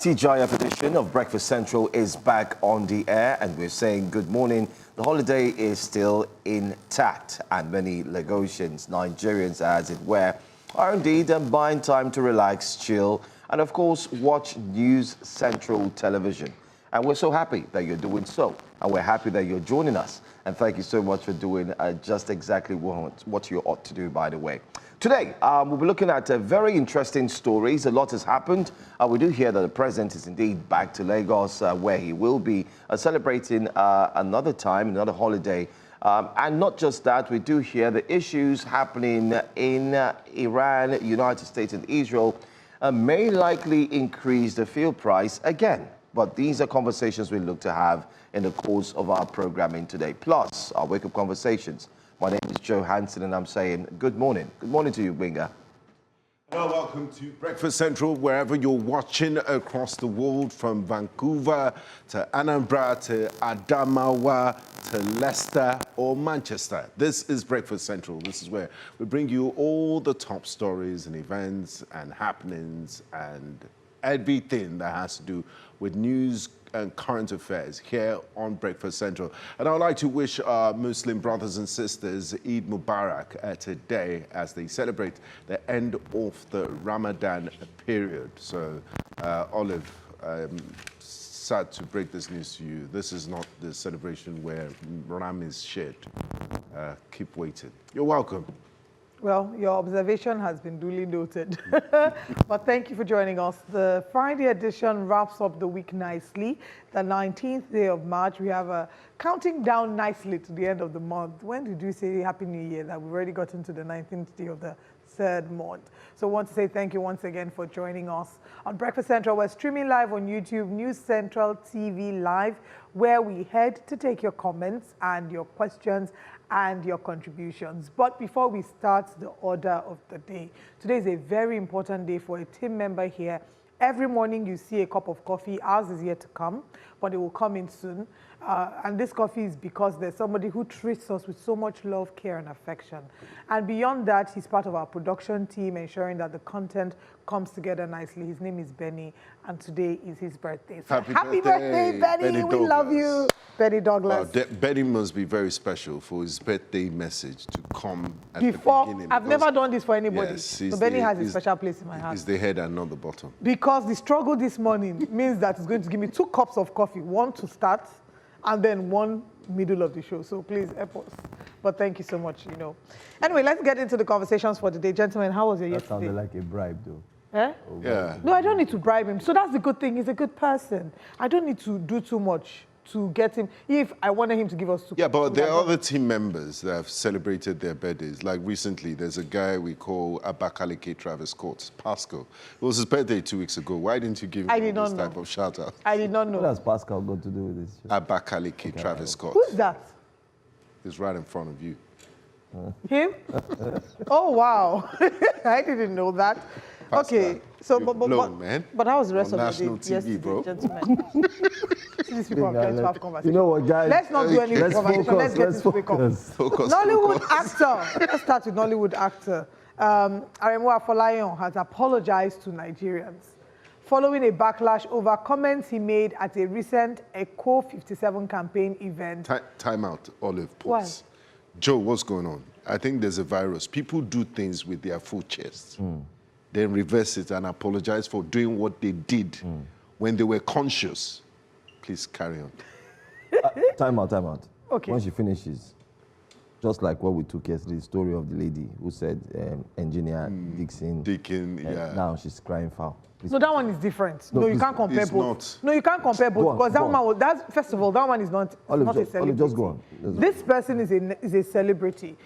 TGIF edition of Breakfast Central is back on the air, and we're saying good morning. The holiday is still intact, and many Lagosians, Nigerians as it were, are indeed buying time to relax, chill, and of course watch News Central television. And we're so happy that you're doing so, and we're happy that you're joining us. And thank you so much for doing just exactly what you ought to do, by the way. Today, we'll be looking at very interesting stories. A lot has happened. We do hear that the president is indeed back to Lagos, where he will be celebrating another time, another holiday. And not just that, we do hear the issues happening in Iran, United States, and Israel may likely increase the fuel price again. But these are conversations we look to have in the course of our programming today. Plus, our wake-up conversations. My name is Joe Hansen, and I'm saying good morning. Good morning to you, Winga. Hello, welcome to Breakfast Central, wherever you're watching across the world, from Vancouver to Anambra to Adamawa to Leicester or Manchester. This is Breakfast Central. This is where we bring you all the top stories and events and happenings and everything that has to do with news and current affairs here on Breakfast Central. And I would like to wish our Muslim brothers and sisters Eid Mubarak today as they celebrate the end of the Ramadan period. So, Olive, I'm sad to break this news to you. This is not the celebration where Ram is shared. Keep waiting. You're welcome. Well, your observation has been duly noted. But thank you for joining us. The Friday edition wraps up the week nicely. The 19th day of March, we have a counting down nicely to the end of the month. When did you say Happy New Year? That we've already gotten to the 19th day of the third month. So I want to say thank you once again for joining us. On Breakfast Central, we're streaming live on YouTube, News Central TV Live, where we head to take your comments and your questions and your contributions. But before we start the order of the day, today is a very important day for a team member here. Every morning you see a cup of coffee. Ours is yet to come, but it will come in soon. And this coffee is because there's somebody who treats us with so much love, care, and affection. And beyond that, he's part of our production team, ensuring that the content comes together nicely. His name is Benny, and today is his birthday. So happy birthday, Benny! We love you, Benny Douglas. Benny must be very special for his birthday message to come at the beginning. I've never done this for anybody. Yes, so Benny has a special place in my heart. He's the head and not the bottom. Because the struggle this morning means that he's going to give me 2 cups of coffee, one to start, and then one middle of the show. So please help us. But thank you so much, you know. Anyway, let's get into the conversations for today. Gentlemen, how was your yesterday? That sounded like a bribe, though. Eh? Oh, Yeah. No, I don't need to bribe him. So that's the good thing. He's a good person. I don't need to do too much to get him. If I wanted him to give us 2 Yeah, but there are other team members that have celebrated their birthdays. Like recently, there's a guy we call Abakaliki Travis Scott, Pascal. It was his birthday 2 weeks ago. Why didn't you give him this type of shout out? I did not know. What has Pascal got to do with this? Abakaliki Travis Scott. Who's that? He's right in front of you. Him? Oh, wow. I didn't know that. Pascal, okay, so you're blown, man. But how was the rest On of the day? national TV, yesterday, bro. gentlemen? These people are trying to have conversation. You know what, guys? Let's not do any conversation. Let's get into wake up. Focus. Nollywood actor. Let's start with Nollywood actor. Aremu Afolayan has apologized to Nigerians following a backlash over comments he made at a recent Echo 57 campaign event. Time out, Olive, pause. Why? Joe, what's going on? I think there's a virus. People do things with their full chests, then reverse it and apologize for doing what they did when they were conscious. Please carry on. Time out. Okay. When she finishes, just like what we took yesterday, the story of the lady who said engineer Dixon, yeah. Now she's crying foul. Please. No, that one is different. No, you can't compare it's both. not. No, you can't compare both because that on. one was, first of all, that one is not a celebrity. Just go on. This person is a celebrity.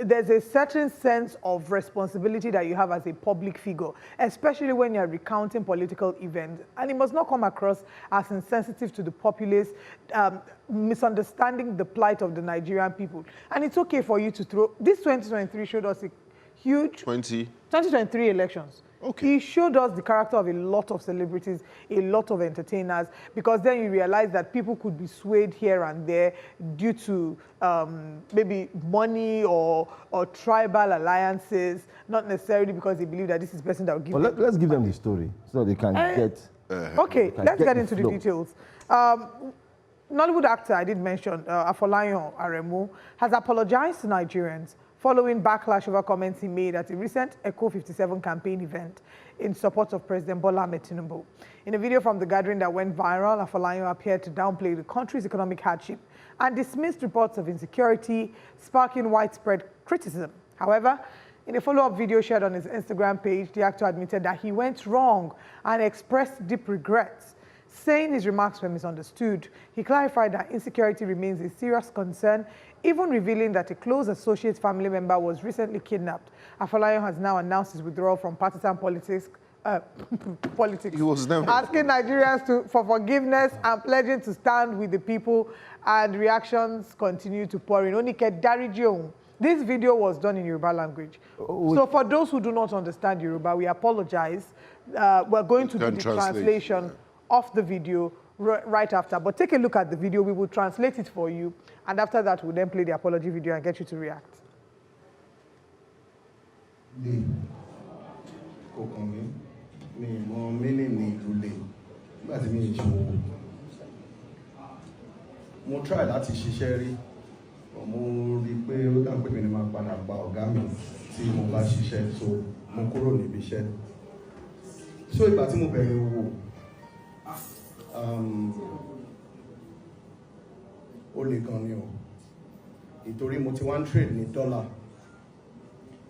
There's a certain sense of responsibility that you have as a public figure, especially when you're recounting political events. And it must not come across as insensitive to the populace, misunderstanding the plight of the Nigerian people. And it's okay for you to throw... This 2023 showed us a huge... 2023 elections. Okay. He showed us the character of a lot of celebrities, a lot of entertainers, because then you realize that people could be swayed here and there due to maybe money or tribal alliances, not necessarily because they believe that this is the person that will give them. Let's give them the story so they can get Okay, let's get into the details. Nollywood actor I did mention, Afolayan Aremu, has apologized to Nigerians following backlash over comments he made at a recent Echo 57 campaign event in support of President Bola Tinubu. In a video from the gathering that went viral, Afolayan appeared to downplay the country's economic hardship and dismissed reports of insecurity, sparking widespread criticism. However, in a follow-up video shared on his Instagram page, the actor admitted that he went wrong and expressed deep regrets, saying his remarks were misunderstood. He clarified that insecurity remains a serious concern, even revealing that a close associate family member was recently kidnapped. Afolayan has now announced his withdrawal from partisan politics, He was never asking Nigerians for forgiveness and pledging to stand with the people, and reactions continue to pour in. Onike Darijion. This video was done in Yoruba language. So for those who do not understand Yoruba, we apologize. We're going to do the translation of the video right after. But take a look at the video. We will translate it for you. And after that, we'll then play the apology video and get you to react. Mo try láti ṣiṣẹ́ rí, mo rí pé ó dà pé mi ni máa padà gba ọ̀gá mi tí mo bá ṣiṣẹ́, so mo kúrò níbi iṣẹ́. So ìgbà tí mo bẹ̀rẹ̀ owó, ó le gan ni o, ìtorí mo ti wá ń trade ní dollar,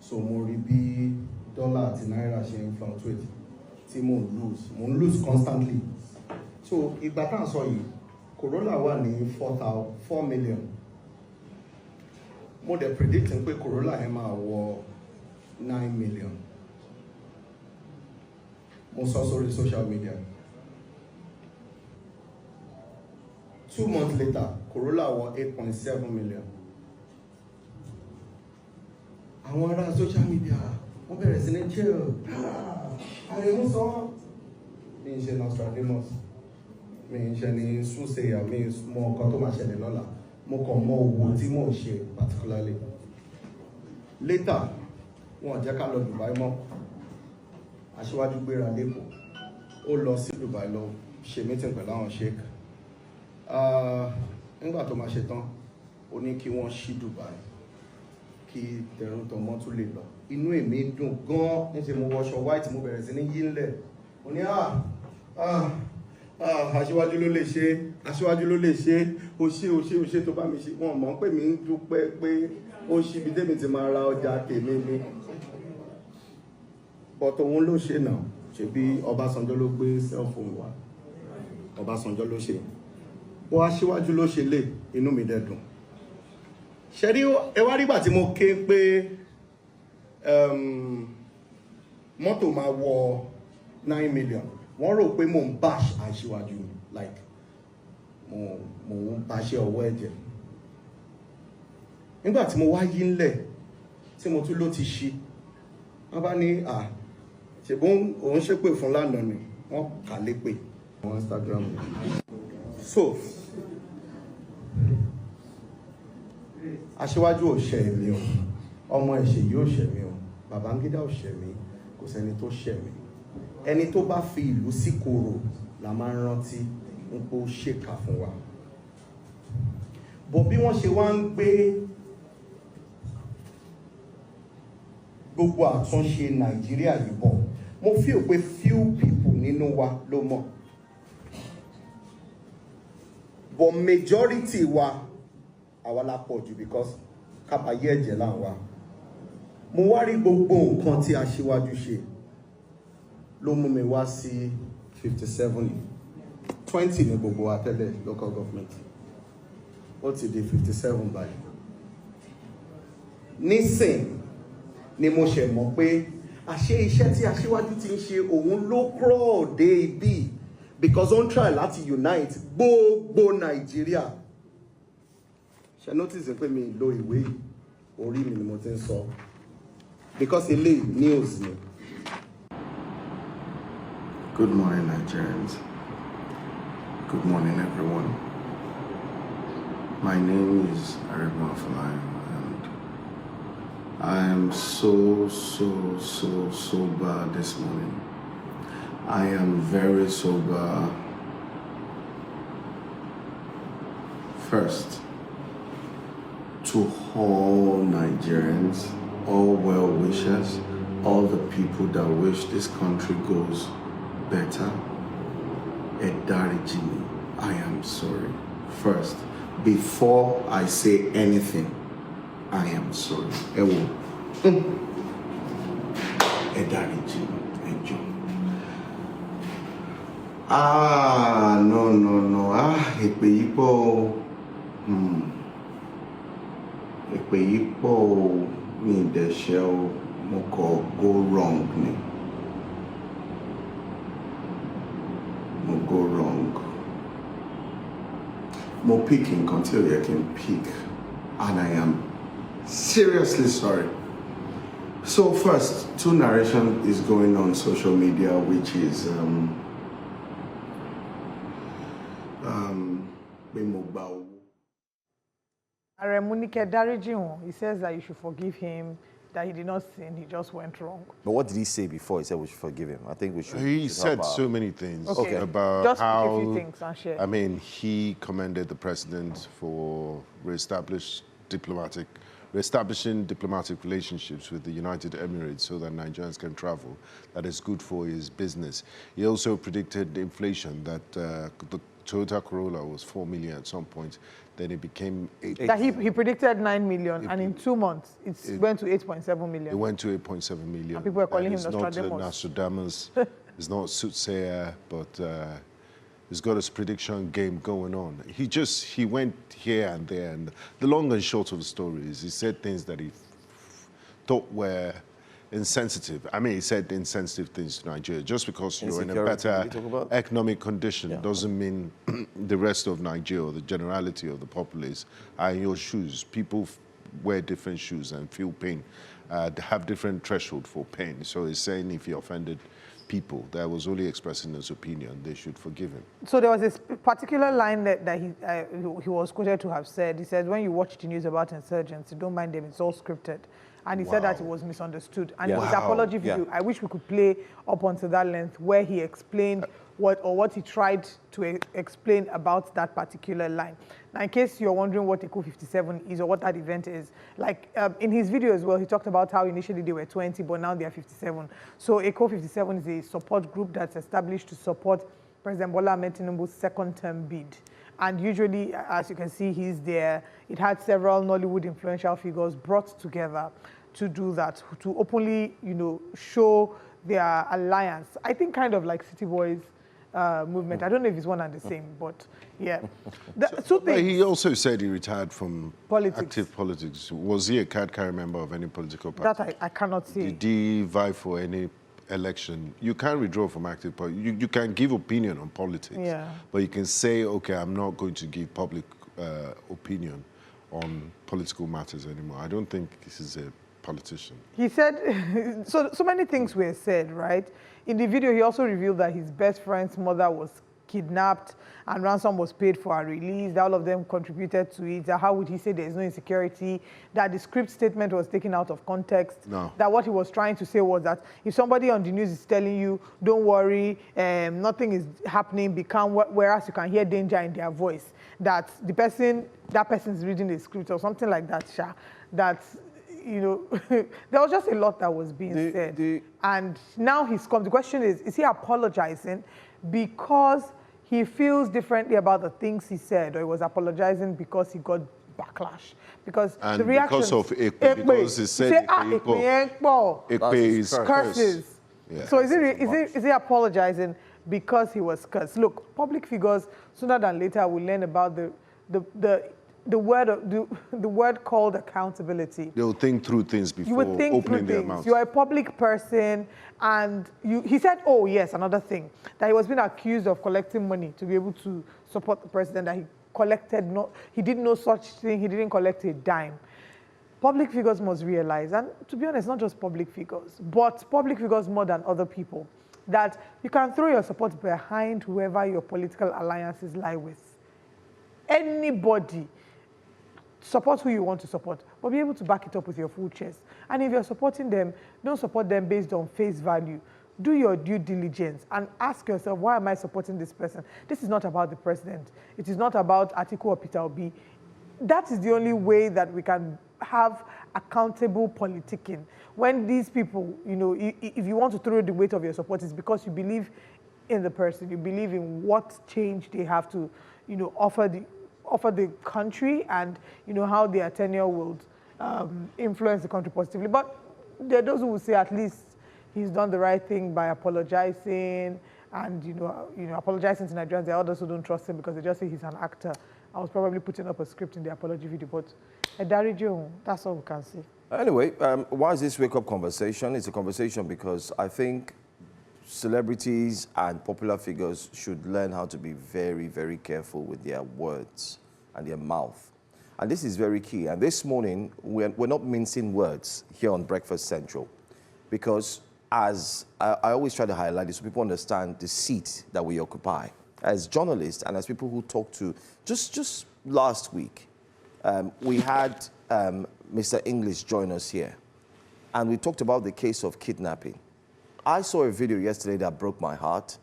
so mo rí bí dollar àti naira ṣe ń fluctuate tí mo ń lose constantly. So ìgbà tá à ń sọ yìí, Corona wà ní 4 million. Mo dẹ̀ predicting pé Corona ẹ máa wọ 9 million. Mo sọ sórí social media. 2 months later, Corona wọ 8.7 million. Àwọn ará social media wọ́n bẹ̀rẹ̀ sí ní chill. Aremu sọ mi ń ṣe Nostradamus. Mi ń ṣe ní soothsayer, mi mọ nǹkan tó máa ṣẹlẹ̀ lọ́la. Mo kàn mọ owó tí mò ń ṣe particularly. Later, wọ́n jẹ́ ká lọ Dubai mọ́. Aṣíwájú gbéra lẹ́kọ̀ọ́. Ó lọ sí Dubai lọ ṣe meeting pẹ̀lú àwọn sheik. Nígbà tó máa ṣe tán, ó ní kí wọ́n ṣí Dubai kí tẹ̀rùn tọmọ tún lè lọ. Inú èmi dùn gan-an, níṣẹ́ mo wọṣọ white, mo bẹ̀rẹ̀ sí ní yí ńlẹ̀. Mo ní aṣíwájú ló lè ṣe, aṣíwájú ló lè ṣe, ó ṣe tó bá mi ṣe. Wọ́n mọ̀ pé mi ń dúpẹ́ pé ó ṣí ibi tèmi ti máa ra ọjà tèmi ni. But òun ló ṣe náà, ṣebí Ọbásanjọ́ ló gbé cellphone wá. Ọbásanjọ́ ló ṣe. Ó aṣíwájú ló ṣe lè, inú mi dẹ̀ dùn. Ṣé rí ẹ wá rí ìgbà tí mo ké pé mọ́tò máa wọ 9 million. Wọ́n rò pé mò ń bash aṣíwájú, like mo ń baṣẹ́ ọwọ́ ẹ̀jẹ̀. Nígbà tí mo wá yí ńlẹ̀ tí mo tún ló ti ṣí, wọ́n bá ní ṣèbọn òun ṣépè fún lánàá ni wọ́n kà lépè on Instagram. So aṣíwájú ò ṣẹ̀ mí o, ọmọ ẹ̀ṣẹ̀ yóò ṣẹ̀ mí o, Babangida ò ṣẹ̀ mí, kò sẹ́ni tó ṣẹ̀ mí. Ẹni tó bá fi ìlú sí korò la máa ń rántí ń pé ó ṣèkà fún wa. Bọ̀ bí wọ́n ṣe wá ń gbé gbogbo àtúnṣe Nàìjíríà yìí bọ̀, mo feel pé few people nínú wa ló mọ̀. But majority wa àwa la pọ̀ jù because kábàáyé ẹ̀jẹ̀ là ń wá. Mo wá rí gbogbo nǹkan tí aṣíwájú ṣe ló mú mi wá sí 57. 20 ní gbogbo wa tẹ́lẹ̀ local government. Ó ti di 57 báyìí. Nísìn ni mo ṣe mọ̀ pé àṣé iṣẹ́ tí aṣíwájú ti ń ṣe òun ló crawl dé ibi because ó ń try láti unite gbogbo Nàìjíríà. Ṣé notice pé mi lo ìwé yìí, orí mi ni mo ti ń sọ because eléyìí news ni. Good morning, Nigerians. Good morning, everyone. My name is Aremu and I am so bad this morning. I am very sober. First, to all Nigerians, all well-wishers, all the people that wish this country goes better, Edarijimi, I am sorry. First, before I say anything, I am sorry. Ewo. Edarijimi, Ejo. No. Epeyipo. Epeyipo mi de shell moko go wrong ni. Mo go wrong. Mo picking until you can pick. And I am seriously sorry. So first, two narration is going on social media, which is Aremu Darijin, he says that you should forgive him, that he did not sin, he just went wrong. But what did he say before he said we should forgive him? I think we should. He said so many things about just how. pick a few things and share. I mean, he commended the president for reestablishing diplomatic relationships with the United Emirates so that Nigerians can travel. That is good for his business. He also predicted inflation, that the Toyota Corolla was 4 million at some point. Then it became 8. That he predicted 9 million, and in 2 months, it went to 8.7 million. It went to 8.7 million. And people are calling him it's not Nostradamus. It's not soothsayer, but he's got his prediction game going on. He went here and there, and the long and short of the story is he said things that he thought were insensitive. I mean, he said insensitive things to Nigeria. Just because you're in a better economic condition doesn't mean the rest of Nigeria or the generality of the populace are in your shoes. People wear different shoes and feel pain. They have different threshold for pain. So he's saying if he offended people that was only expressing his opinion, they should forgive him. So there was this particular line that he was quoted to have said. He said, when you watch the news about insurgents, don't mind them, it's all scripted. And he said that it was misunderstood. And his apology video, I wish we could play up onto that length where he explained what he tried to explain about that particular line. Now, in case you're wondering what Eco 57 is or what that event is, like in his video as well, he talked about how initially they were 20, but now they are 57. So Eco 57 is a support group that's established to support President Bola Tinubu's second-term bid. And usually, as you can see, he's there. It had several Nollywood influential figures brought together to do that, to openly, show their alliance. I think kind of like City Boys movement. I don't know if it's one and the same, but yeah. He also said he retired from active politics. Was he a card-carrying member of any political party? That I cannot see. Did he vie for any election? You can't withdraw from active politics. You can give opinion on politics, but you can say, okay, I'm not going to give public opinion on political matters anymore. I don't think this is a politician. He said, so many things were said, right? In the video, he also revealed that his best friend's mother was kidnapped and ransom was paid for her release. That all of them contributed to it. How would he say there's no insecurity? That the script statement was taken out of context. No. That what he was trying to say was that if somebody on the news is telling you, don't worry, nothing is happening, be calm, whereas you can hear danger in their voice, that that person is reading the script or something like that, that, there was just a lot that was being said. And now he's come. The question is he apologizing because he feels differently about the things he said, or he was apologizing because he got backlash? Because the reaction because of Ekpe, because he said Ekpe is curses. Yeah. So is he apologizing because he was cursed? Look, public figures, sooner than later, will learn about the word called accountability. They'll think through things before opening their mouth. You're a public person, and he said, oh yes, another thing, that he was being accused of collecting money to be able to support the president, that he did no such thing, he didn't collect a dime. Public figures must realize, and to be honest, not just public figures, but public figures more than other people, that you can throw your support behind whoever your political alliances lie with. Anybody. Support who you want to support, but be able to back it up with your full chest. And if you're supporting them, don't support them based on face value. do your due diligence and ask yourself, why am I supporting this person? This is not about the president. It is not about Atiku or Peter Obi. That is the only way that we can have accountable politicking. When these people, you know, if you want to throw the weight of your support, it's because you believe in the person, you believe in what change they have to, you know, offer the country, and, you know, how their tenure will influence the country positively. But there are those who will say at least he's done the right thing by apologizing, and, you know, apologizing to Nigerians. There are others who don't trust him because they just say he's an actor. I was probably putting up a script in the apology video, but that's all we can say. Anyway, why is this wake-up conversation? It's a conversation because I think celebrities and popular figures should learn how to be very, very careful with their words and their mouth. And this is very key. And this morning, we're not mincing words here on Breakfast Central, because as I always try to highlight this so people understand the seat that we occupy. As journalists and as people who talk to, just last week, we had Mr. English join us here, and we talked about the case of kidnapping. I saw a video yesterday that broke my heart.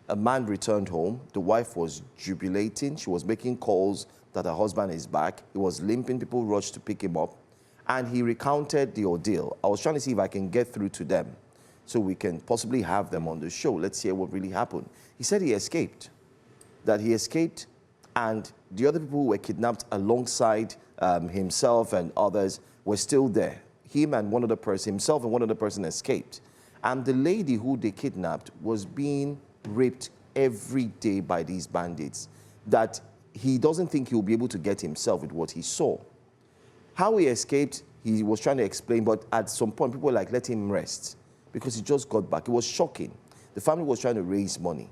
A man returned home. The wife was jubilating. She was making calls that her husband is back. He was limping. People rushed to pick him up, and he recounted the ordeal. I was trying to see if I can get through to them so we can possibly have them on the show. Let's hear what really happened. He said he escaped, and the other people who were kidnapped alongside himself and others were still there. Him and one other person, himself and one other person escaped. And the lady who they kidnapped was being raped every day by these bandits, that he doesn't think he'll be able to get himself with what he saw. How he escaped, he was trying to explain, but at some point people were like, let him rest, because he just got back. It was shocking. The family was trying to raise money.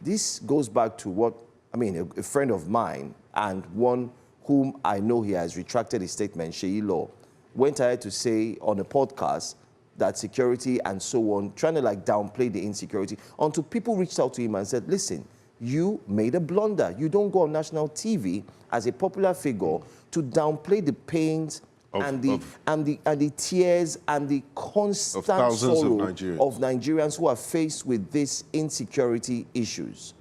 This goes back to what, I mean, a friend of mine, and one whom I know he has retracted his statement, Sheyi Law, went ahead to say on a podcast that security and so on, trying to like downplay the insecurity, until people reached out to him and said, listen, you made a blunder. You don't go on national TV as a popular figure to downplay the pains and the tears and the constant sorrow of Nigerians who are faced with these insecurity issues.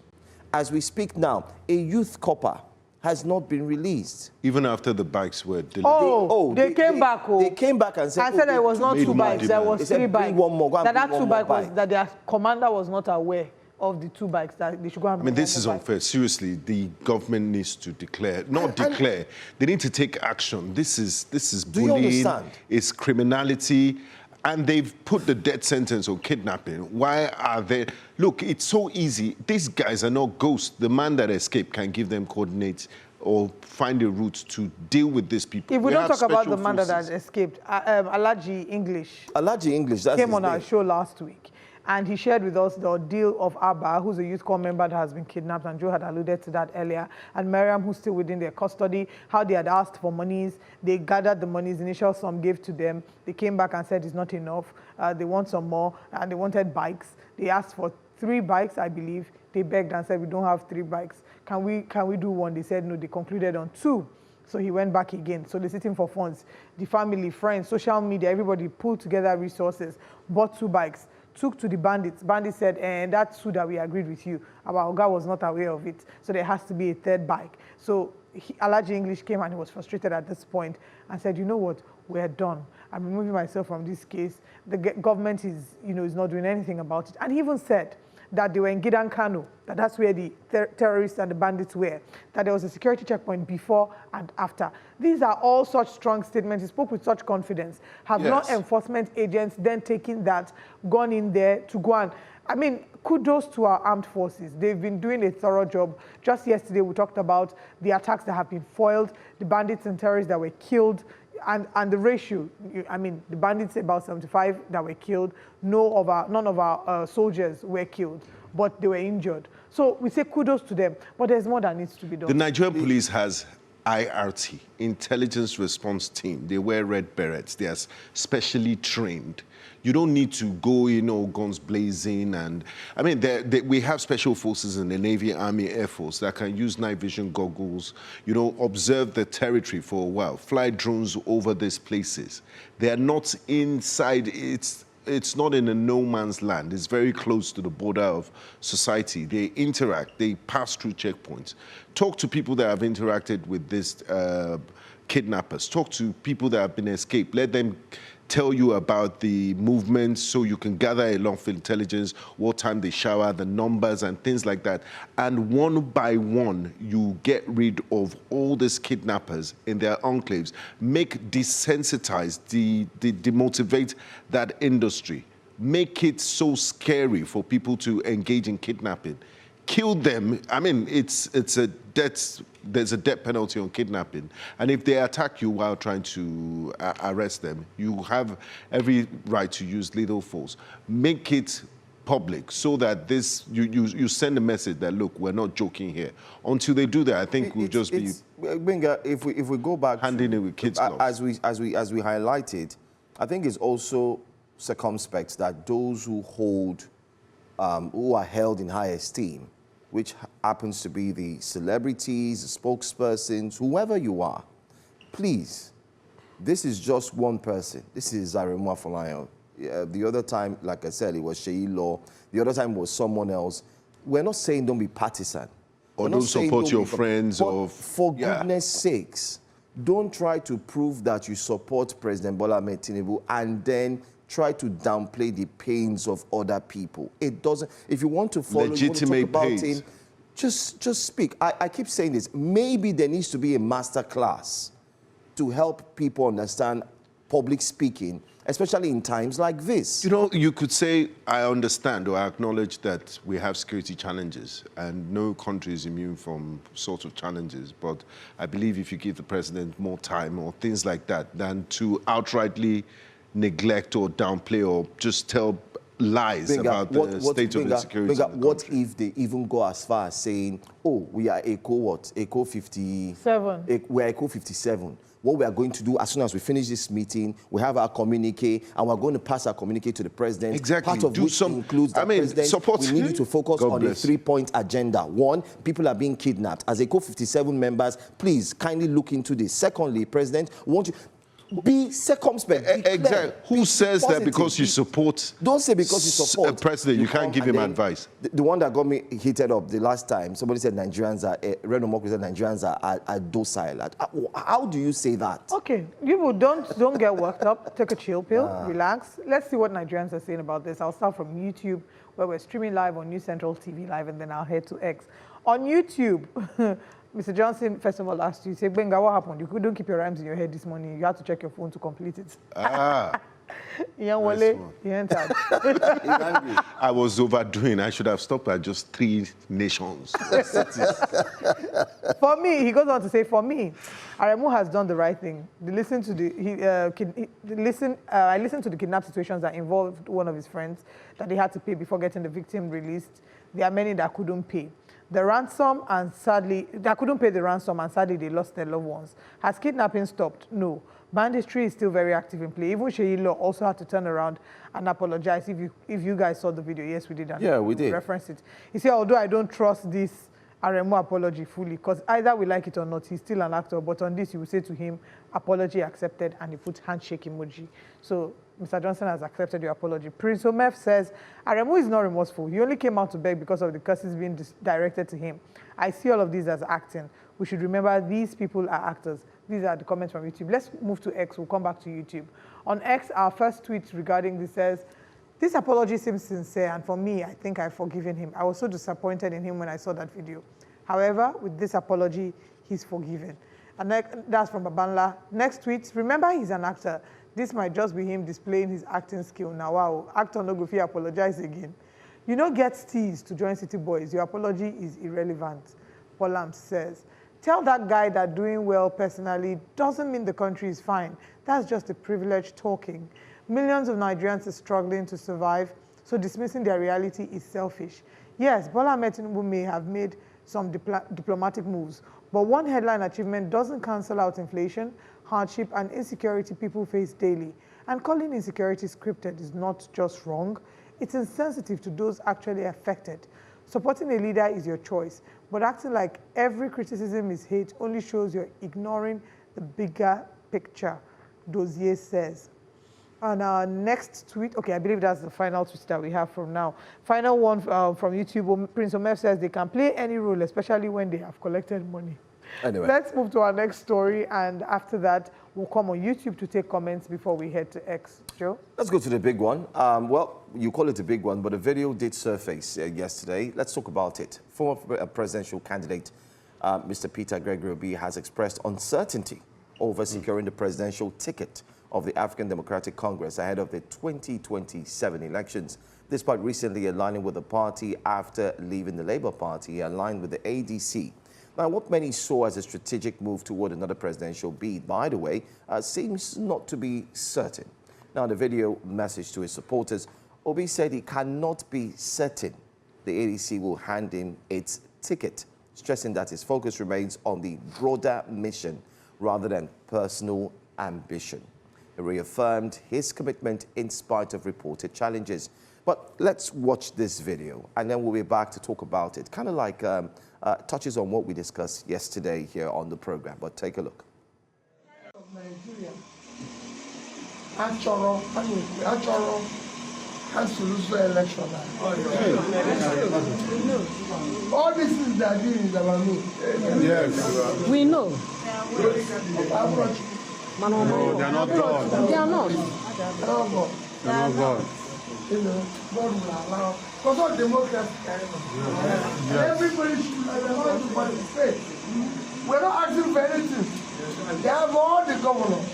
As we speak now, a youth copper has not been released. Even after the bikes were delivered. They came back. They came back and said, there was not 2 bikes, there was 3 bikes. One more, that 2 bikes was that their commander was not aware of the 2 bikes, that they should go and I mean, this is unfair. Seriously, the government needs to declare, they need to take action. This is bullying, it's criminality, and they've put the death sentence on kidnapping. Why are they? Look, it's so easy. These guys are not ghosts. The man that escaped can give them coordinates or find a route to deal with these people. If we don't talk about the man that escaped, Alhaji English came on our show last week. And he shared with us the ordeal of Abba, who's a youth corps member that has been kidnapped, and Joe had alluded to that earlier, and Mariam, who's still within their custody, how they had asked for monies. They gathered the monies, initial sum gave to them. They came back and said it's not enough. They want some more, and they wanted bikes. They asked for 3 bikes, I believe. They begged and said, we don't have 3 bikes. Can we do 1? They said no, they concluded on 2. So he went back again, soliciting for funds. The family, friends, social media, everybody pulled together resources, bought 2 bikes. Took to the bandits. Bandits said, and that's true that we agreed with you. Our guy was not aware of it. So there has to be a 3rd bike. So Alhaji English came and he was frustrated at this point and said, you know what, we're done. I'm removing myself from this case. The government is not doing anything about it. And he even said that they were in Gidan Kano, that's where the terrorists and the bandits were, that there was a security checkpoint before and after. These are all such strong statements. He spoke with such confidence. Have law enforcement agents then taken that, gone in there to go and, I mean, kudos to our armed forces. They've been doing a thorough job. Just yesterday, we talked about the attacks that have been foiled, the bandits and terrorists that were killed, and the ratio. I mean, the bandits, about 75 that were killed. None of our soldiers were killed, but they were injured. So we say kudos to them, but there's more that needs to be done. The Nigerian police has IRT, Intelligence Response Team. They wear red berets. They are specially trained. You don't need to go, guns blazing. And I mean, we have special forces in the Navy, Army, Air Force that can use night vision goggles, observe the territory for a while, fly drones over these places. They are not inside. it's not in a no man's land. It's very close to the border of society. They interact, they pass through checkpoints. Talk to people that have interacted with this kidnappers. Talk to people that have been escaped. Let them tell you about the movements so you can gather a lot of intelligence, what time they shower, the numbers and things like that. And one by one, you get rid of all these kidnappers in their enclaves, desensitize, demotivate that industry, make it so scary for people to engage in kidnapping. Kill them. I mean, there's a death penalty on kidnapping. And if they attack you while trying to arrest them, you have every right to use lethal force. Make it public so that you send a message that, look, we're not joking here. Until they do that, I think we'll just be... Benga, if we go back... Handing it with kids' gloves. As we highlighted, I think it's also circumspect that those who who are held in high esteem, which happens to be the celebrities, the spokespersons, whoever you are, please, this is just one person. This is Aremu Afolayan. The other time, like I said, it was Sheyi Law. The other time was someone else. We're not saying don't be partisan. Or don't support your friends. For goodness sakes, don't try to prove that you support President Bola Tinubu and then try to downplay the pains of other people. It doesn't. If you want to follow, legitimate you want to talk about pains. him, just speak. I keep saying this. Maybe there needs to be a master class to help people understand public speaking, especially in times like this. You know, you could say, I understand or I acknowledge that we have security challenges and no country is immune from sorts of challenges. But I believe if you give the president more time or things like that than to outrightly neglect or downplay or just tell lies about the state of insecurity. What if they even go as far as saying, oh, we are Eco what? Eco 57. We are Eco 57. What we are going to do as soon as we finish this meeting, we have our communique, and we're going to pass our communique to the president. Exactly. Part of which includes the president. We need you to focus on a 3-point agenda. One, people are being kidnapped. As Eco 57 members, please kindly look into this. Secondly, President, we want you... Be circumspect. Exactly. Who says that because you support... Don't say because you support... a president, you can't give him advice. The one that got me heated up the last time, somebody said Nigerians are... Reno Mokwe said Nigerians are docile. How do you say that? Okay, you don't get worked up. Take a chill pill, relax. Let's see what Nigerians are saying about this. I'll start from YouTube, where we're streaming live on News Central TV Live, and then I'll head to X. On YouTube... Mr. Johnson, first of all, asked you, say, Benga, what happened? You couldn't keep your rhymes in your head this morning. You had to check your phone to complete it. Ian Wale, he entered. I was overdoing. I should have stopped at just 3 nations. For me, he goes on to say, for me, Aremu has done the right thing. I listened to the kidnap situations that involved one of his friends that he had to pay before getting the victim released. There are many that couldn't pay. The ransom and sadly, they couldn't pay the ransom and sadly they lost their loved ones. Has kidnapping stopped? No. Banditry is still very active in play. Even Sheyi Law also had to turn around and apologize. If you guys saw the video, yes, we did. Yeah, we did. Reference it. He said, although I don't trust this Aremu apology fully, because either we like it or not, he's still an actor. But on this, you will say to him, apology accepted, and he put handshake emoji. So Mr. Johnson has accepted your apology. Prince Omef says, Aremu is not remorseful. He only came out to beg because of the curses being directed to him. I see all of these as acting. We should remember these people are actors. These are the comments from YouTube. Let's move to X. We'll come back to YouTube. On X, our first tweet regarding this says, this apology seems sincere, and for me, I think I've forgiven him. I was so disappointed in him when I saw that video. However, with this apology, he's forgiven. And that's from Babanla. Next tweet, remember he's an actor. This might just be him displaying his acting skill. Now, wow, actor no go fit apologize again. You know, get teased to join City Boys. Your apology is irrelevant. Polam says, tell that guy that doing well personally doesn't mean the country is fine. That's just a privilege talking. Millions of Nigerians are struggling to survive, so dismissing their reality is selfish. Yes, Bola Tinubu may have made some diplomatic moves, but one headline achievement doesn't cancel out inflation, hardship, and insecurity people face daily. And calling insecurity scripted is not just wrong, it's insensitive to those actually affected. Supporting a leader is your choice, but acting like every criticism is hate only shows you're ignoring the bigger picture, Dozier says. And our next tweet, okay, I believe that's the final tweet that we have from now. Final one from YouTube, Prince Omer says they can play any role, especially when they have collected money. Anyway. Let's move to our next story, and after that, we'll come on YouTube to take comments before we head to X. Joe? Let's go to the big one. Well, you call it a big one, but a video did surface yesterday. Let's talk about it. Former presidential candidate, Mr. Peter Gregory has expressed uncertainty over securing the presidential ticket of the African Democratic Congress ahead of the 2027 elections. Despite recently aligning with the party after leaving the Labour Party, he aligned with the ADC. Now, what many saw as a strategic move toward another presidential bid, by the way, seems not to be certain. Now, in the video message to his supporters, Obi said he cannot be certain the ADC will hand him its ticket, stressing that his focus remains on the broader mission rather than personal ambition. He reaffirmed his commitment in spite of reported challenges. But let's watch this video, and then we'll be back to talk about it. Kind of like touches on what we discussed yesterday here on the program, but take a look. Nigeria, Achoro, has to lose the election. All this is that doing is about me. Yes. We know. No, they are not God. They are not. They are not God. They are not God. You know, God will allow. Because all democracy carry on. Everybody should allow to participate. We're not asking for anything. They have all the governors.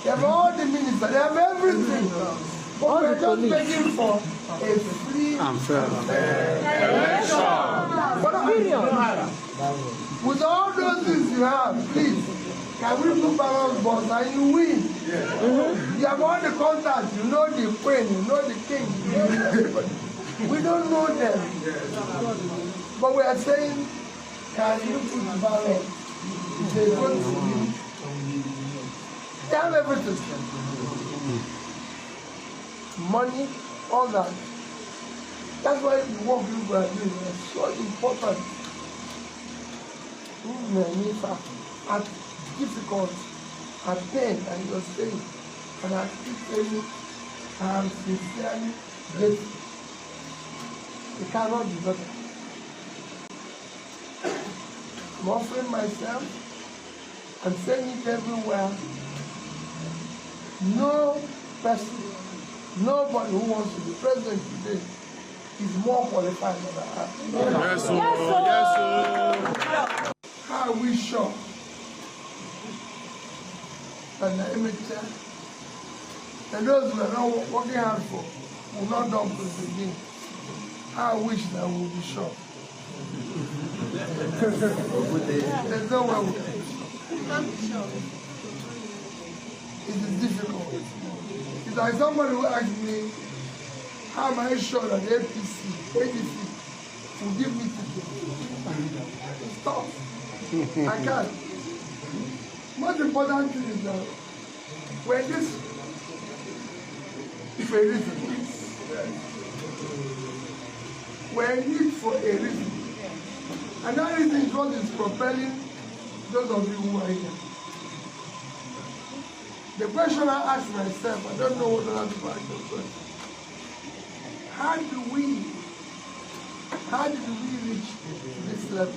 They have all the ministers. They have everything. But we're just begging for a free and fair election. With all those things you have, please, can we do balance box and you win? You have all the contacts, you know the queen, you know the king, you know everybody. We don't know them. But we are saying, can you put the balance? If they vote for you, they have everything. Money, all that. That's why the work you are doing is so important. At difficult, at pain, and you're saying, and I keep saying, I am sincerely grateful. It cannot be better. I'm offering myself, I'm saying it everywhere. No person, nobody who wants to be president today is more qualified than I am. Yes, sir. Yes, sir. How are we sure that the amateur and those who are not working hard for will not dump us again? I wish that we will be sure. There's no way we can be sure. It is difficult. It's like somebody who asked me, how am I sure that the ADC will give me ticket? It's tough. I can't. Most important thing is that when this is for a reason, we're in it for a reason. And that reason is what is propelling those of you who are here. The question I ask myself, I don't know what other people ask the question. How did we reach this level?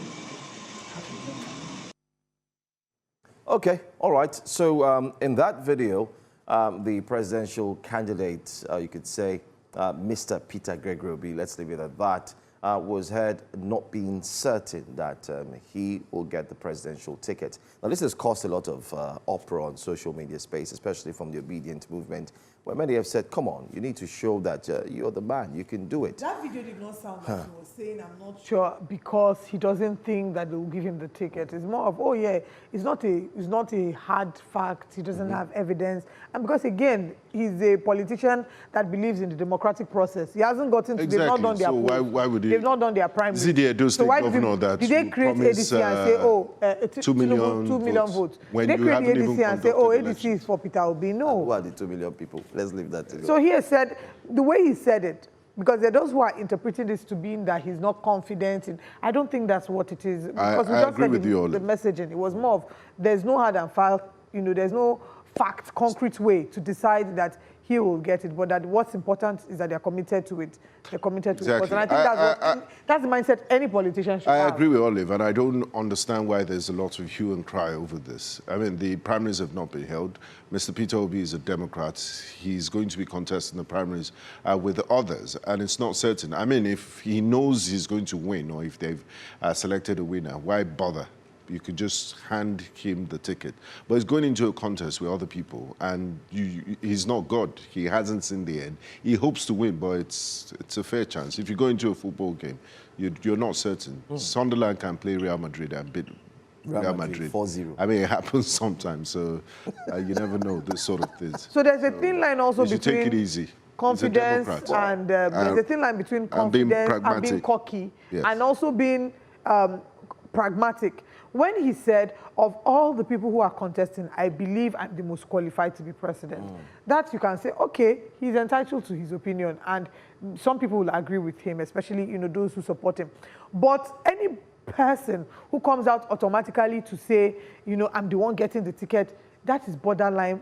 Okay, all right. So in that video, the presidential candidate, you could say, Mr. Peter Gregory, let's leave it at that, was heard not being certain that he will get the presidential ticket. Now, this has caused a lot of uproar on social media space, especially from the obedient movement, where many have said, come on, you need to show that you're the man, you can do it. That video did not sound like he was saying, I'm not sure, because he doesn't think that they will give him the ticket. It's more of, oh yeah, it's not a hard fact. He doesn't have evidence. And because again, he's a politician that believes in the democratic process. He hasn't gotten to, they've not done their polls. Why would he? They've not done their primary. Is it the Edo State governor that did they create ADC and say, oh, 2 million 2 million votes? When Did they you create the haven't even ADC and say, oh, conducted ADC is for Peter Obi? No. Who are the 2 million people? Let's leave that alone. So he has said, the way he said it, because there are those who are interpreting this to mean that he's not confident in, I don't think that's what it is. Because we I just agree said with you, Oli. the messaging. It was more of, there's no hard and fast, there's no fact, concrete way to decide that he will get it, but that what's important is that they're committed to it. They're committed to it. And I think that's the mindset any politician should have. I agree with Olive, and I don't understand why there's a lot of hue and cry over this. I mean, the primaries have not been held. Mr. Peter Obi is a Democrat. He's going to be contesting the primaries with others, and it's not certain. I mean, if he knows he's going to win, or if they've selected a winner, why bother? You could just hand him the ticket. But he's going into a contest with other people, and he's not God. He hasn't seen the end. He hopes to win, but it's a fair chance. If you go into a football game, you're not certain. Sunderland can play Real Madrid and beat Real Madrid 4-0. I mean, it happens sometimes, so you never know this sort of things. So there's a thin line also between between take it easy. confidence and there's a thin line between confidence and being cocky, yes, and also being pragmatic. When he said, of all the people who are contesting, I believe I'm the most qualified to be president, that you can say, okay, he's entitled to his opinion, and some people will agree with him, especially, you know, those who support him. But any person who comes out automatically to say, you know, I'm the one getting the ticket, that is borderline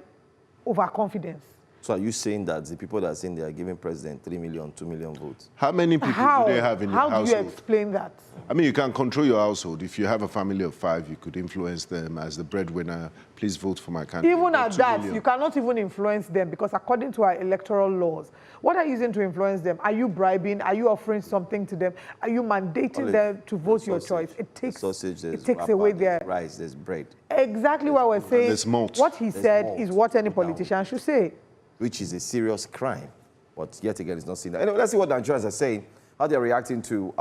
overconfidence. So are you saying that the people that are saying they are giving president 3 million, 2 million votes? How many people do they have in your household? How do you explain that? I mean, you can control your household. If you have a family of 5, you could influence them as the breadwinner. Please vote for my candidate. Even at that, you cannot even influence them, because according to our electoral laws, what are you using to influence them? Are you bribing? Are you offering something to them? Are you mandating them to vote your choice? It takes away their rice, there's bread. Exactly what we're saying. There's malt. What he said is what any politician should say. Which is a serious crime. But yet again, it's not seen that. Anyway, let's see what Nigerians are saying, how they're reacting to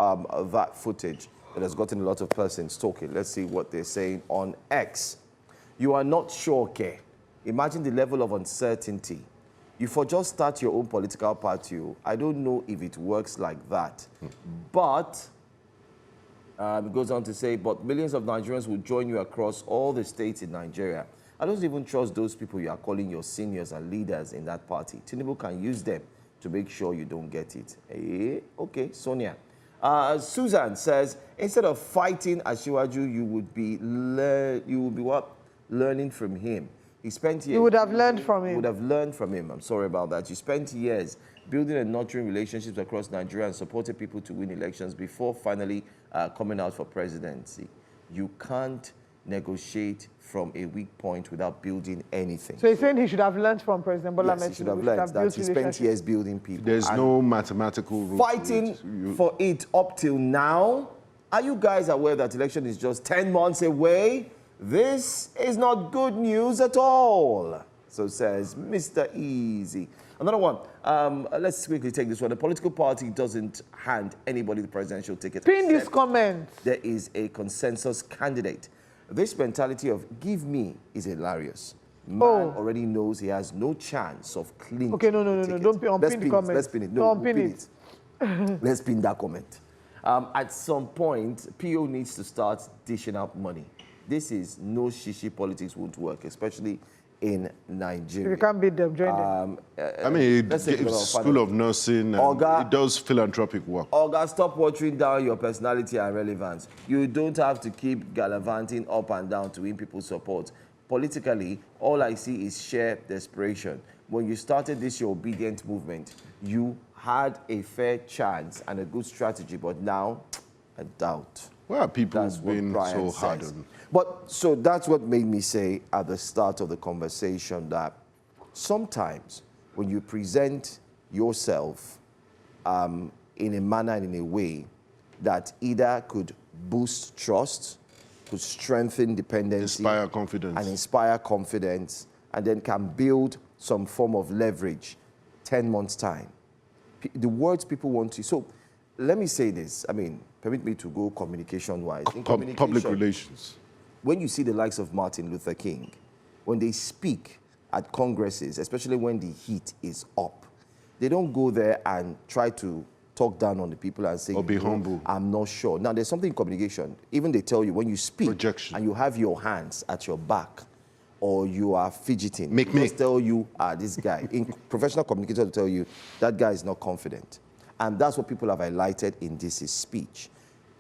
that footage that has gotten a lot of persons talking. Let's see what they're saying on X. You are not sure, Keir. Imagine the level of uncertainty. You for just start your own political party. I don't know if it works like that. But, it goes on to say, but millions of Nigerians will join you across all the states in Nigeria. I don't even trust those people you are calling your seniors and leaders in that party. Tinubu can use them to make sure you don't get it. Okay, Sonia. Susan says, instead of fighting Asiwaju, you would be what? Learning from him. He spent years. You would have learned from him. Would have learned from him. I'm sorry about that. You spent years building and nurturing relationships across Nigeria and supported people to win elections before finally coming out for presidency. You can't negotiate from a weak point without building anything. So he's saying he should have learned from President Bola. Yes, he should have learned that he spent years building people. There's no mathematical rule. Fighting for it up till now. Are you guys aware that election is just 10 months away? This is not good news at all. So says Mr. Easy. Another one. Let's quickly take this one. The political party doesn't hand anybody the presidential ticket. Pin this comment. There is a consensus candidate. This mentality of give me is hilarious. Man already knows he has no chance of clinching. Okay, no. Don't unpin the comment. Let's pin it. No, don't pin it. Let's pin that comment. At some point, PO needs to start dishing out money. This is no shishi politics won't work, especially in Nigeria. If you can't beat them, join them. I mean, it's School of Nursing, and it does philanthropic work. Olga, stop watering down your personality and relevance. You don't have to keep gallivanting up and down to win people's support. Politically, all I see is sheer desperation. When you started this your obedient movement, you had a fair chance and a good strategy, but now, I doubt. Well, people have been so hard on. But so that's what made me say at the start of the conversation that sometimes when you present yourself in a manner and in a way that either could boost trust, could strengthen dependency, inspire confidence, and then can build some form of leverage 10 months' time. The words people want to. So let me say this. I mean, permit me to go communication-wise. Public relations. When you see the likes of Martin Luther King, when they speak at congresses, especially when the heat is up, they don't go there and try to talk down on the people and say, or be humble. I'm not sure. Now, there's something in communication. Even they tell you when you speak and you have your hands at your back or you are fidgeting, they just tell you, this guy. In professional communicators will tell you, that guy is not confident. And that's what people have highlighted in this speech.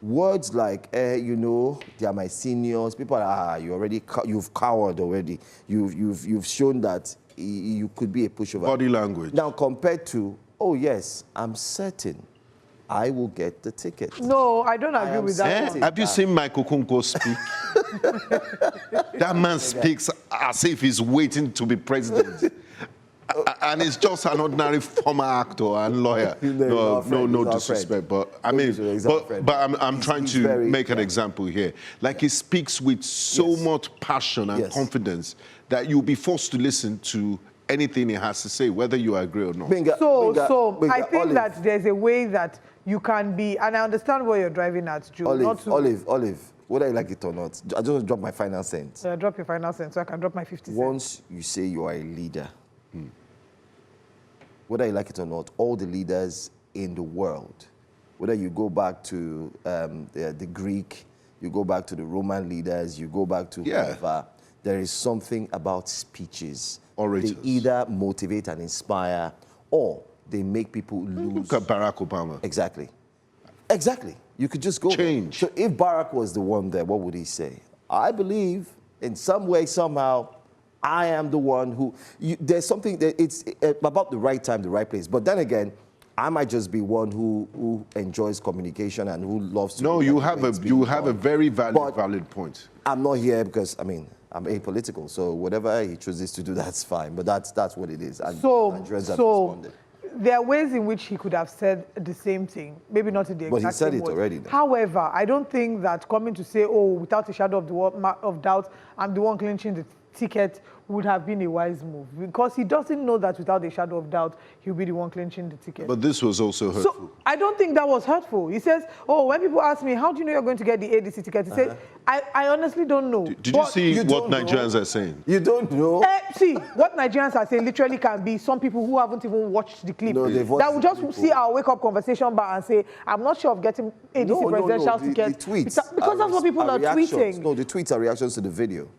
words like, you know, they are my seniors. People are, you've cowered already. You've shown that you could be a pushover. Body language. Now compared to, oh yes, I'm certain I will get the ticket. No, I don't agree with that. Have you seen Michael Kunko speak? That man speaks as if he's waiting to be president. And he's just an ordinary former actor and lawyer. No disrespect, but I mean, but I'm trying to make an example here. Like, he speaks with so much passion and confidence that you'll be forced to listen to anything he has to say, whether you agree or not. I think that there's a way that you can be, and I understand where you're driving at, Joe. Olive, whether you like it or not, I just want to drop my final cent. Drop your final cent so I can drop my 50 cents. Once you say you are a leader, whether you like it or not, all the leaders in the world, whether you go back to the Greek, you go back to the Roman leaders, you go back to whoever, there is something about speeches. Orators. They either motivate and inspire, or they make people lose. Look at Barack Obama. Exactly. You could just go change. So if Barack was the one there, what would he say? I believe in some way, somehow, I am the one who, there's something that it's about the right time, the right place. But then again, I might just be one who enjoys communication and who loves to. No, you have a very valid point. I'm not here because, I mean, I'm apolitical. So whatever he chooses to do, that's fine. But that's what it is. And Nigerians have responded. There are ways in which he could have said the same thing, maybe not in the exact same But he said it already. Though. However, I don't think that coming to say, oh, without a shadow of doubt, I'm the one clinching the ticket would have been a wise move, because he doesn't know that without a shadow of doubt, he'll be the one clinching the ticket. But this was also hurtful. So I don't think that was hurtful. He says, oh, when people ask me, how do you know you're going to get the ADC ticket? He said, I honestly don't know. Did you see what Nigerians are saying? You don't know? See, what Nigerians are saying literally can be some people who haven't even watched the clip. No, that will just see our wake-up conversation bar and say, I'm not sure of getting ADC presidential ticket. The tweets because that's what people are tweeting. No, the tweets are reactions to the video.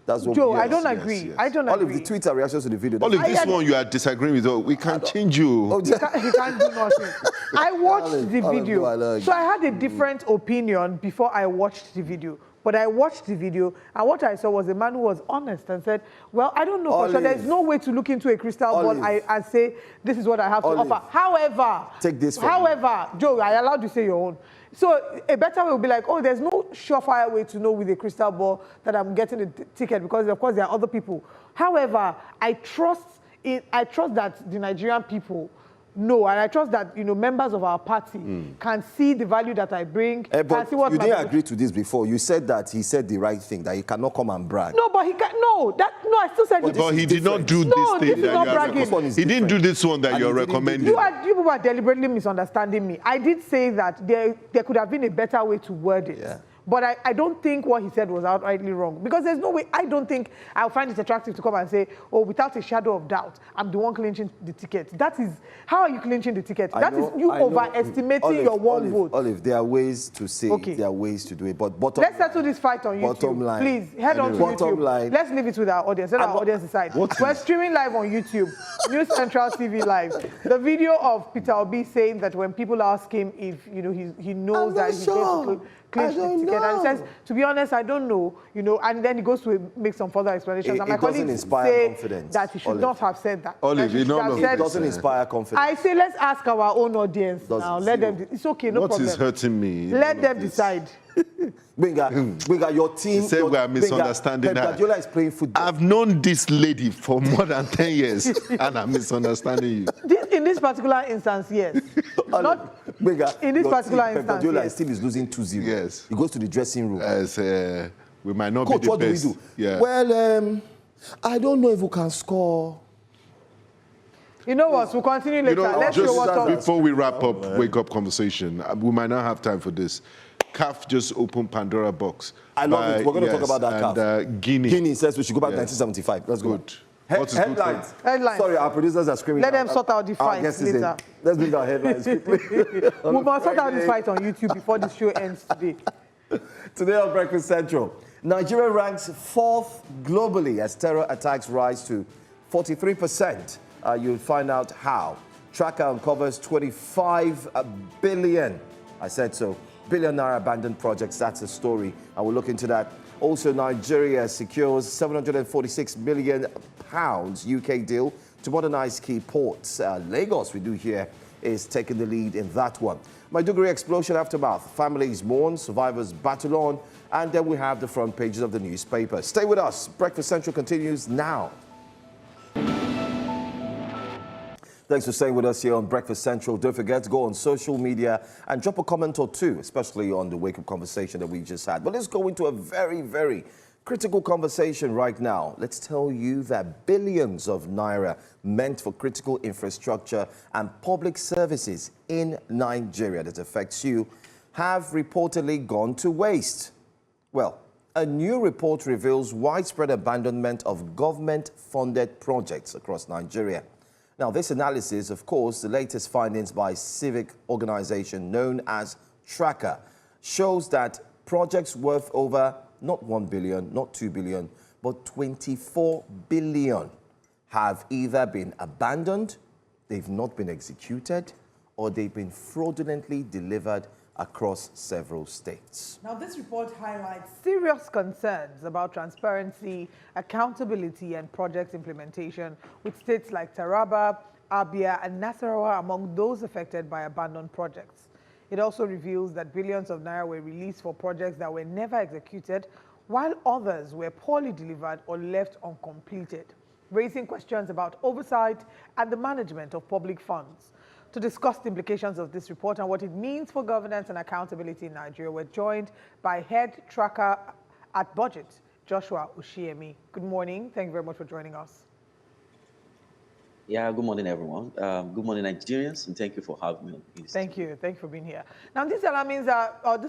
That's what Joe, I don't agree. Yes. I don't agree. All of the tweets are reactions to the video. All of this one you are disagreeing with, we can change you. He can't do nothing. I watched the video. So I had a different opinion before I watched the video. But I watched the video, and what I saw was a man who was honest and said, well, I don't know for sure. There's no way to look into a crystal ball and say, this is what I have to offer. However, take this Joe, I allowed you to say your own. So a better way would be like, oh, there's no surefire way to know with a crystal ball that I'm getting the ticket, because, of course, there are other people. However, I trust that the Nigerian people know, and I trust that, members of our party can see the value that I bring. But see what you didn't agree to this before. You said that he said the right thing, that he cannot come and brag. No, but he can't. No, I still said. But he did not do this thing. This is not bragging. He didn't do this one that you're recommending. You people are deliberately misunderstanding me. I did say that there could have been a better way to word it. Yeah. But I don't think what he said was outrightly wrong. Because there's no way, I don't think I'll find it attractive to come and say, oh, without a shadow of doubt, I'm the one clinching the ticket. That is, how are you clinching the ticket? That is you overestimating your one vote. Olive, there are ways to say it, there are ways to do it. But let's settle this fight on YouTube. Bottom line. Please, head on to YouTube. Let's leave it with our audience. Let our audience decide. We're streaming live on YouTube, News Central TV Live. The video of Peter Obi saying that when people ask him if, he knows that he's going to clinch the ticket. And he says, to be honest, I don't know, and then he goes to make some further explanations. And my colleagues say that he should not have said that. Olive, it doesn't inspire confidence. I say, let's ask our own audience now. Let them, it's okay, no problem. What is hurting me? Let them decide. Benga, your team. You say we are misunderstanding Pep Guardiola is playing football. I've known this lady for more than 10 years, and I'm misunderstanding you. In this particular instance, yes. Not Benga, in this particular Pep instance. Guardiola still is losing 2-0. Yes. He goes to the dressing room. We might not Coach, be the what best. do we do? Yeah. Well, I don't know if we can score. You know what? We'll continue later. Let's show what's up. Before we wrap up, wake up conversation, we might not have time for this. CAF just opened Pandora box. I love it. We're going to talk about that CAF. And Guinea. Guinea says we should go back to 1975. Let's go. Good. Headlines. Headlines. Sorry, our producers are screaming. Let them sort out the fight later. Let's bring our headlines quickly. We must sort out this fight on YouTube before the show ends today. Today on Breakfast Central, Nigeria ranks 4th globally as terror attacks rise to 43%. You'll find out how. Tracka uncovers 25 billion, I said so, billion naira abandoned projects. That's the story. I will look into that. Also, Nigeria secures 746 million pounds UK deal to modernize key ports. Lagos, we do hear, is taking the lead in that one. Maiduguri explosion aftermath. Families mourn, survivors battle on, and then we have the front pages of the newspaper. Stay with us. Breakfast Central continues now. Thanks for staying with us here on Breakfast Central. Don't forget to go on social media and drop a comment or two, especially on the wake-up conversation that we just had. But let's go into a very, very critical conversation right now. Let's tell you that billions of naira meant for critical infrastructure and public services in Nigeria that affects you have reportedly gone to waste. Well, a new report reveals widespread abandonment of government-funded projects across Nigeria. Now, this analysis, of course, the latest findings by civic organization known as Tracka, shows that projects worth over not 1 billion, not 2 billion, but 24 billion have either been abandoned, they've not been executed, or they've been fraudulently delivered across several states. Now, this report highlights serious concerns about transparency, accountability, and project implementation, with states like Taraba, Abia, and Nasarawa among those affected by abandoned projects. It also reveals that billions of naira were released for projects that were never executed, while others were poorly delivered or left uncompleted, raising questions about oversight and the management of public funds. To discuss the implications of this report and what it means for governance and accountability in Nigeria, we're joined by Head Tracker at Budget, Joshua Oshiemi. Good morning. Thank you very much for joining us. Yeah, good morning, everyone. Good morning, Nigerians, and thank you for having me. Thank you. Thank you for being here. Now, these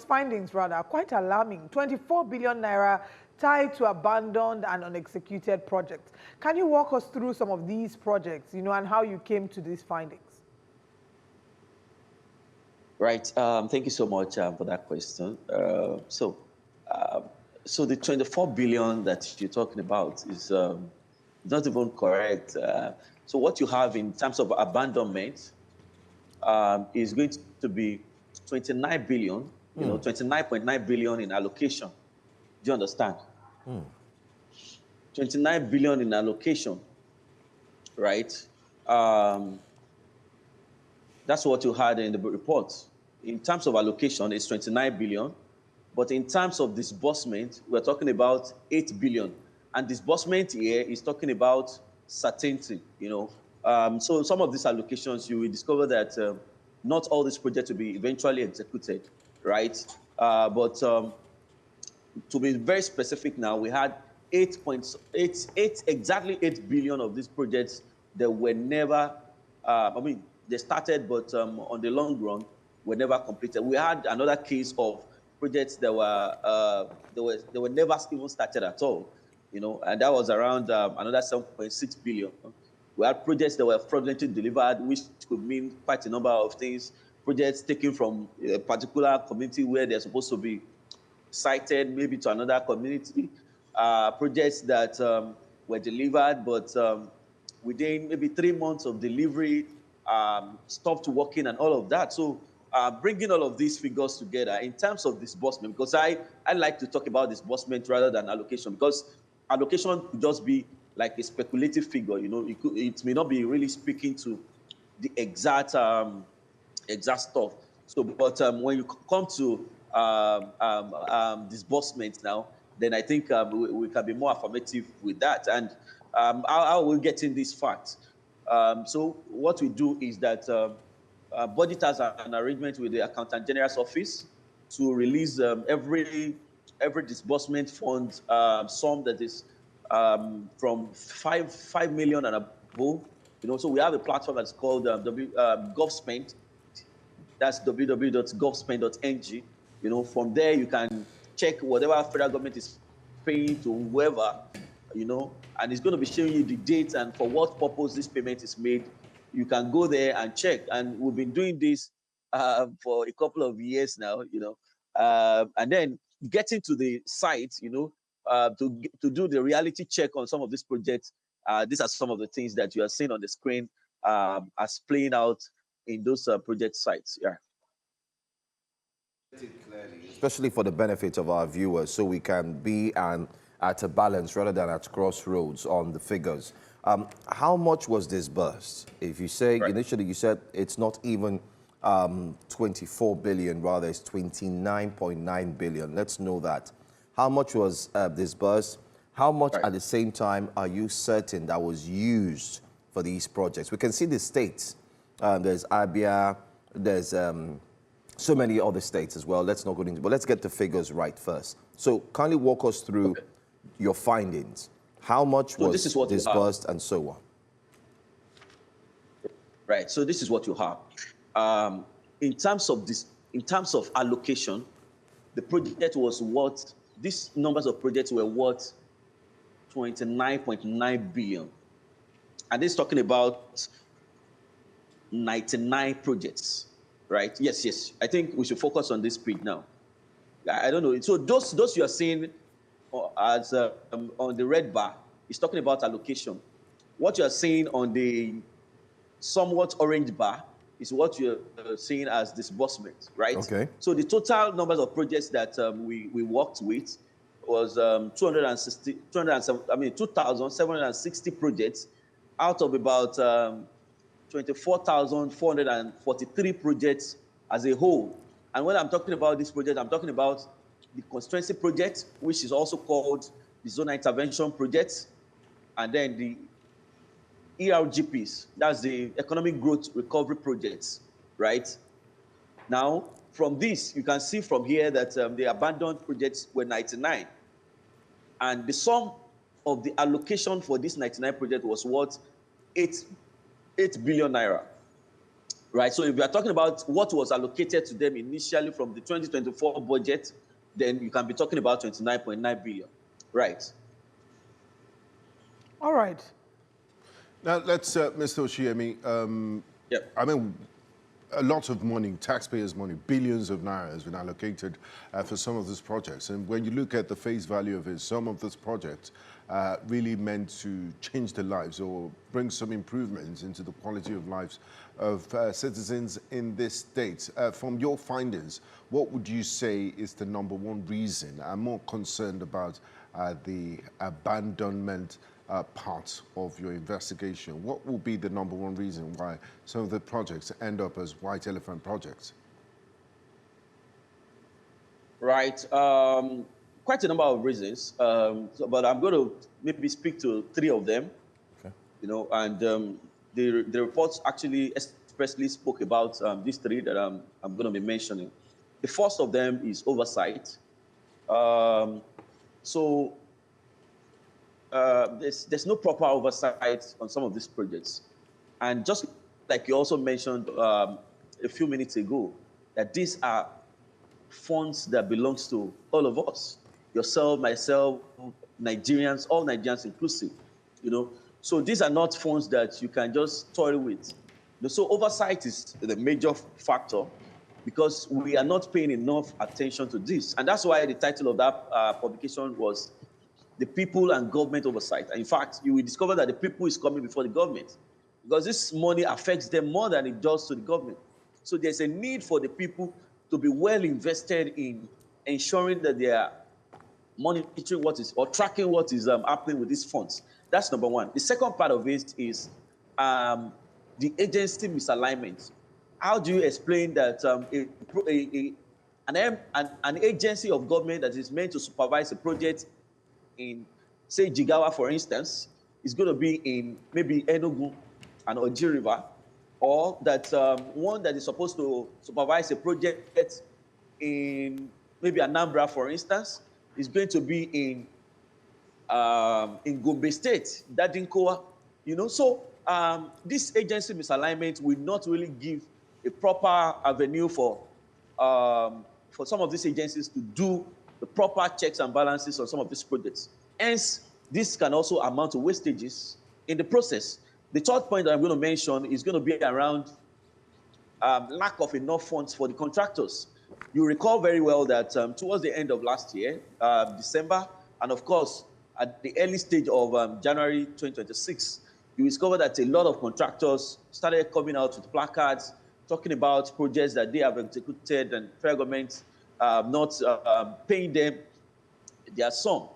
findings are quite alarming. 24 billion naira tied to abandoned and unexecuted projects. Can you walk us through some of these projects, and how you came to these findings? Right. Thank you so much for that question. So the 24 billion that you're talking about is not even correct. So what you have in terms of abandonment is going to be 29 billion, 29.9 billion in allocation. Do you understand? 29 billion in allocation, right? That's what you had in the report. In terms of allocation, it's 29 billion. But in terms of disbursement, we're talking about 8 billion. And disbursement here is talking about certainty, So some of these allocations, you will discover that not all these projects will be eventually executed, right? But to be very specific now, we had exactly 8 billion of these projects that were never, they started, but on the long run, were never completed. We had another case of projects that were never even started at all, and that was around another 7.6 billion. We had projects that were fraudulently delivered, which could mean quite a number of things. Projects taken from a particular community where they're supposed to be cited, maybe to another community. Projects that were delivered, but within maybe 3 months of delivery, stopped working and all of that. So bringing all of these figures together in terms of disbursement, because I like to talk about disbursement rather than allocation, because allocation could just be like a speculative figure. It may not be really speaking to the exact stuff. So, but when you come to disbursement now, then I think we can be more affirmative with that. And how we get in this fact. So what we do is that Budget has an arrangement with the Accountant General's office to release every disbursement fund sum that is from 5 million and above. So we have a platform that's called GovSpend. That's www.govspend.ng. From there you can check whatever federal government is paying to whoever, and it's going to be showing you the date and for what purpose this payment is made. You can go there and check. And we've been doing this for a couple of years now, and then getting to the site, to do the reality check on some of these projects. These are some of the things that you are seeing on the screen as playing out in those project sites. Yeah. especially for the benefit of our viewers, so we can be at a balance rather than at crossroads on the figures. How much was disbursed? If you say, initially you said it's not even 24 billion, rather it's 29.9 billion. Let's know that. How much was disbursed? How much at the same time are you certain that was used for these projects? We can see the states. There's Abia, there's so many other states as well. Let's not go into, but let's get the figures right first. So kindly walk us through your findings. How much was disbursed and so on? Right. So this is what you have. In terms of allocation, the project was worth. These numbers of projects were worth 29.9 billion, and this is talking about 99 projects. Right? Yes. I think we should focus on this page now. I don't know. So those you are seeing as on the red bar is talking about allocation. What you are seeing on the somewhat orange bar is what you're seeing as disbursement, right? Okay. So the total numbers of projects that we worked with was 2,760 projects out of about 24,443 projects as a whole. And when I'm talking about this project, I'm talking about the constituency project, which is also called the zonal intervention project, and then the ERGPs, that's the economic growth recovery projects, right? Now, from this, you can see from here that the abandoned projects were 99. And the sum of the allocation for this 99 project was what? 8 billion naira, right? So if we are talking about what was allocated to them initially from the 2024 budget, then you can be talking about 29.9 billion, right? All right. Now, let's, Mr. Oshiemi, I mean, a lot of money, taxpayers' money, billions of naira has been allocated for some of these projects. And when you look at the face value of it, some of these projects really meant to change the lives or bring some improvements into the quality of lives of citizens in this state. From your findings, what would you say is the number one reason? I'm more concerned about the abandonment part of your investigation. What will be the number one reason why some of the projects end up as white elephant projects? Right. Quite a number of reasons, but I'm going to maybe speak to 3 of them. Okay. You know, and the reports actually expressly spoke about these 3 that I'm going to be mentioning. The first of them is oversight. There's no proper oversight on some of these projects. And just like you also mentioned a few minutes ago, that these are funds that belongs to all of us, yourself, myself, Nigerians, all Nigerians inclusive, you know. So these are not funds that you can just toy with. So oversight is the major factor because we are not paying enough attention to this. And that's why the title of that publication was The People and Government Oversight. And in fact, you will discover that the people is coming before the government because this money affects them more than it does to the government. So there's a need for the people to be well invested in ensuring that they are monitoring what is or tracking what is happening with these funds. That's number one. The second part of it is the agency misalignment. How do you explain that an agency of government that is meant to supervise a project in, say, Jigawa, for instance, is going to be in maybe Enugu and Oji River, or that one that is supposed to supervise a project in maybe Anambra, for instance, is going to be in Gombe State, Dadinkoa, you know. So this agency misalignment will not really give a proper avenue for some of these agencies to do the proper checks and balances on some of these projects. Hence, this can also amount to wastages in the process. The third point that I'm going to mention is going to be around lack of enough funds for the contractors. You recall very well that towards the end of last year, December, and of course, at the early stage of January 2026, you discover that a lot of contractors started coming out with placards talking about projects that they have executed and federal government not paying them their sum.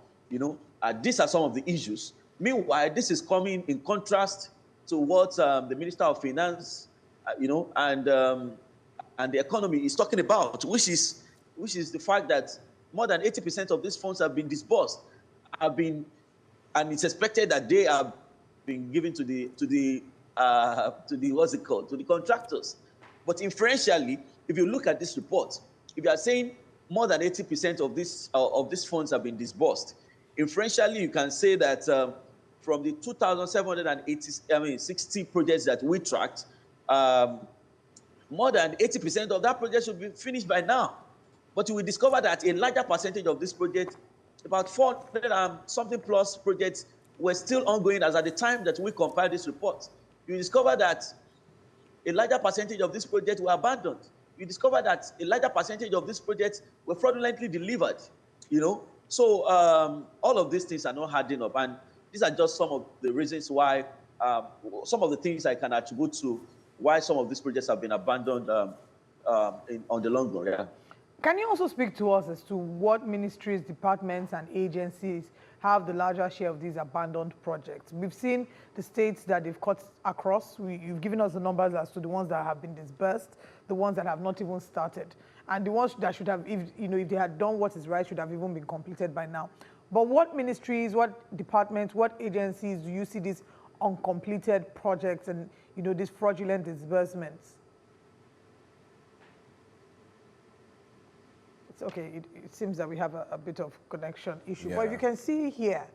These are some of the issues. Meanwhile, this is coming in contrast to what the Minister of Finance, and the economy is talking about, which is the fact that more than 80% of these funds have been disbursed, and it's expected that they are being given to the what's it called, to the contractors. But inferentially, if you look at this report, if you are saying more than 80% of these funds have been disbursed, inferentially you can say that from the 2,760 projects that we tracked, more than 80% of that project should be finished by now. But you will discover that a larger percentage of this project, about 400 and something plus projects, were still ongoing as at the time that we compiled this report. You discover that a larger percentage of this project were abandoned. You discover that a larger percentage of these projects were fraudulently delivered. So all of these things are not adding up, and these are just some of the reasons why, some of the things I can attribute to why some of these projects have been abandoned on the long run. Yeah. Can you also speak to us as to what ministries, departments, and agencies have the larger share of these abandoned projects? We've seen the states that they've cut across. You've given us the numbers as to the ones that have been disbursed, the ones that have not even started, and the ones that should have, if they had done what is right, should have even been completed by now. But what ministries, what departments, what agencies do you see these uncompleted projects and these fraudulent disbursements? It's okay. It seems that we have a bit of connection issue. Yeah. But if you can see here,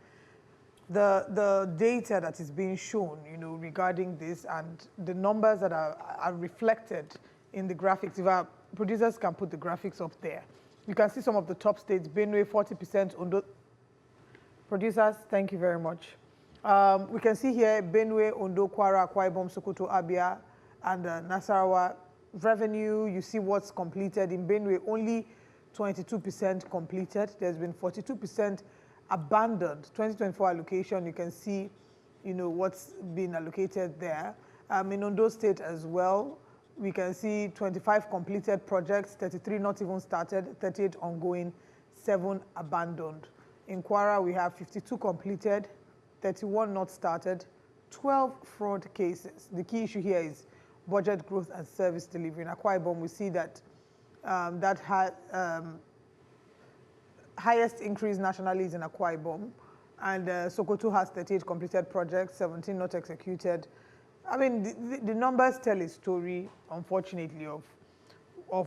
the data that is being shown, regarding this, and the numbers that are reflected in the graphics. If our producers can put the graphics up there, you can see some of the top states. Benue, 40%. Ondo. Producers, thank you very much. We can see here Benue, Ondo, Kwara, Akwa Ibom, Sokoto, Abia, and Nasarawa. Revenue, you see what's completed. In Benue, only 22% completed. There's been 42% abandoned. 2024 allocation, you can see, what's been allocated there. In Ondo State as well, we can see 25 completed projects, 33 not even started, 38 ongoing, 7 abandoned. In Kwara, we have 52 completed, 31 not started, 12 fraud cases. The key issue here is budget growth and service delivery. In Akwa Ibom, we see that that had highest increase nationally is in Akwa Ibom, and Sokoto has 38 completed projects, 17 not executed. I mean, the numbers tell a story, unfortunately, of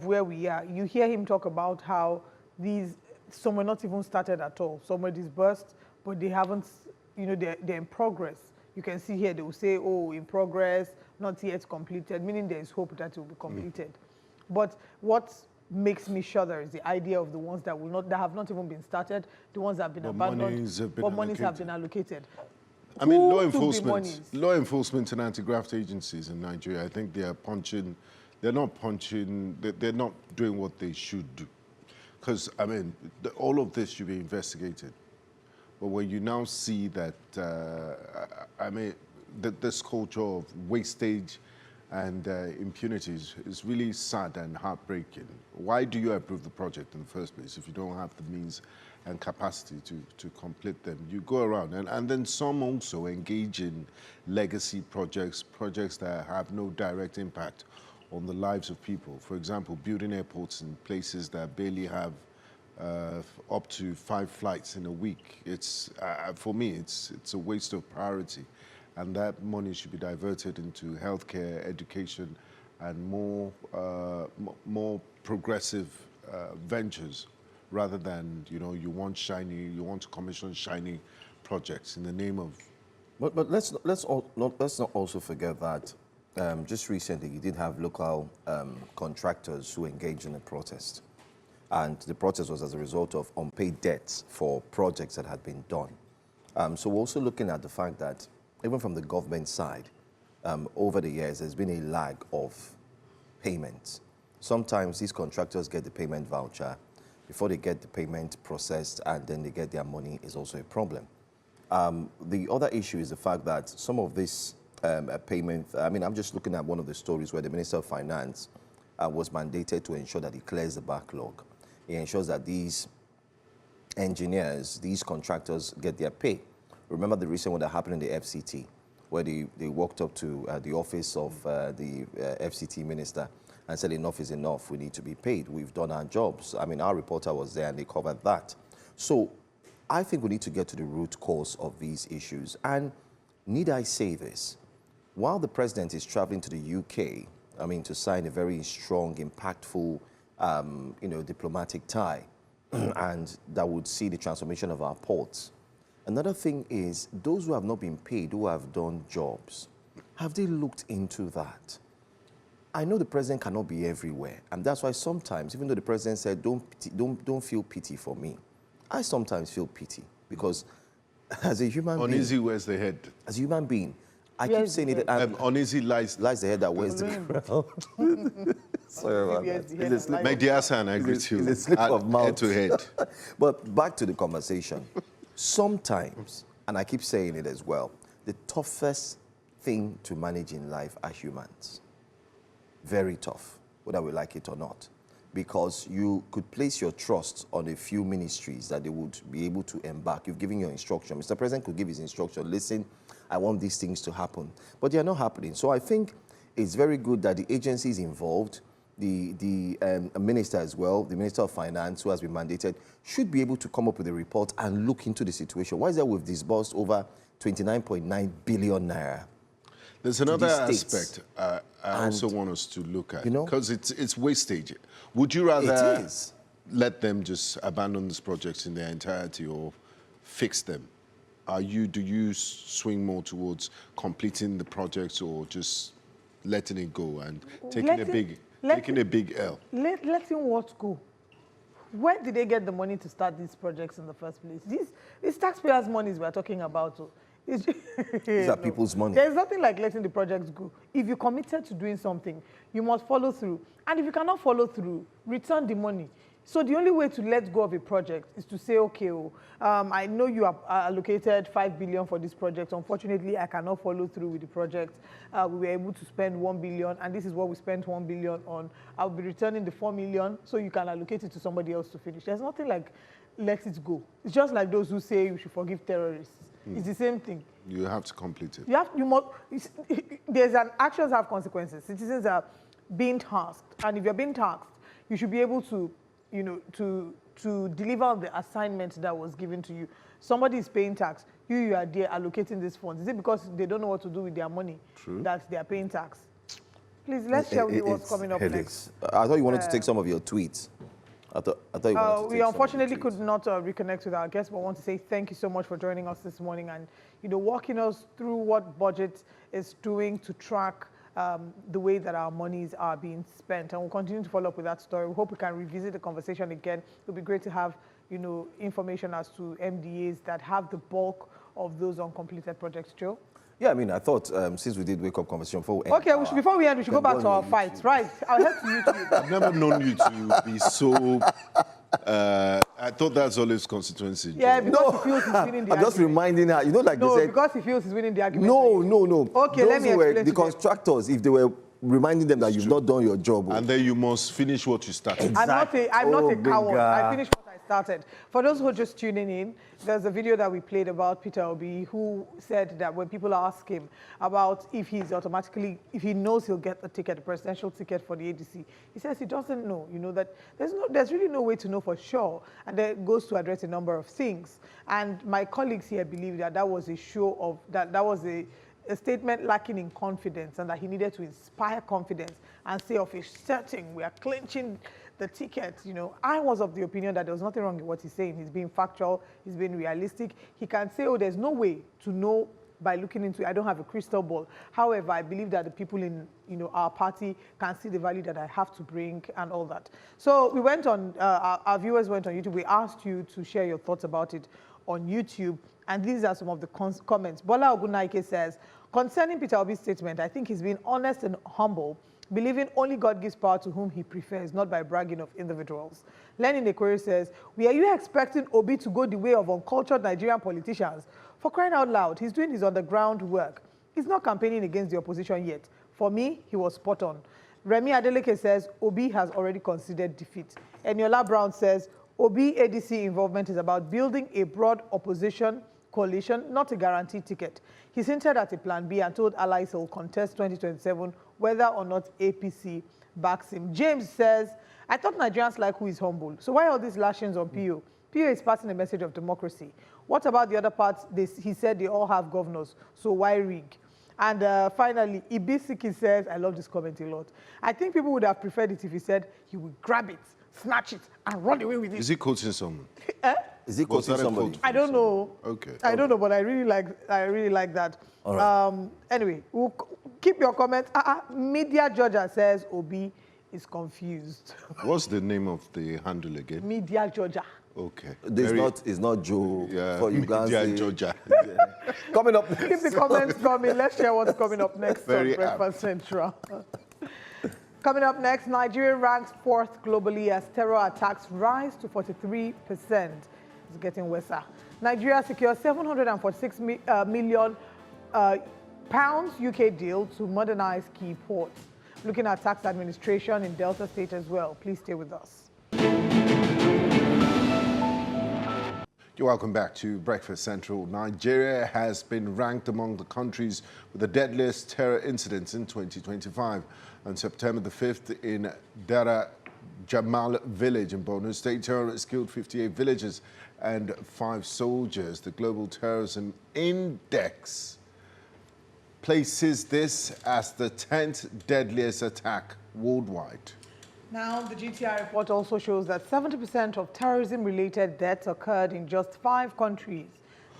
where we are. You hear him talk about how some were not even started at all. Some were disbursed, but they haven't, they're in progress. You can see here, they will say, oh, in progress, not yet completed, meaning there is hope that it will be completed. But what makes me shudder is the idea of the ones that have not even been started, the ones that have been abandoned, but monies have been allocated. I mean, law enforcement and anti-graft agencies in Nigeria, I think they're not doing what they should do. Because, I mean, all of this should be investigated. But when you now see that, this culture of wastage and impunity is really sad and heartbreaking. Why do you approve the project in the first place if you don't have the means and capacity to complete them? You go around, and then some also engage in legacy projects that have no direct impact on the lives of people. For example, building airports in places that barely have up to 5 flights in a week. It's for me, it's a waste of priority, and that money should be diverted into healthcare, education, and more progressive ventures, rather than you want to commission shiny projects in the name of. But let's not also forget that just recently you did have local contractors who engaged in a protest. And the protest was as a result of unpaid debts for projects that had been done. So we're also looking at the fact that even from the government side, over the years, there's been a lag of payments. Sometimes these contractors get the payment voucher before they get the payment processed, and then they get their money is also a problem. The other issue is the fact that some of this payment, I'm just looking at one of the stories where the Minister of Finance was mandated to ensure that he clears the backlog. He ensures that these engineers, these contractors get their pay. Remember the recent one that happened in the FCT, where they walked up to the office of the FCT minister and said, enough is enough, we need to be paid. We've done our jobs. I mean, our reporter was there and they covered that. So I think we need to get to the root cause of these issues. And need I say this? While the president is traveling to the UK, I mean, to sign a very strong, impactful, diplomatic tie, and that would see the transformation of our ports. Another thing is, those who have not been paid, who have done jobs, have they looked into that? I know the president cannot be everywhere, and that's why sometimes, even though the president said, don't feel pity for me, I sometimes feel pity, because as a human being... Uneasy wears the head. As a human being, I keep saying it... uneasy lies the head that wears the crown. Sorry about that. My dear son, I greet you. It's a slip of mouth. Head to head. But back to the conversation. Sometimes, and I keep saying it as well, the toughest thing to manage in life are humans. Very tough, whether we like it or not. Because you could place your trust on a few ministries that they would be able to embark. You've given your instruction. Mr. President could give his instruction. Listen, I want these things to happen. But they are not happening. So I think it's very good that the agencies involved, the minister as well, the Minister of Finance, who has been mandated, should be able to come up with a report and look into the situation. Why is that we've disbursed over 29.9 billion naira? There's another aspect I also want us to look at, because it's wastage. Would you rather let them just abandon these projects in their entirety or fix them? Do you swing more towards completing the projects or just letting it go and taking a big L? Letting what go? Where did they get the money to start these projects in the first place? These taxpayers' monies we're talking about. These are people's money. There's nothing like letting the projects go. If you committed to doing something, you must follow through. And if you cannot follow through, return the money. So the only way to let go of a project is to say, okay, I know you have allocated 5 billion for this project. Unfortunately, I cannot follow through with the project. We were able to spend 1 billion, and this is what we spent 1 billion on. I'll be returning the 4 million, so you can allocate it to somebody else to finish. There's nothing like let it go. It's just like those who say you should forgive terrorists. It's the same thing. You have to complete it. Actions have consequences. Citizens are being tasked, and if you're being tasked, you should be able to, to deliver the assignment that was given to you. Somebody is paying tax. You are there allocating these funds. Is it because they don't know what to do with their money that they are paying tax? Please, let's share with you what's coming up next. I thought you wanted to take some of your tweets. I thought you wanted to we unfortunately could not reconnect with our guests, but I want to say thank you so much for joining us this morning and walking us through what budget is doing to track the way that our monies are being spent. And we'll continue to follow up with that story. We hope we can revisit the conversation again. It would be great to have information as to MDAs that have the bulk of those uncompleted projects. Joe? Yeah, I mean, I thought since we did wake up conversation before we end. Okay, before we end, we should go back to our fights. Right. I'll head to YouTube. I've never known you to be so... I thought that's always constituency. Yeah, because he feels he's winning the argument. I'm just reminding her, like they said... because he feels he's winning the argument. No. Okay, let me explain the contractors, if they were reminding them that you've not done your job. And then you must finish what you started. Exactly. I'm not a coward. I finished what I started. For those who are just tuning in, there's a video that we played about Peter Obi, who said that when people ask him about if he knows he'll get a presidential ticket for the ADC, he says he doesn't know. That there's really no way to know for sure. And that goes to address a number of things. And my colleagues here believe that was a show of, that was a statement lacking in confidence, and that he needed to inspire confidence and say of a certain, we are clinching the ticket. I was of the opinion that there was nothing wrong with what he's saying. He's being factual, he's being realistic. He can say, oh, there's no way to know by looking into it. I don't have a crystal ball. However, I believe that the people in our party can see the value that I have to bring and all that. So we went on, our viewers went on YouTube. We asked you to share your thoughts about it on YouTube. And these are some of the comments. Bola Ogunaike says, concerning Peter Obi's statement, I think he's been honest and humble, believing only God gives power to whom he prefers, not by bragging of individuals. Lenin Ekori says, were you expecting Obi to go the way of uncultured Nigerian politicians? For crying out loud, he's doing his underground work. He's not campaigning against the opposition yet. For me, he was spot on. Remi Adeleke says, Obi has already considered defeat. Eniola Brown says, Obi ADC involvement is about building a broad opposition coalition, not a guaranteed ticket. He's hinted at a plan B and told allies he'll contest 2027 whether or not APC backs him. James says, I thought Nigerians like who is humble. So why all these lashings on PO? PO is passing a message of democracy. What about the other parts? He said they all have governors, so why rig? And finally, Ibisiki says, I love this comment a lot. I think people would have preferred it if he said he would grab it, snatch it, and run away with it. Is he quoting someone? Is he quoting somebody? I don't know. Okay. I don't know, but I really like that. All right. Anyway, we'll keep your comments. Media Georgia says Obi is confused. What's the name of the handle again? Media Georgia. Okay. It's not Joe for you guys. Yeah, Georgia. Coming up. Keep the comments coming. Let's share what's coming up next on Very Breakfast Central. Coming up next, Nigeria ranks 4th globally as terror attacks rise to 43%. It's getting worse. Nigeria secures 746 million pounds UK deal to modernize key ports. Looking at tax administration in Delta State as well. Please stay with us. You're welcome back to Breakfast Central. Nigeria has been ranked among the countries with the deadliest terror incidents in 2025. On September the 5th in Dara Jamal village in Borno State, terrorists killed 58 villagers and 5 soldiers. The Global Terrorism Index places this as the 10th deadliest attack worldwide. Now, the GTI report also shows that 70% of terrorism-related deaths occurred in just 5 countries.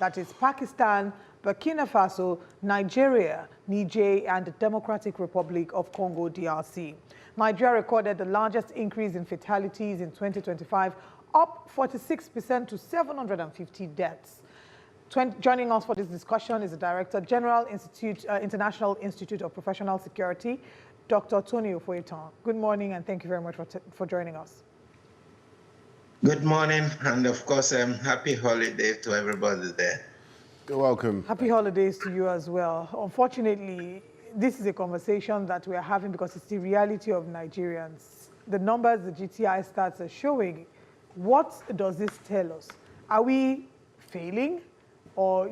That is Pakistan, Burkina Faso, Nigeria, Niger, and the Democratic Republic of Congo, DRC. Nigeria recorded the largest increase in fatalities in 2025, up 46% to 750 deaths. Joining us for this discussion is the Director General, International Institute of Professional Security, Dr. Tony Afolayan. Good morning, and thank you very much for joining us. Good morning, and of course, happy holiday to everybody there. You're welcome. Happy holidays to you as well. Unfortunately, this is a conversation that we are having because it's the reality of Nigerians. The numbers the GTI stats are showing, what does this tell us? Are we failing or,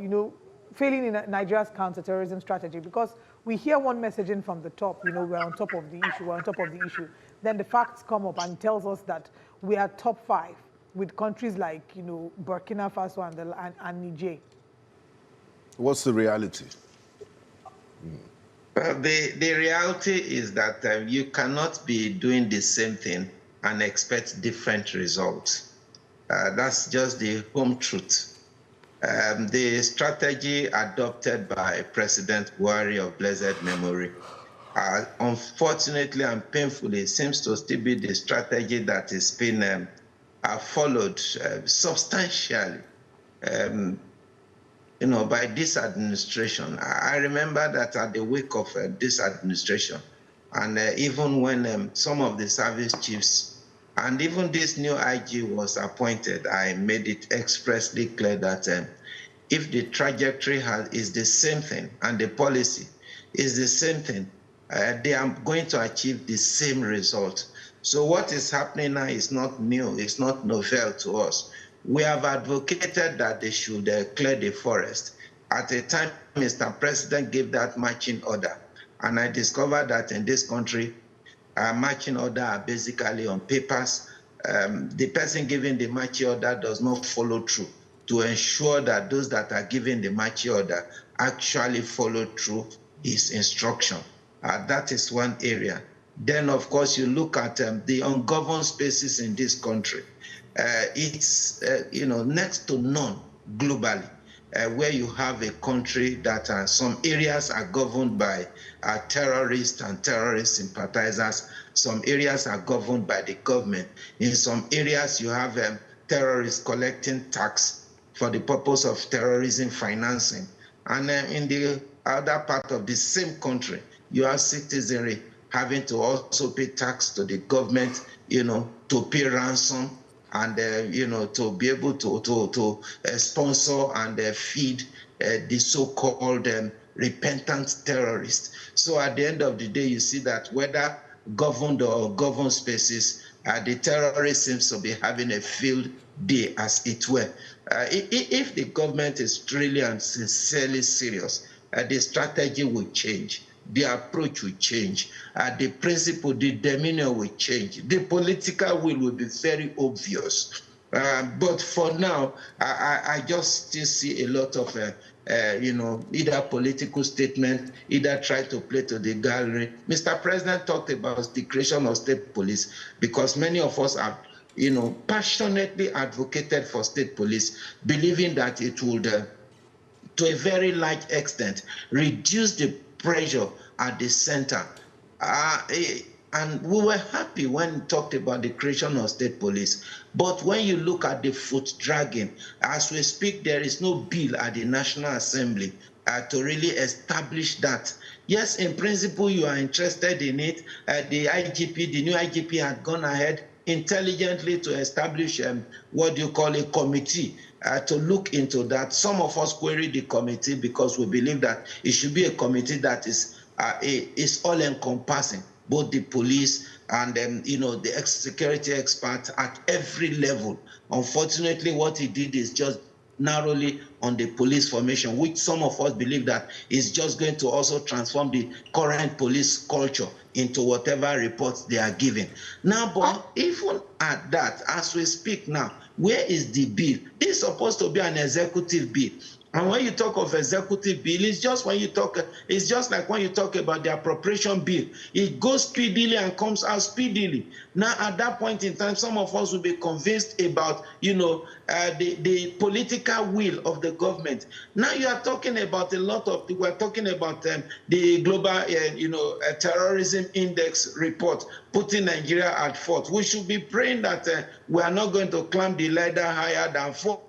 failing in Nigeria's counterterrorism strategy? Because we hear one messaging from the top, we're on top of the issue, Then the facts come up and tells us that we are top 5 with countries like, Burkina Faso and Niger. What's the reality? Well, the reality is that you cannot be doing the same thing and expect different results. That's just the home truth. The strategy adopted by President Buhari of blessed memory, unfortunately and painfully, seems to still be the strategy that is being followed substantially, by this administration. I remember that at the wake of this administration, and even when some of the service chiefs and even this new IG was appointed, I made it expressly clear that if the trajectory is the same thing and the policy is the same thing, they are going to achieve the same result. So what is happening now is not new, it's not novel to us. We have advocated that they should clear the forest. At a time, Mr. President gave that marching order, and I discovered that in this country, marching order are basically on papers. The person giving the marching order does not follow through to ensure that those that are giving the marching order actually follow through his instruction. That is one area. Then, of course, you look at the ungoverned spaces in this country. It's next to none globally, where you have a country that some areas are governed by terrorists and terrorist sympathizers. Some areas are governed by the government. In some areas, you have terrorists collecting tax for the purpose of terrorism financing. And in the other part of the same country, you have citizenry having to also pay tax to the government, to pay ransom and, to be able to sponsor and feed the so-called repentant terrorists. So at the end of the day, you see that whether governed or governed spaces, the terrorist seems to be having a field day, as it were. If the government is really and sincerely serious, the strategy will change, the approach will change, the principle, the demeanor will change, the political will be very obvious. But for now, I just still see a lot of, either political statement, either try to play to the gallery. Mr. President talked about the creation of state police because many of us have, passionately advocated for state police, believing that it would, to a very large extent, reduce the pressure at the center. And we were happy when we talked about the creation of state police. But when you look at the foot dragging, as we speak, there is no bill at the National Assembly to really establish that. Yes, in principle, you are interested in it. The new IGP had gone ahead intelligently to establish what you call a committee to look into that. Some of us query the committee because we believe that it should be a committee that is all-encompassing, both the police and the security experts at every level. Unfortunately, what he did is just narrowly on the police formation, which some of us believe that is just going to also transform the current police culture into whatever reports they are giving. Now, but even at that, as we speak now, where is the bill? This is supposed to be an executive bill. And when you talk of executive bill, it's just like when you talk about the appropriation bill. It goes speedily and comes out speedily. Now, at that point in time, some of us will be convinced about, the political will of the government. Now you are talking about we're talking about the Global Terrorism Index report, putting Nigeria at fault. We should be praying that we are not going to climb the ladder higher than 4.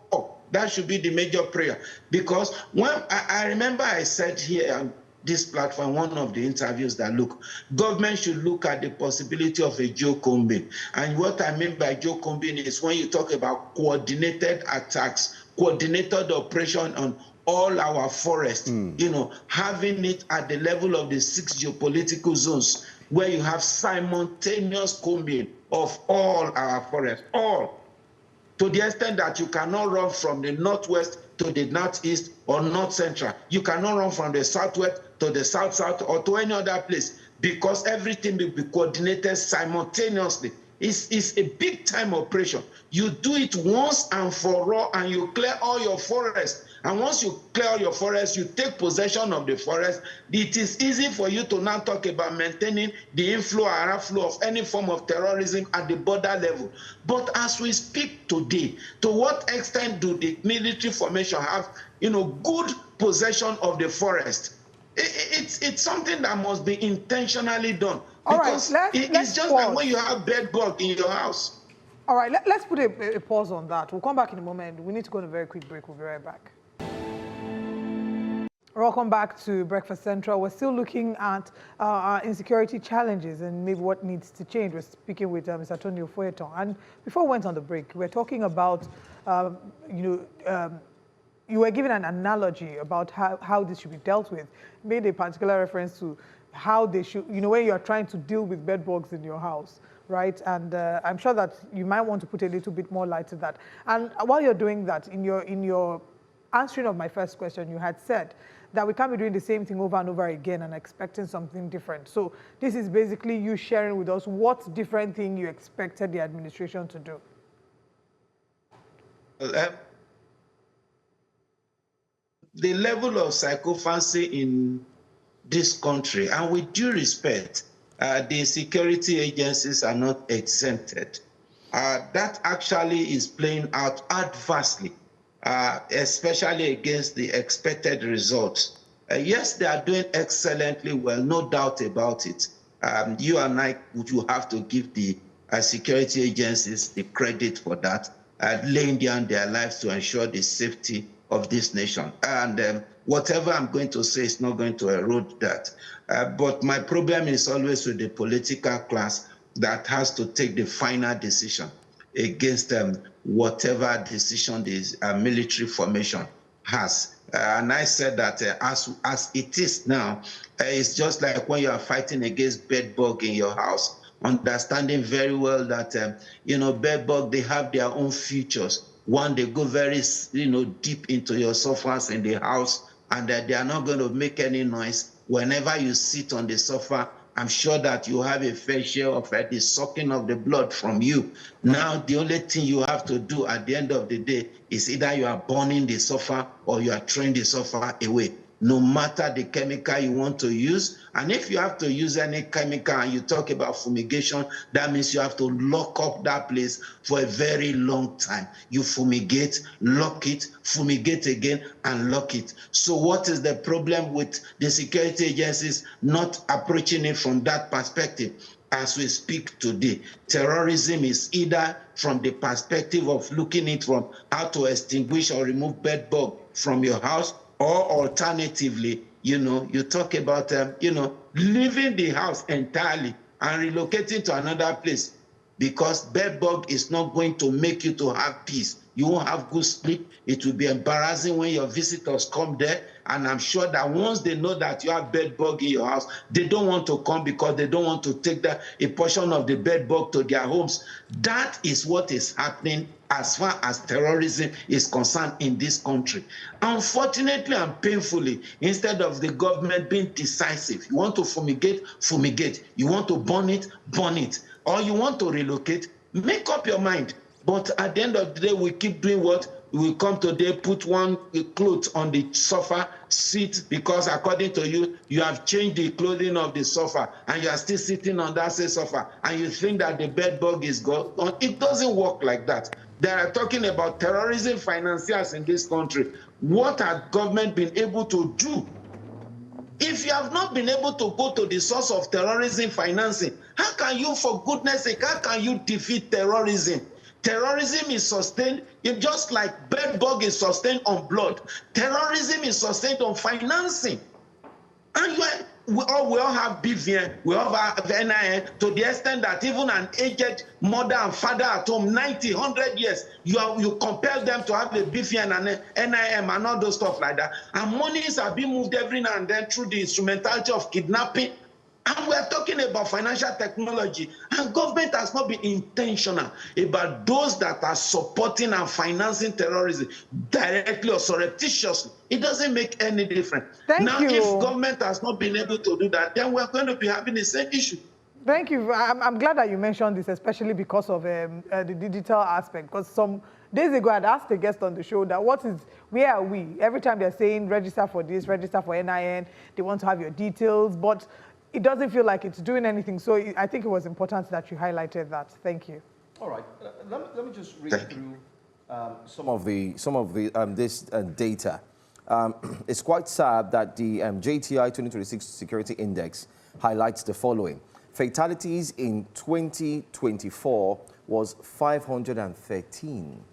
That should be the major prayer. Because when I remember I said here on this platform, one of the interviews, that look, government should look at the possibility of a geocombing. And what I mean by geocombing is when you talk about coordinated attacks, coordinated operation on all our forests, having it at the level of the 6 geopolitical zones, where you have simultaneous combing of all our forests, all. To the extent that you cannot run from the northwest to the northeast or north central. You cannot run from the southwest to the south or to any other place, because everything will be coordinated simultaneously. It's a big time operation. You do it once and for all, and you clear all your forests. And once you clear all your forests, you take possession of the forest. It is easy for you to now talk about maintaining the inflow and outflow of any form of terrorism at the border level. But as we speak today, to what extent do the military formation have, good possession of the forest? It's something that must be intentionally done. All because right, it's just like when you have bed bug in your house. All right, let's put a pause on that. We'll come back in a moment. We need to go on a very quick break. We'll be right back. Welcome back to Breakfast Central. We're still looking at our insecurity challenges and maybe what needs to change. We're speaking with Mr. Afolayan. And before we went on the break, we're talking about, you were given an analogy about how this should be dealt with. Made a particular reference to how they should, when you're trying to deal with bed bugs in your house, right? And I'm sure that you might want to put a little bit more light to that. And while you're doing that, in your answering of my first question, you had said that we can't be doing the same thing over and over again and expecting something different. So this is basically you sharing with us what different thing you expected the administration to do. The level of psychophancy in this country, and with due respect, the security agencies are not exempted. That actually is playing out adversely, especially against the expected results. Yes, they are doing excellently well, no doubt about it. You and I would have to give the security agencies the credit for that, laying down their lives to ensure the safety of this nation. And whatever I'm going to say is not going to erode that. But my problem is always with the political class that has to take the final decision against whatever decision this military formation has. And I said that as it is now, it's just like when you are fighting against bed bug in your house. understanding very well that, bedbug, they have their own features. One, they go very, deep into your sofas in the house, and that they are not going to make any noise. Whenever you sit on the sofa, I'm sure that you have a fair share of the sucking of the blood from you. Now, the only thing you have to do at the end of the day is either you are burning the sofa or you are throwing the sofa away, no matter the chemical you want to use. And if you have to use any chemical and you talk about fumigation, that means you have to lock up that place for a very long time. You fumigate, lock it, fumigate again, and lock it. So what is the problem with the security agencies not approaching it from that perspective? As we speak today, terrorism is either from the perspective of looking at it from how to extinguish or remove bedbug from your house, or alternatively, you talk about, leaving the house entirely and relocating to another place, because bedbug is not going to make you to have peace. You won't have good sleep. It will be embarrassing when your visitors come there. And I'm sure that once they know that you have bedbug in your house, they don't want to come because they don't want to take a portion of the bedbug to their homes. That is what is happening as far as terrorism is concerned in this country. Unfortunately and painfully, instead of the government being decisive, you want to fumigate, fumigate. You want to burn it, burn it. Or you want to relocate, make up your mind. But at the end of the day, we keep doing what? We come today, put one cloth on the sofa, sit, because according to you, you have changed the clothing of the sofa, and you are still sitting on that same sofa, and you think that the bed bug is gone. It doesn't work like that. They are talking about terrorism financiers in this country. What has government been able to do? If you have not been able to go to the source of terrorism financing, how can you, for goodness sake, how can you defeat terrorism? Terrorism is sustained, just like bedbug is sustained on blood. Terrorism is sustained on financing. And we all have BVN, we all have NIN, to the extent that even an aged mother and father at home, 90, 100 years, you compel them to have a BVN and NIM and all those stuff like that. And monies are being moved every now and then through the instrumentality of kidnapping. And we're talking about financial technology, and government has not been intentional about those that are supporting and financing terrorism directly or surreptitiously. It doesn't make any difference. Now, if government has not been able to do that, then we're going to be having the same issue. Thank you. I'm glad that you mentioned this, especially because of the digital aspect. Because some days ago, I'd asked a guest on the show that where are we? Every time they're saying register for this, register for NIN, they want to have your details, but it doesn't feel like it's doing anything. So I think it was important that you highlighted that. Thank you. All right. Let me just read through some of this data. It's quite sad that the JTI 2026 Security Index highlights the following. Fatalities in 2024 was 513,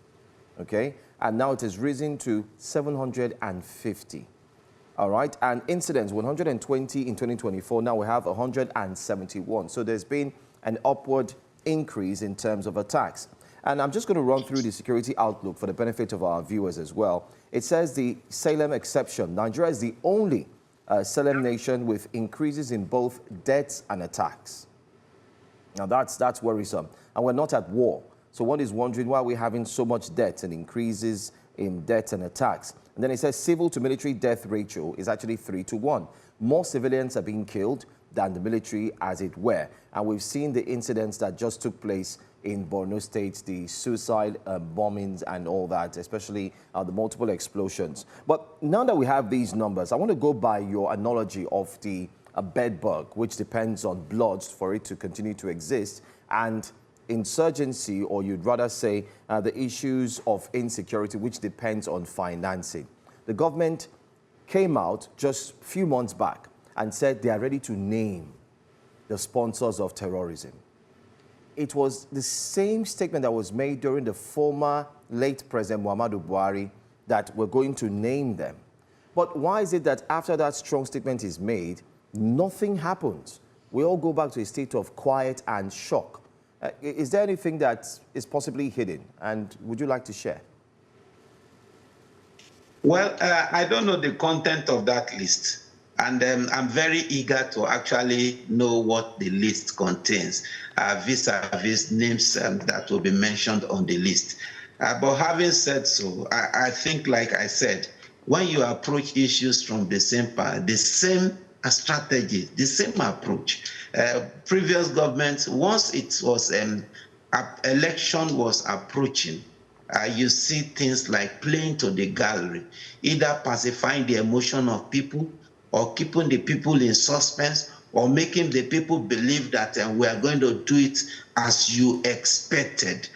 okay? And now it has risen to 750. All right, and incidents, 120 in 2024, now we have 171. So there's been an upward increase in terms of attacks. And I'm just going to run through the security outlook for the benefit of our viewers as well. It says the Salem exception. Nigeria is the only Salem nation with increases in both deaths and attacks. Now that's worrisome. And we're not at war. So one is wondering why we're having so much deaths and increases in deaths and attacks. And then it says civil to military death ratio is actually 3-1. More civilians are being killed than the military, as it were. And we've seen the incidents that just took place in Borno State, the suicide bombings and all that, especially the multiple explosions. But now that we have these numbers, I want to go by your analogy of the bed bug, which depends on blood for it to continue to exist, and insurgency, or you'd rather say the issues of insecurity, which depends on financing. The government came out just a few months back and said they are ready to name the sponsors of terrorism. It was the same statement that was made during the former late President Muhammadu Buhari that we're going to name them. But why is it that after that strong statement is made, nothing happens? We all go back to a state of quiet and shock. Is there anything that is possibly hidden? And would you like to share? Well, I don't know the content of that list. And I'm very eager to actually know what the list contains, vis-a-vis names that will be mentioned on the list. But having said so, I think, like I said, when you approach issues from the same strategy, the same approach. Previous governments, once it was election was approaching, you see things like playing to the gallery, either pacifying the emotion of people or keeping the people in suspense or making the people believe that we are going to do it as you expected,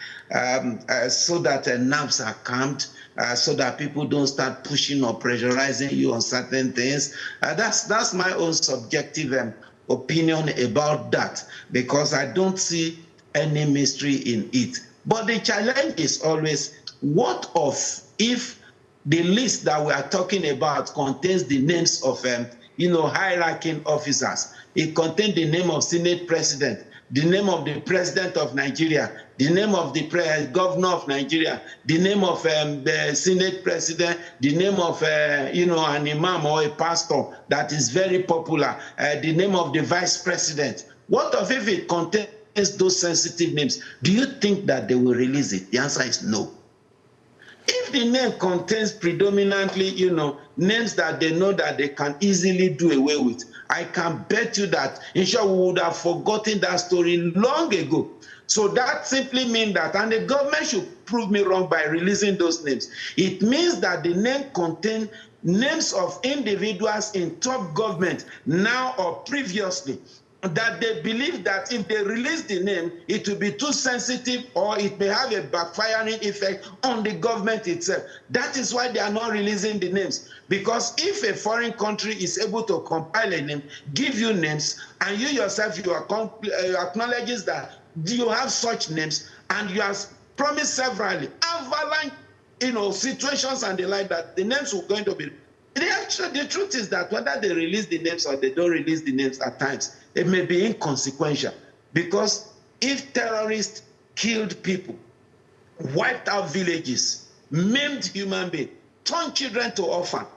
so that nerves are calmed, so that people don't start pushing or pressurizing you on certain things. That's my own subjective opinion about that, because I don't see any mystery in it. But the challenge is always, what of if the list that we are talking about contains the names of high-ranking officers? It contains the name of Senate President, the name of the President of Nigeria, the name of the Governor of Nigeria, the name of the Senate President, the name of an imam or a pastor that is very popular, the name of the Vice President. What of if it contains those sensitive names? Do you think that they will release it? The answer is no. If the name contains predominantly, names that they know that they can easily do away with, I can bet you that, in short, we would have forgotten that story long ago. So that simply means that, and the government should prove me wrong by releasing those names. It means that the name contains names of individuals in top government, now or previously, that they believe that if they release the name, it will be too sensitive or it may have a backfiring effect on the government itself. That is why they are not releasing the names. Because if a foreign country is able to compile a name, give you names, and you yourself, you acknowledges that you have such names, and you have promised severally, avalanche, situations and the like, that the names were going to be. The truth is that whether they release the names or they don't release the names at times, it may be inconsequential. Because if terrorists killed people, wiped out villages, maimed human beings, turned children to orphans,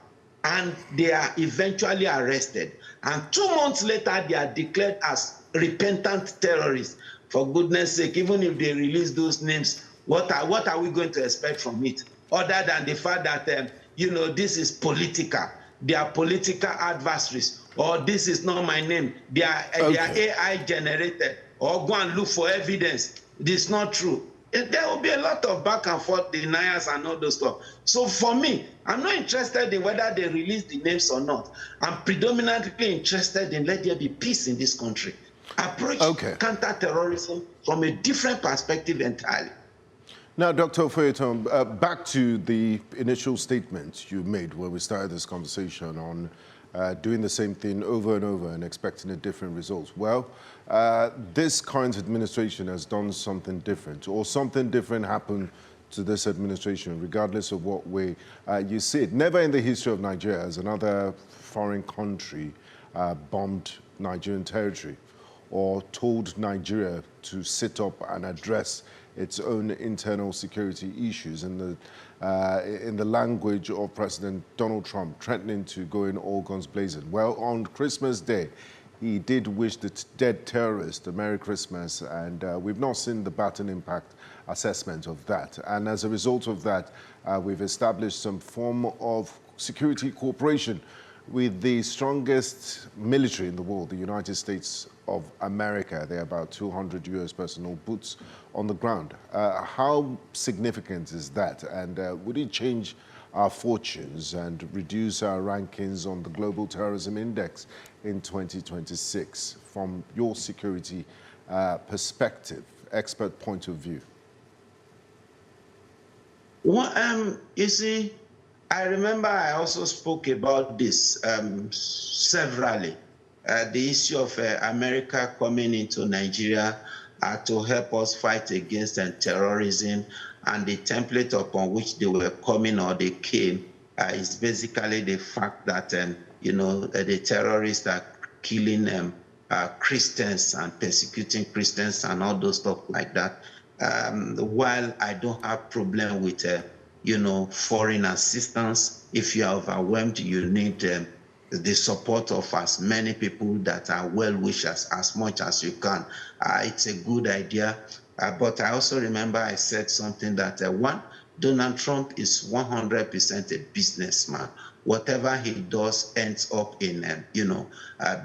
and they are eventually arrested, and 2 months later they are declared as repentant terrorists, for goodness sake, even if they release those names, what are we going to expect from it? Other than the fact that this is political. They are political adversaries. Or this is not my name. They are AI generated. Or go and look for evidence. This is not true. There will be a lot of back and forth deniers and all those stuff. So for me, I'm not interested in whether they release the names or not. I'm predominantly interested in let there be peace in this country. Approach counter-terrorism from a different perspective entirely. Now, Dr. Afolayan, back to the initial statement you made when we started this conversation on doing the same thing over and over and expecting a different result. Well, this current administration has done something different, or something different happened to this administration, regardless of what way you see it. Never in the history of Nigeria has another foreign country bombed Nigerian territory or told Nigeria to sit up and address its own internal security issues, in the language of President Donald Trump, threatening to go in all guns blazing. Well, on Christmas Day, he did wish the dead terrorist a Merry Christmas, and we've not seen the baton impact assessment of that. And as a result of that, we've established some form of security cooperation with the strongest military in the world, the United States of America. There are about 200 US personnel, boots on the ground. How significant is that? And would it change our fortunes and reduce our rankings on the Global Terrorism Index in 2026 from your security perspective, expert point of view? Well, you see, I remember I also spoke about this severally. The issue of America coming into Nigeria to help us fight against terrorism, and the template upon which they were coming or they came is basically the fact that the terrorists are killing Christians and persecuting Christians and all those stuff like that. While I don't have problem with foreign assistance, if you are overwhelmed, you need the support of as many people that are well-wishers as much as you can. It's a good idea. But I also remember I said something that, one, Donald Trump is 100% a businessman. Whatever he does ends up in,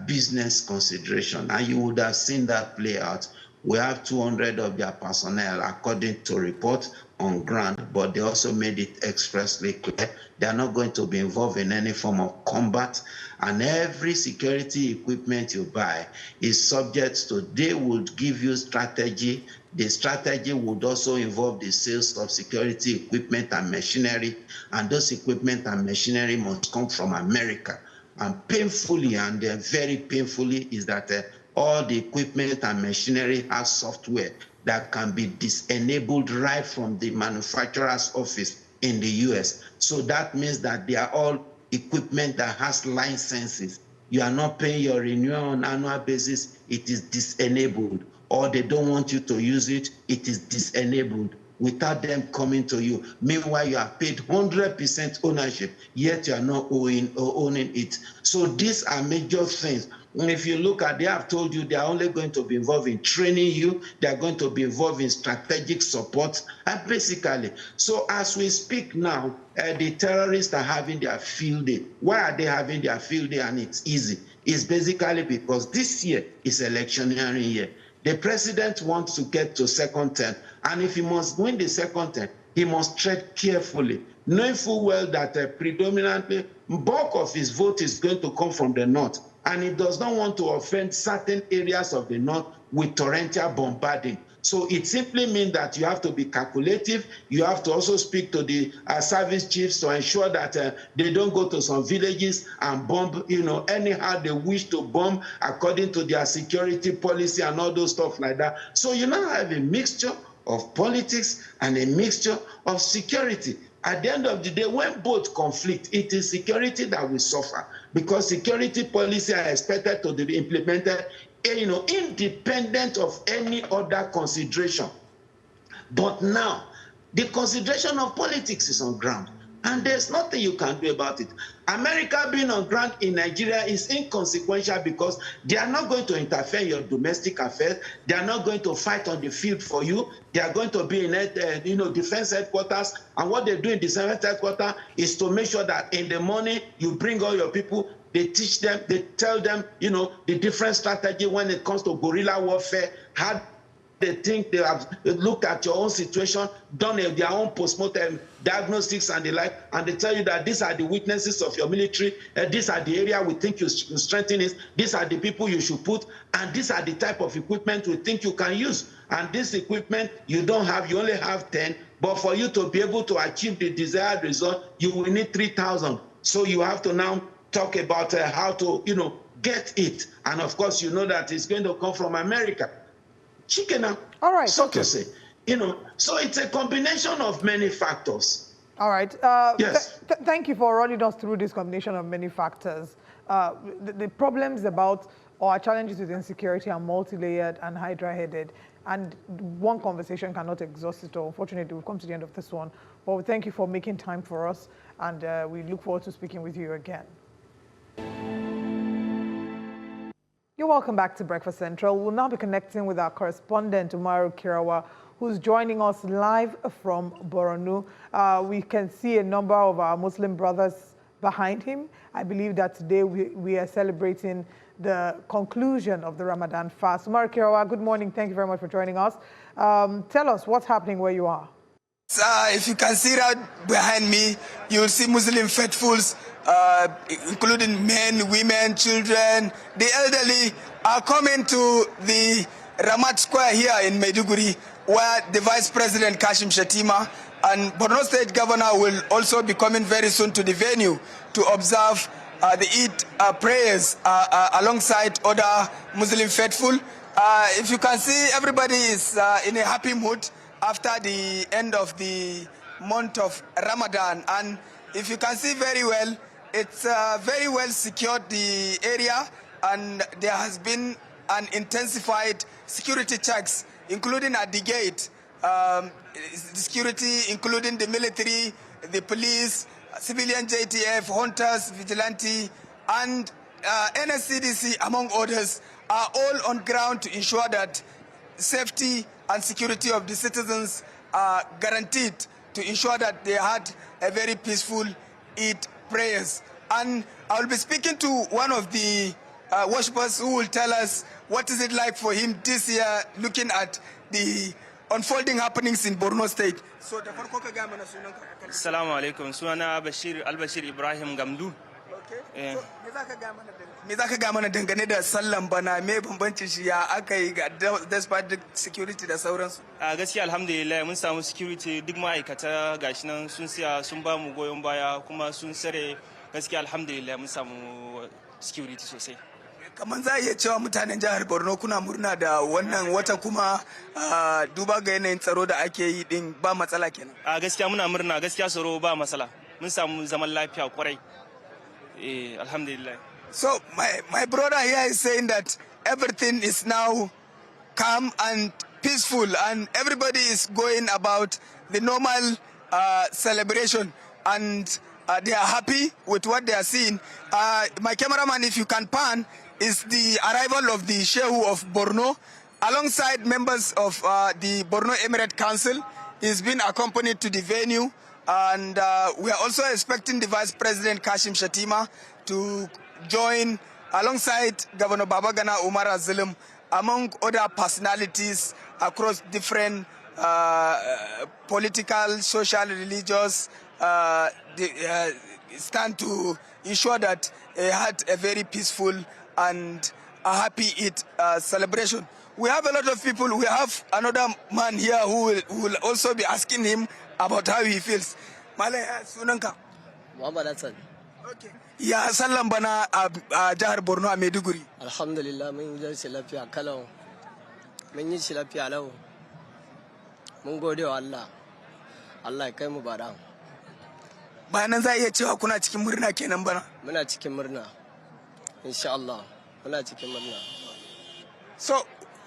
business consideration. And you would have seen that play out. We have 200 of their personnel, according to report, on ground, but they also made it expressly clear they are not going to be involved in any form of combat. And every security equipment you buy is subject to, they would give you strategy. The strategy would also involve the sales of security equipment and machinery, and those equipment and machinery must come from America. And painfully, and very painfully, is that all the equipment and machinery has software that can be disenabled right from the manufacturer's office in the US. So that means that they are all equipment that has licenses. You are not paying your renewal on an annual basis, it is disenabled. Or they don't want you to use it, it is disenabled without them coming to you. Meanwhile, you are paid 100% ownership, yet you are not owning it. So these are major things. And if you look at, they have told you they are only going to be involved in training you, they are going to be involved in strategic support, and basically. So as we speak now, the terrorists are having their field day. Why are they having their field day and it's easy? It's basically because this year is electioneering year. The president wants to get to second term, and if he must win the second term, he must tread carefully, knowing full well that predominantly bulk of his vote is going to come from the north, and he does not want to offend certain areas of the north with torrential bombarding. So it simply means that you have to be calculative. You have to also speak to the service chiefs to ensure that they don't go to some villages and bomb, anyhow they wish to bomb according to their security policy and all those stuff like that. So you now have a mixture of politics and a mixture of security. At the end of the day, when both conflict, it is security that will suffer, because security policy are expected to be implemented independent of any other consideration. But now, the consideration of politics is on ground, and there's nothing you can do about it. America being on ground in Nigeria is inconsequential because they are not going to interfere in your domestic affairs. They are not going to fight on the field for you. They are going to be in defense headquarters, and what they do in defense headquarters is to make sure that in the morning you bring all your people. They teach them, they tell them, the different strategy when it comes to guerrilla warfare, how they think they have looked at your own situation, done their own post-mortem diagnostics and the like, and they tell you that these are the weaknesses of your military, these are the area we think you should strengthen it, these are the people you should put, and these are the type of equipment we think you can use. And this equipment you don't have, you only have 10, but for you to be able to achieve the desired result, you will need 3,000. So you have to now talk about how to, get it. And of course, you know that it's going to come from America. Chicken, all right, so to say. So it's a combination of many factors. All right. Yes. Thank you for running us through this combination of many factors. The problems about our challenges with insecurity are multi-layered and hydra-headed, and one conversation cannot exhaust it all. Unfortunately, we've come to the end of this one. But we thank you for making time for us, and we look forward to speaking with you again. You're welcome back to Breakfast Central. We'll now be connecting with our correspondent, Umaru Kirawa, who's joining us live from Borno. We can see a number of our Muslim brothers behind him. I believe that today we are celebrating the conclusion of the Ramadan fast. Umaru Kirawa, good morning. Thank you very much for joining us. Tell us what's happening where you are. If you can see right behind me, you'll see Muslim faithfuls, including men, women, children. The elderly are coming to the Ramat Square here in Maiduguri, where the Vice President Kashim Shettima and Borno State Governor will also be coming very soon to the venue to observe the Eid prayers alongside other Muslim faithful. If you can see, everybody is in a happy mood after the end of the month of Ramadan. And if you can see very well, it's very well secured, the area, and there has been an intensified security checks, including at the gate. Security, including the military, the police, civilian JTF, hunters, vigilante, and NSCDC, among others, are all on ground to ensure that safety and security of the citizens are guaranteed, to ensure that they had a very peaceful Eid prayers. And I will be speaking to one of the worshippers who will tell us what is it like for him this year, looking at the unfolding happenings in Borno State. So the Assalamu alaikum. Sunana Al-Bashir Ibrahim Gamdu. Okay. So, me za ka ga mana dangane da sallan bana, me bambancin shi ya aka yi ga despite the security da sauransu? A gaskiya alhamdulillah mun samu security, duk ma'aikata gashi nan sun siya, sun ba mu goyon baya, kuma sun sare. Gaskiya alhamdulillah mun samu security sosai. Kamar za a iya cewa mutanen jihar Borno kuna murna da wannan wata, kuma duba ga yanayin tsaro da ake yi din ba matsala kenan? A gaskiya muna murna, gaskiya tsaro ba matsala. Mun samu zaman lafiya kwarai. Alhamdulillah. So my brother here is saying that everything is now calm and peaceful, and everybody is going about the normal celebration, and they are happy with what they are seeing. My cameraman, if you can pan, is the arrival of the Shehu of Borno, alongside members of the Borno Emirate Council. He's been accompanied to the venue, and we are also expecting the Vice President Kashim Shatima to join alongside Governor Babagana Umar Azilim, among other personalities across different political, social, religious, stand to ensure that they had a very peaceful and a happy Eid celebration. We have a lot of people. We have another man here who will also be asking him about how he feels. Malaya sunanka? Muhammad Hassan. Okay. Ya sallan bana a jihar Borno a Maiduguri. Alhamdulillah mun yi shi lafiya kalau. Mun yi shi lafiya lau. Mun gode wa Allah. Allah ya kai mu bara. Bayanan za a iya cewa kuna cikin murna kenan bana? Muna cikin murna. Insha Allah. Muna cikin murna. So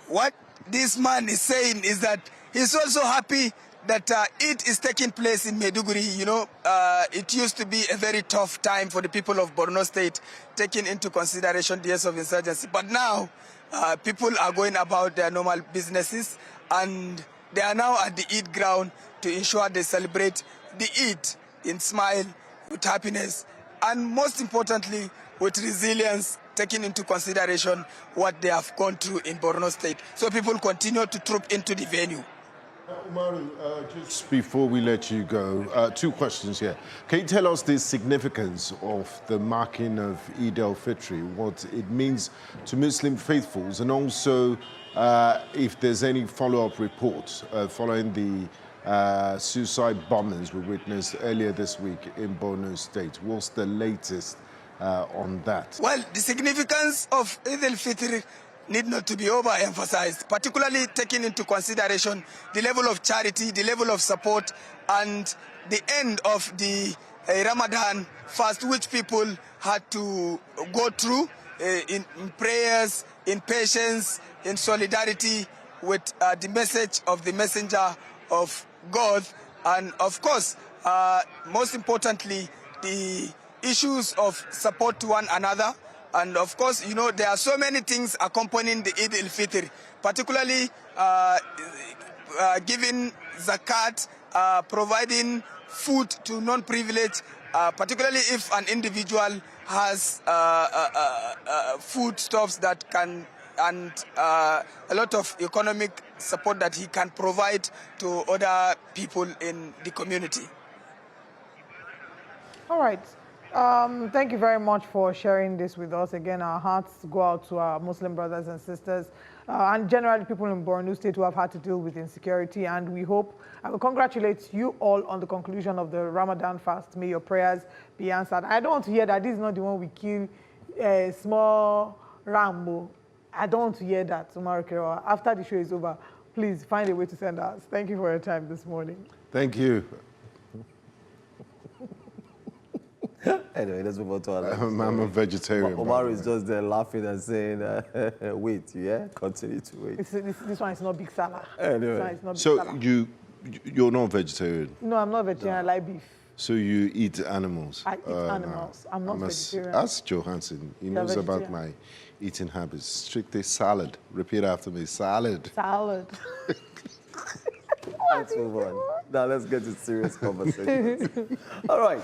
what this man is saying is that he's also happy that it is taking place in Maiduguri. You know, it used to be a very tough time for the people of Borno State, taking into consideration the years of insurgency. But now, people are going about their normal businesses, and they are now at the Eid ground to ensure they celebrate the Eid in smile, with happiness, and most importantly, with resilience, taking into consideration what they have gone through in Borno State. So people continue to troop into the venue. Umaru, just before we let you go, two questions here. Can you tell us the significance of the marking of Eid al-Fitr, what it means to Muslim faithfuls, and also if there's any follow-up reports following the suicide bombings we witnessed earlier this week in Borno State? What's the latest on that? Well, the significance of Eid al-Fitr need not to be overemphasized, particularly taking into consideration the level of charity, the level of support, and the end of the Ramadan fast, which people had to go through in prayers, in patience, in solidarity with the message of the messenger of God. And of course, most importantly, the issues of support to one another. And of course, you know, there are so many things accompanying the Eid al-Fitr, particularly giving zakat, providing food to non-privileged, particularly if an individual has foodstuffs that can, and a lot of economic support that he can provide to other people in the community. All right. Thank you very much for sharing this with us. Again, our hearts go out to our Muslim brothers and sisters and generally people in Borno State who have had to deal with insecurity. And we hope, I will congratulate you all on the conclusion of the Ramadan fast. May your prayers be answered. I don't want to hear that this is not the one we kill a small Rambo. I don't want to hear that, Umaru. After the show is over, please find a way to send us. Thank you for your time this morning. Thank you. Anyway, let's move on to our I'm a vegetarian. Omar is just there laughing and saying, wait, yeah? Continue to wait. This one is not big salad. Anyway. This one is not big so salad. you're not vegetarian? No, I'm not vegetarian. I like beef. So you eat animals? I eat animals. I'm not vegetarian. Ask Johansson. He knows about my eating habits. Strictly salad. Repeat after me. Salad. Salad. Let's move on. Now let's get to serious conversations. All right.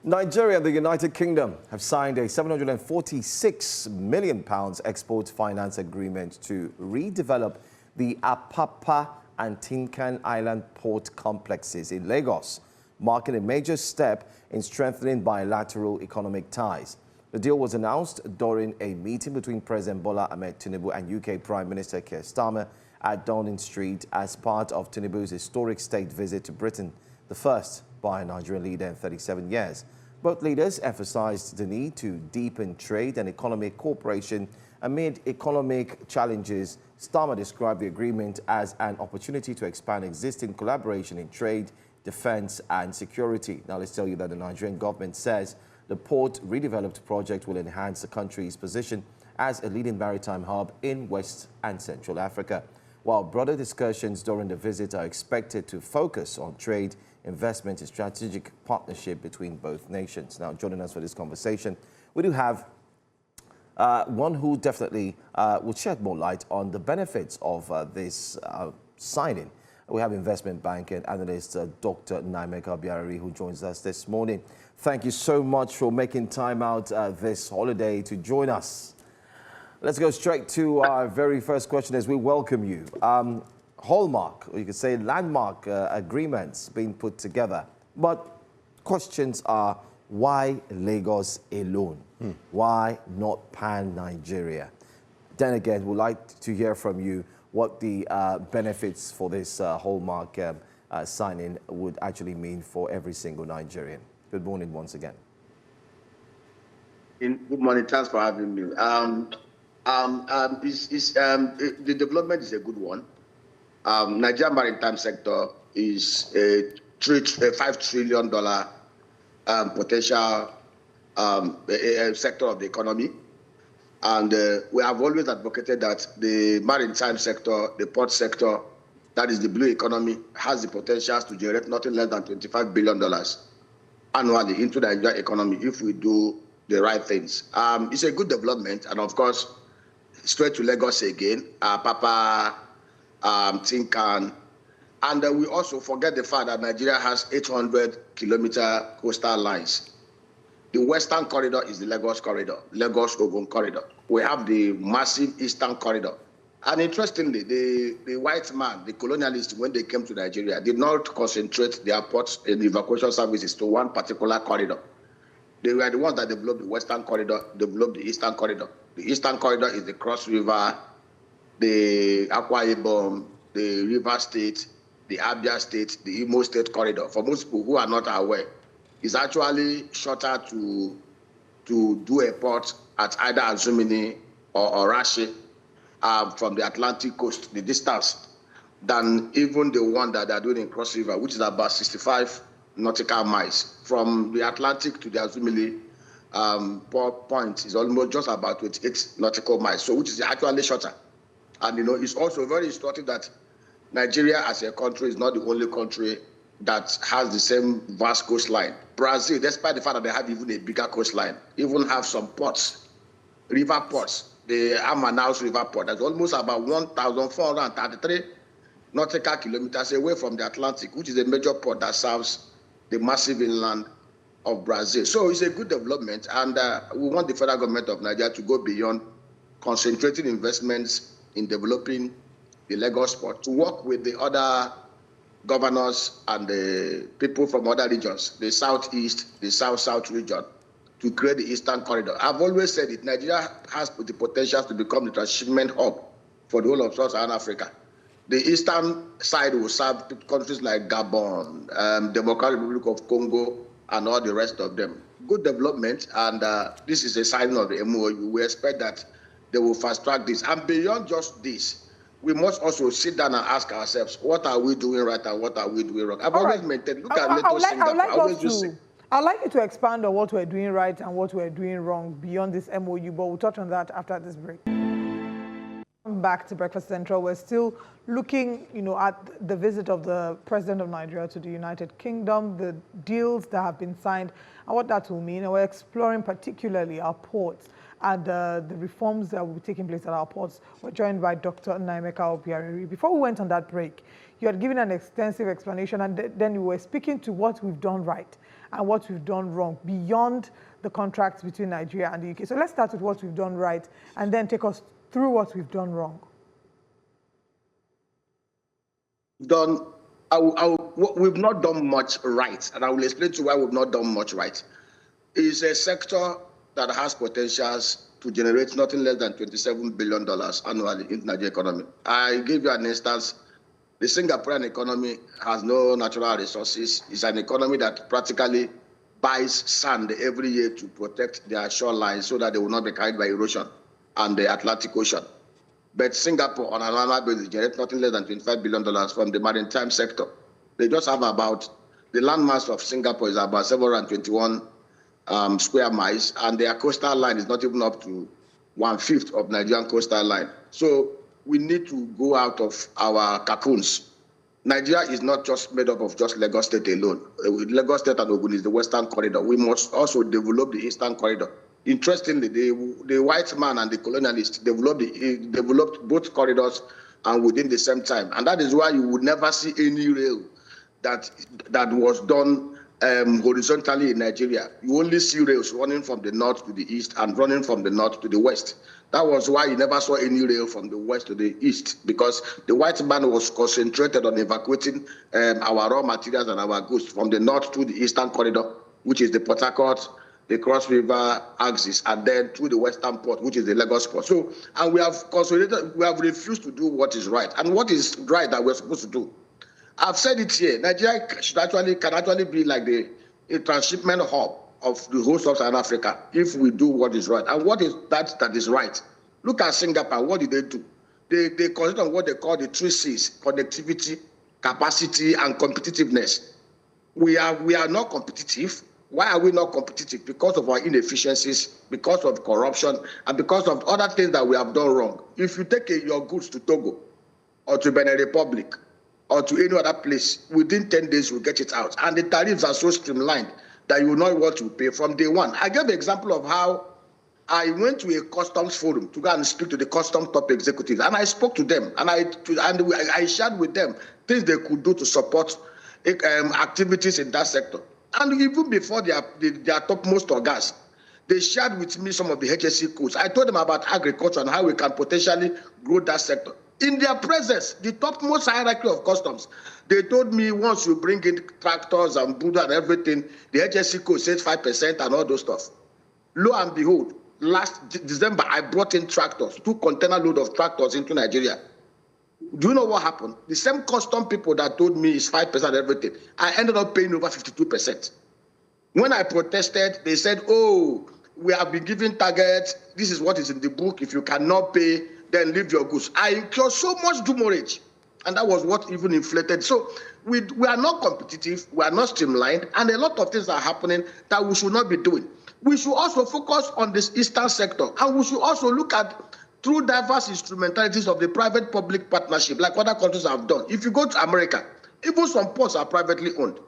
Nigeria and the United Kingdom have signed a £746 million export finance agreement to redevelop the Apapa and Tinkan Island port complexes in Lagos, marking a major step in strengthening bilateral economic ties. The deal was announced during a meeting between President Bola Tinubu and UK Prime Minister Keir Starmer at Downing Street as part of Tinubu's historic state visit to Britain, the first by a Nigerian leader in 37 years. Both leaders emphasized the need to deepen trade and economic cooperation amid economic challenges. Starmer described the agreement as an opportunity to expand existing collaboration in trade, defense and security. Now let's tell you that the Nigerian government says the port redeveloped project will enhance the country's position as a leading maritime hub in West and Central Africa, while broader discussions during the visit are expected to focus on trade, investment and strategic partnership between both nations. Now, joining us for this conversation, we do have one who definitely will shed more light on the benefits of this signing. We have investment bank and analyst Dr. Naimeka Biarari, who joins us this morning. Thank you so much for making time out this holiday to join us. Let's go straight to our very first question as we welcome you. Hallmark, or you could say landmark agreements being put together. But questions are, why Lagos alone? Why not pan-Nigeria? Then again, we'd like to hear from you what the benefits for this Hallmark signing would actually mean for every single Nigerian. Good morning once again. Good morning. Thanks for having me. The development is a good one. Nigeria maritime sector is a $5 trillion potential sector of the economy. And we have always advocated that the maritime sector, the port sector, that is the blue economy, has the potential to generate nothing less than $25 billion annually into the Nigerian economy if we do the right things. It's a good development. And of course, straight to Lagos again, Apapa, Tinkan. And we also forget the fact that Nigeria has 800-kilometer coastal lines. The western corridor is the Lagos corridor, Lagos-Ogun corridor. We have the massive eastern corridor. And interestingly, the white man, the colonialists, when they came to Nigeria, did not concentrate their ports and evacuation services to one particular corridor. They were the ones that developed the western corridor, developed the eastern corridor. The eastern corridor is the Cross River, the Akwa Ibom, the River State, the Abia State, the Imo State corridor. For most people who are not aware, it's actually shorter to do a port at either Azumini or Rashi from the Atlantic coast, the distance, than even the one that they're doing in Cross River, which is about 65 nautical miles. From the Atlantic to the Azumili point is almost just about 28 nautical miles, so which is actually shorter. And it's also very instructive that Nigeria as a country is not the only country that has the same vast coastline. Brazil, despite the fact that they have even a bigger coastline, even have some ports, river ports. The Manaus River Port, that's almost about 1,433 nautical kilometers away from the Atlantic, which is a major port that serves the massive inland of Brazil. So it's a good development, and we want the federal government of Nigeria to go beyond concentrating investments in developing the Lagos port, to work with the other governors and the people from other regions, the southeast, the south-south region, to create the Eastern Corridor. I've always said it, Nigeria has the potential to become the transshipment hub for the whole of Sub-Saharan Africa. The eastern side will serve countries like Gabon, Democratic Republic of Congo, and all the rest of them. Good development, and this is a sign of the MOU. We expect that they will fast-track this. And beyond just this, we must also sit down and ask ourselves, what are we doing right and what are we doing wrong? I've always maintained, look at Lagos, Singapore. I'd like you to expand on what we're doing right and what we're doing wrong beyond this MOU, but we'll touch on that after this break. back to Breakfast Central. We're still looking, at the visit of the President of Nigeria to the United Kingdom, the deals that have been signed, and what that will mean. And we're exploring particularly our ports and the reforms that will be taking place at our ports. We're joined by Dr. Nnaemeka Obiareri. Before we went on that break, you had given an extensive explanation, and then you were speaking to what we've done right and what we've done wrong beyond the contracts between Nigeria and the UK. So let's start with what we've done right and then take us through what we've done wrong. We've not done much right, and I will explain to you why we've not done much right. It's a sector that has potentials to generate nothing less than $27 billion annually in the Nigerian economy. I give you an instance. The Singaporean economy has no natural resources. It's an economy that practically buys sand every year to protect their shorelines so that they will not be carried by erosion and the Atlantic Ocean. But Singapore, on an annual basis, generates nothing less than $25 billion from the maritime sector. They just have the landmass of Singapore is about 721 square miles, and their coastal line is not even up to 1/5 of Nigerian coastal line. So we need to go out of our cocoons. Nigeria is not just made up of just Lagos State alone. Lagos State and Ogun is the western corridor. We must also develop the eastern corridor. Interestingly, the white man and the colonialists developed both corridors and within the same time. And that is why you would never see any rail that was done horizontally in Nigeria. You only see rails running from the north to the east and running from the north to the west. That was why you never saw any rail from the west to the east, because the white man was concentrated on evacuating our raw materials and our goods from the north to the eastern corridor, which is the Port Harcourt, the Cross River axis, and then to the western port, which is the Lagos port. So, and we have refused to do what is right. And what is right that we're supposed to do? I've said it here. Nigeria can actually be like a transshipment hub of the whole of South Africa if we do what is right. And what is that is right? Look at Singapore. What did they do? They concentrate on what they call the 3 C's: connectivity, capacity, and competitiveness. We are not competitive. Why are we not competitive? Because of our inefficiencies, because of corruption, and because of other things that we have done wrong. If you take your goods to Togo or to Benin Republic or to any other place, within 10 days you'll get it out. And the tariffs are so streamlined that you will know what you pay from day one. I gave an example of how I went to a customs forum to go and speak to the customs top executives, and I spoke to them, and I shared with them things they could do to support activities in that sector. And even before their topmost organs, they shared with me some of the HSC codes. I told them about agriculture and how we can potentially grow that sector. In their presence, the topmost hierarchy of customs, they told me once you bring in tractors and Buddha and everything, the HSC code says 5% and all those stuff. Lo and behold, last December, I brought in tractors, 2 container load of tractors into Nigeria. Do you know what happened? The same custom people that told me it's 5% everything, I ended up paying over 52%. When I protested, they said, oh, we have been given targets. This is what is in the book. If you cannot pay, then leave your goods. I incurred so much demurrage, and that was what even inflated. So we are not competitive, we are not streamlined, and a lot of things are happening that we should not be doing. We should also focus on this eastern sector, and we should also look at through diverse instrumentalities of the private-public partnership, like other countries have done. If you go to America, even some ports are privately owned.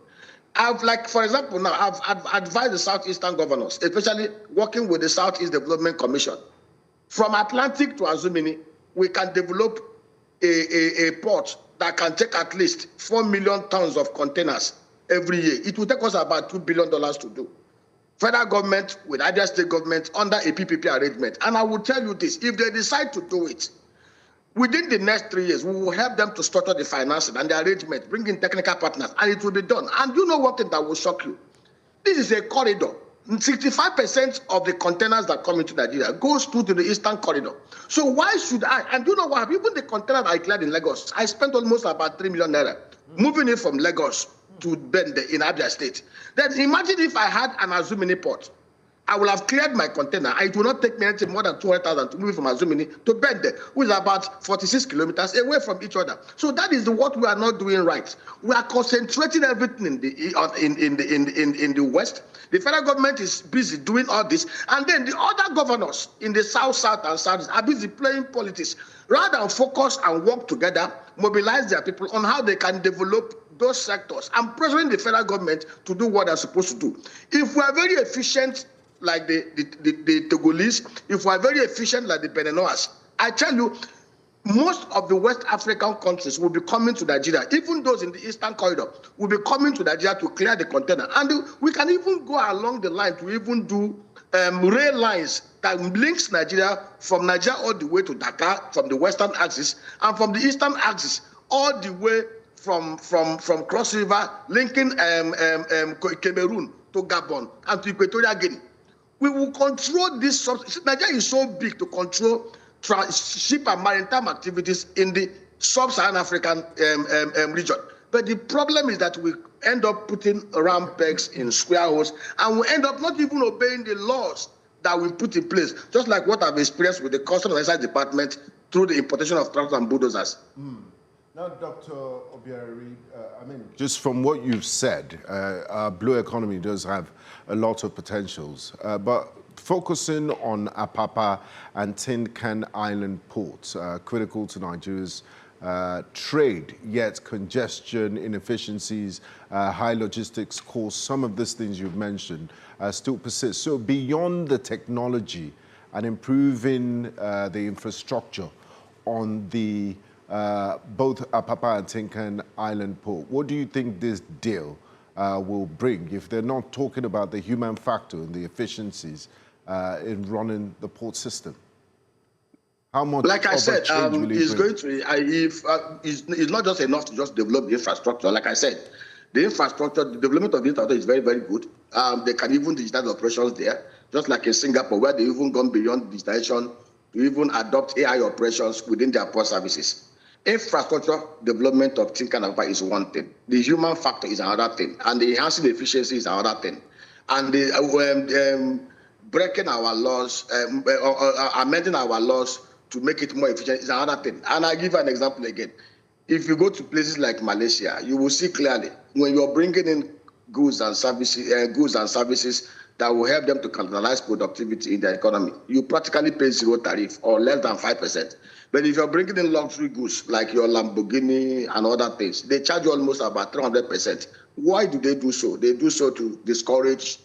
For example, now I've advised the Southeastern governors, especially working with the Southeast Development Commission. From Atlantic to Azumini, we can develop a port that can take at least 4 million tons of containers every year. It will take us about $2 billion to do. Federal government with other state government under a PPP arrangement. And I will tell you this, if they decide to do it, within the next 3 years, we will help them to structure the financing and the arrangement, bring in technical partners, and it will be done. And you know one thing that will shock you? This is a corridor. 65% of the containers that come into Nigeria goes through to the eastern corridor. So why should I? And you know what? Even the container I cleared in Lagos, I spent almost about 3 million naira moving it from Lagos to Bende in Abia State. Then imagine if I had an Azumini port. I will have cleared my container. It will not take me anything more than 200,000 to move it from Azumini to Bende, which is about 46 kilometers away from each other. So that is what we are not doing right. We are concentrating everything in the West. The federal government is busy doing all this, and then the other governors in the South, and South are busy playing politics. rather than focus and work together, mobilize their people on how they can develop those sectors and pressuring the federal government to do what they're supposed to do. If we are very efficient like the Togolese, if we are very efficient like the Beninoas, I tell you, most of the West African countries will be coming to Nigeria, even those in the Eastern Corridor will be coming to Nigeria to clear the container. And we can even go along the line to even do rail lines that links Nigeria from Nigeria all the way to Dakar from the Western axis, and from the Eastern axis all the way from Cross River, linking Cameroon to Gabon and to Equatorial Guinea. We will control this. Nigeria is so big to control ship and maritime activities in the sub-Saharan African region. But the problem is that we end up putting round pegs in square holes, and we end up not even obeying the laws that we put in place, just like what I've experienced with the Customs and Excise Department through the importation of tractors and bulldozers. Now, Dr. Obiari, I mean, just from what you've said, our blue economy does have a lot of potentials, but focusing on Apapa and Tin Can Island ports, critical to Nigeria's trade, yet congestion, inefficiencies, high logistics costs, some of these things you've mentioned still persist. So beyond the technology and improving the infrastructure on the both Apapa and Tin Can Island port, what do you think this deal will bring if they're not talking about the human factor and the efficiencies in running the port system? How much? Like I said, it's going to. It's not just enough to just develop the infrastructure. Like I said, the infrastructure, the development of the infrastructure is very, very good. They can even digitize operations there, just like in Singapore, where they even gone beyond digitization to even adopt AI operations within their port services. Infrastructure development of Tin Can is one thing. The human factor is another thing, and the enhancing efficiency is another thing, and the breaking our laws, amending our laws to make it more efficient is another thing. And I give an example again. If you go to places like Malaysia, you will see clearly when you're bringing in goods and services that will help them to catalyze productivity in their economy, you practically pay zero tariff or less than 5%. But if you're bringing in luxury goods like your Lamborghini and other things, they charge you almost about 300%. Why do they do so? They do so to discourage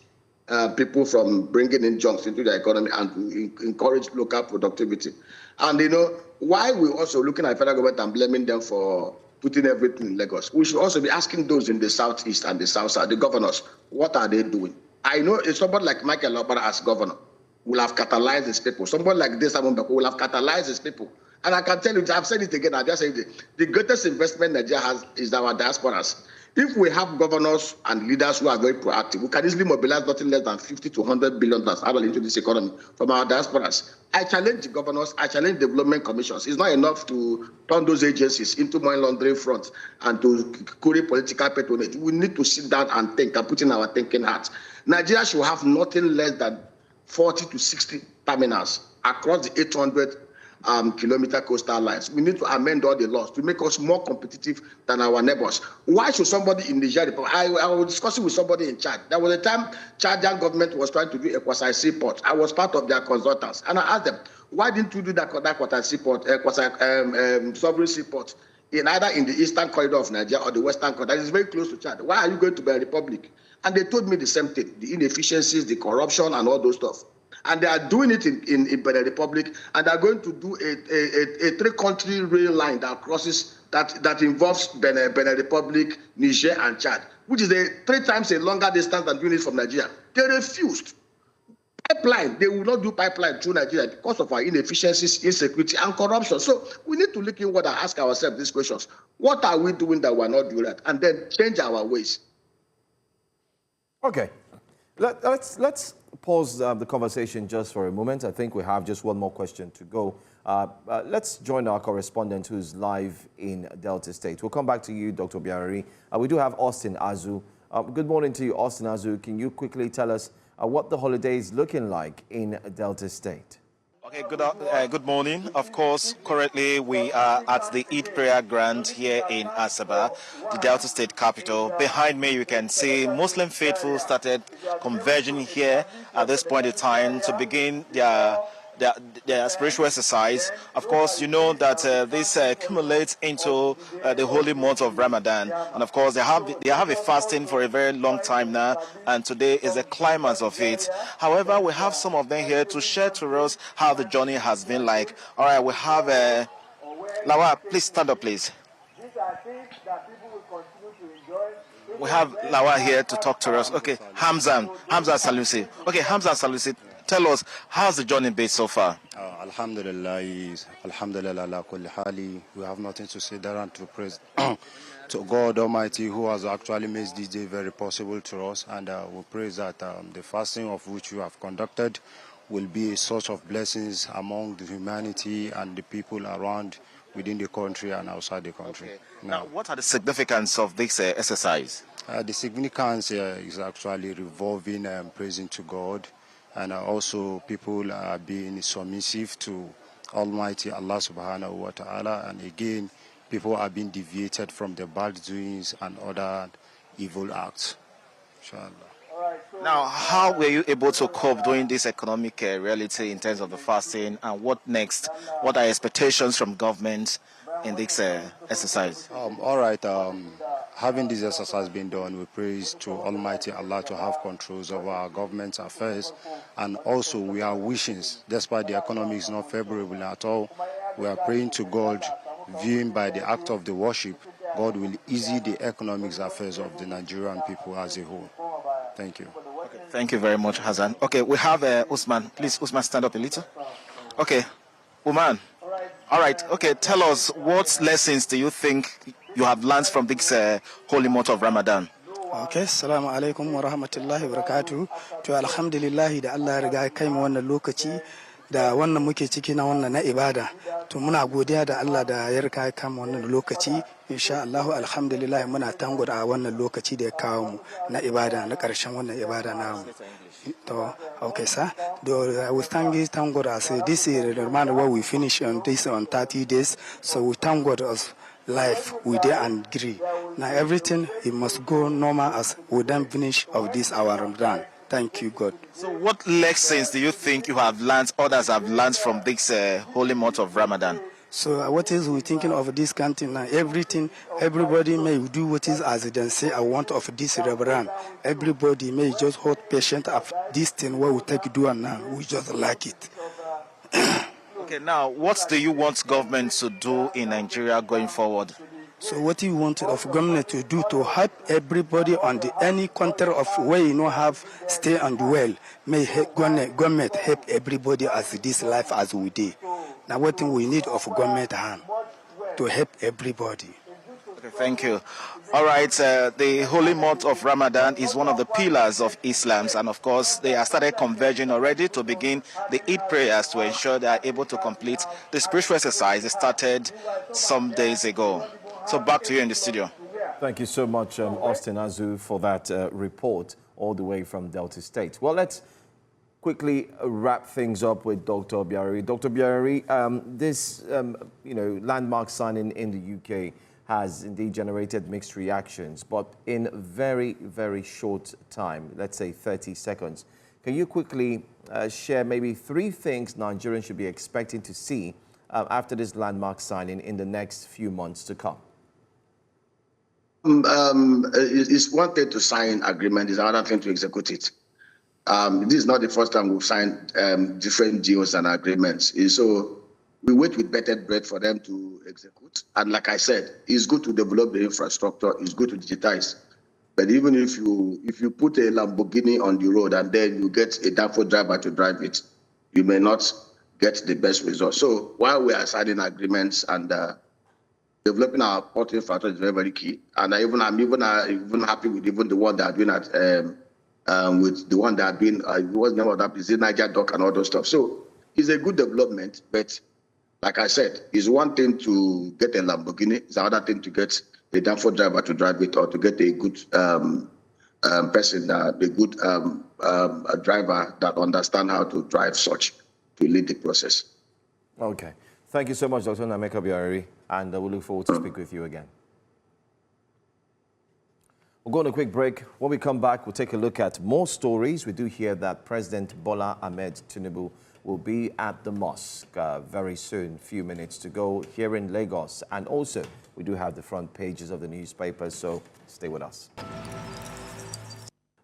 people from bringing in junks into the economy and to encourage local productivity. And you know, why we're also looking at federal government and blaming them for putting everything in Lagos, we should also be asking those in the southeast and the south side, the governors, what are they doing? I know it's somebody like Michael Lobara as governor will have catalyzed his people. Somebody like this will have catalyzed his people. And I can tell you, I've said it again, I just said it, the greatest investment Nigeria has is our diasporas. If we have governors and leaders who are very proactive, we can easily mobilize nothing less than $50 to $100 billion into this economy from our diasporas. I challenge the governors, I challenge development commissions. It's not enough to turn those agencies into money laundering fronts and to curry political patronage. We need to sit down and think and put in our thinking hats. Nigeria should have nothing less than 40 to 60 terminals across the 800 kilometer coastal lines. We need to amend all the laws to make us more competitive than our neighbors. Why should somebody in Nigeria, I was discussing with somebody in Chad. There was a time Chadian government was trying to do a quasi seaport. I was part of their consultants, and I asked them, why didn't you do that quasi seaport, sovereign seaport, either in the eastern corridor of Nigeria or the western corridor? That is very close to Chad. Why are you going to Benin Republic? And they told me the same thing, the inefficiencies, the corruption, and all those stuff. And they are doing it in Benin Republic, and they are going to do a three-country rail line that crosses, that involves Benin Republic, Niger, and Chad, which is 3 times a longer distance than doing it from Nigeria. They refused. Pipeline, they will not do pipeline through Nigeria because of our inefficiencies, insecurity, and corruption. So we need to look inward and ask ourselves these questions. What are we doing that we're not doing that? And then change our ways. Okay. Let's pause the conversation just for a moment. I think we have just one more question to go. Let's join our correspondent who's live in Delta State. We'll come back to you, Dr. Obiari. We do have Austin Azu. Good morning to you, Austin Azu. Can you quickly tell us what the holiday is looking like in Delta State? Okay, good morning. Of course, currently we are at the Eid Prayer Ground here in Asaba, the Delta State capital. Behind me, you can see Muslim faithful started converging here at this point in time to begin their their spiritual exercise. Of course, you know that this accumulates into the holy month of Ramadan, and of course they have a fasting for a very long time now, and today is the climax of it. However, we have some of them here to share to us how the journey has been like. All right, we have Lawa, please stand up, please. We have Lawa here to talk to us. Okay, Hamza Salusi. Okay, Hamza Salusi, tell us, how's the journey been so far? Alhamdulillah, ala kulli hali. We have nothing to say there and to praise to God Almighty, who has actually made this day very possible to us. And we praise that the fasting of which we have conducted will be a source of blessings among the humanity and the people around within the country and outside the country. Okay. Now, what are the significance of this exercise? The significance is actually revolving praising to God, and also people are being submissive to Almighty Allah subhanahu wa ta'ala, and again people are being deviated from the bad doings and other evil acts. Inshallah. Now, how were you able to cope during this economic reality in terms of the fasting, and what next? What are expectations from government in this exercise? All right, having this exercise being done, we praise to Almighty Allah to have controls over our government's affairs, and also we are wishing, despite the economy is not favorable at all, we are praying to God, viewing by the act of the worship, God will ease the economic affairs of the Nigerian people as a whole. Thank you. Okay, thank you very much, Hassan. Okay, we have Usman. Please, Usman, stand up a little. Okay, Uman. All right. Okay, tell us, what lessons do you think you have learned from this holy month of Ramadan? Okay, assalamu alaikum wa rahmatullahi wa barakatuh. To alhamdulillah da Allah ya riga kai mu wannan lokaci da wannan muke ciki na wannan na ibada. To muna godiya da Allah da ya riga kai mu wannan lokaci. Insha Allah alhamdulillah muna tango da wannan lokaci da ya kawo mu na ibada, na karshen wannan ibada namu. To okay sir, we thank God as this is the man where we finish on this on 30 days, so we thank God as life we there and agree. Now everything it must go normal as we then finish of this our Ramadan. Thank you, God. So what lessons do you think you have learned, others have learned from this holy month of Ramadan? So what is we thinking of this country now? Everything, everybody may do what is as they say I want of this Ramadan. Everybody may just hold patient of this thing what we take do and now we just like it. Okay, now what do you want government to do in Nigeria going forward? So what you want of government to do to help everybody on any country of where you know have stay and well, may government help everybody as this life as we do. Now what thing we need of government hand to help everybody. Okay, thank you. All right, the holy month of Ramadan is one of the pillars of Islam, and of course they have started converging already to begin the Eid prayers to ensure they are able to complete the spiritual exercise that started some days ago. So back to you in the studio. Thank you so much, Austin Azu, for that report all the way from Delta State. Well, let's quickly wrap things up with Dr. Obiari. Dr. Obiari, this landmark signing in the UK has indeed generated mixed reactions, but in very, very short time, let's say 30 seconds, can you quickly share maybe 3 things Nigerians should be expecting to see after this landmark signing in the next few months to come? It's one thing to sign agreement, it's another thing to execute it. This is not the first time we've signed different deals and agreements. So we wait with bated breath for them to execute. And like I said, it's good to develop the infrastructure, it's good to digitize. But even if you put a Lamborghini on the road and then you get a Danfo driver to drive it, you may not get the best result. So while we are signing agreements and developing our port infrastructure is very, very key. And I'm even happy with even the one that are doing with the one that are doing what's the name of that is Niger Dock and all those stuff. So it's a good development, but like I said, it's one thing to get a Lamborghini, it's another thing to get a Danfo driver to drive it, or to get a good person, a good driver that understands how to drive such to lead the process. Okay. Thank you so much, Dr. Nameka Biari, and we look forward to speak with you again. We'll go on a quick break. When we come back, we'll take a look at more stories. We do hear that President Bola Ahmed Tinubu will be at the mosque very soon, few minutes to go here in Lagos. And also, we do have the front pages of the newspapers, so stay with us.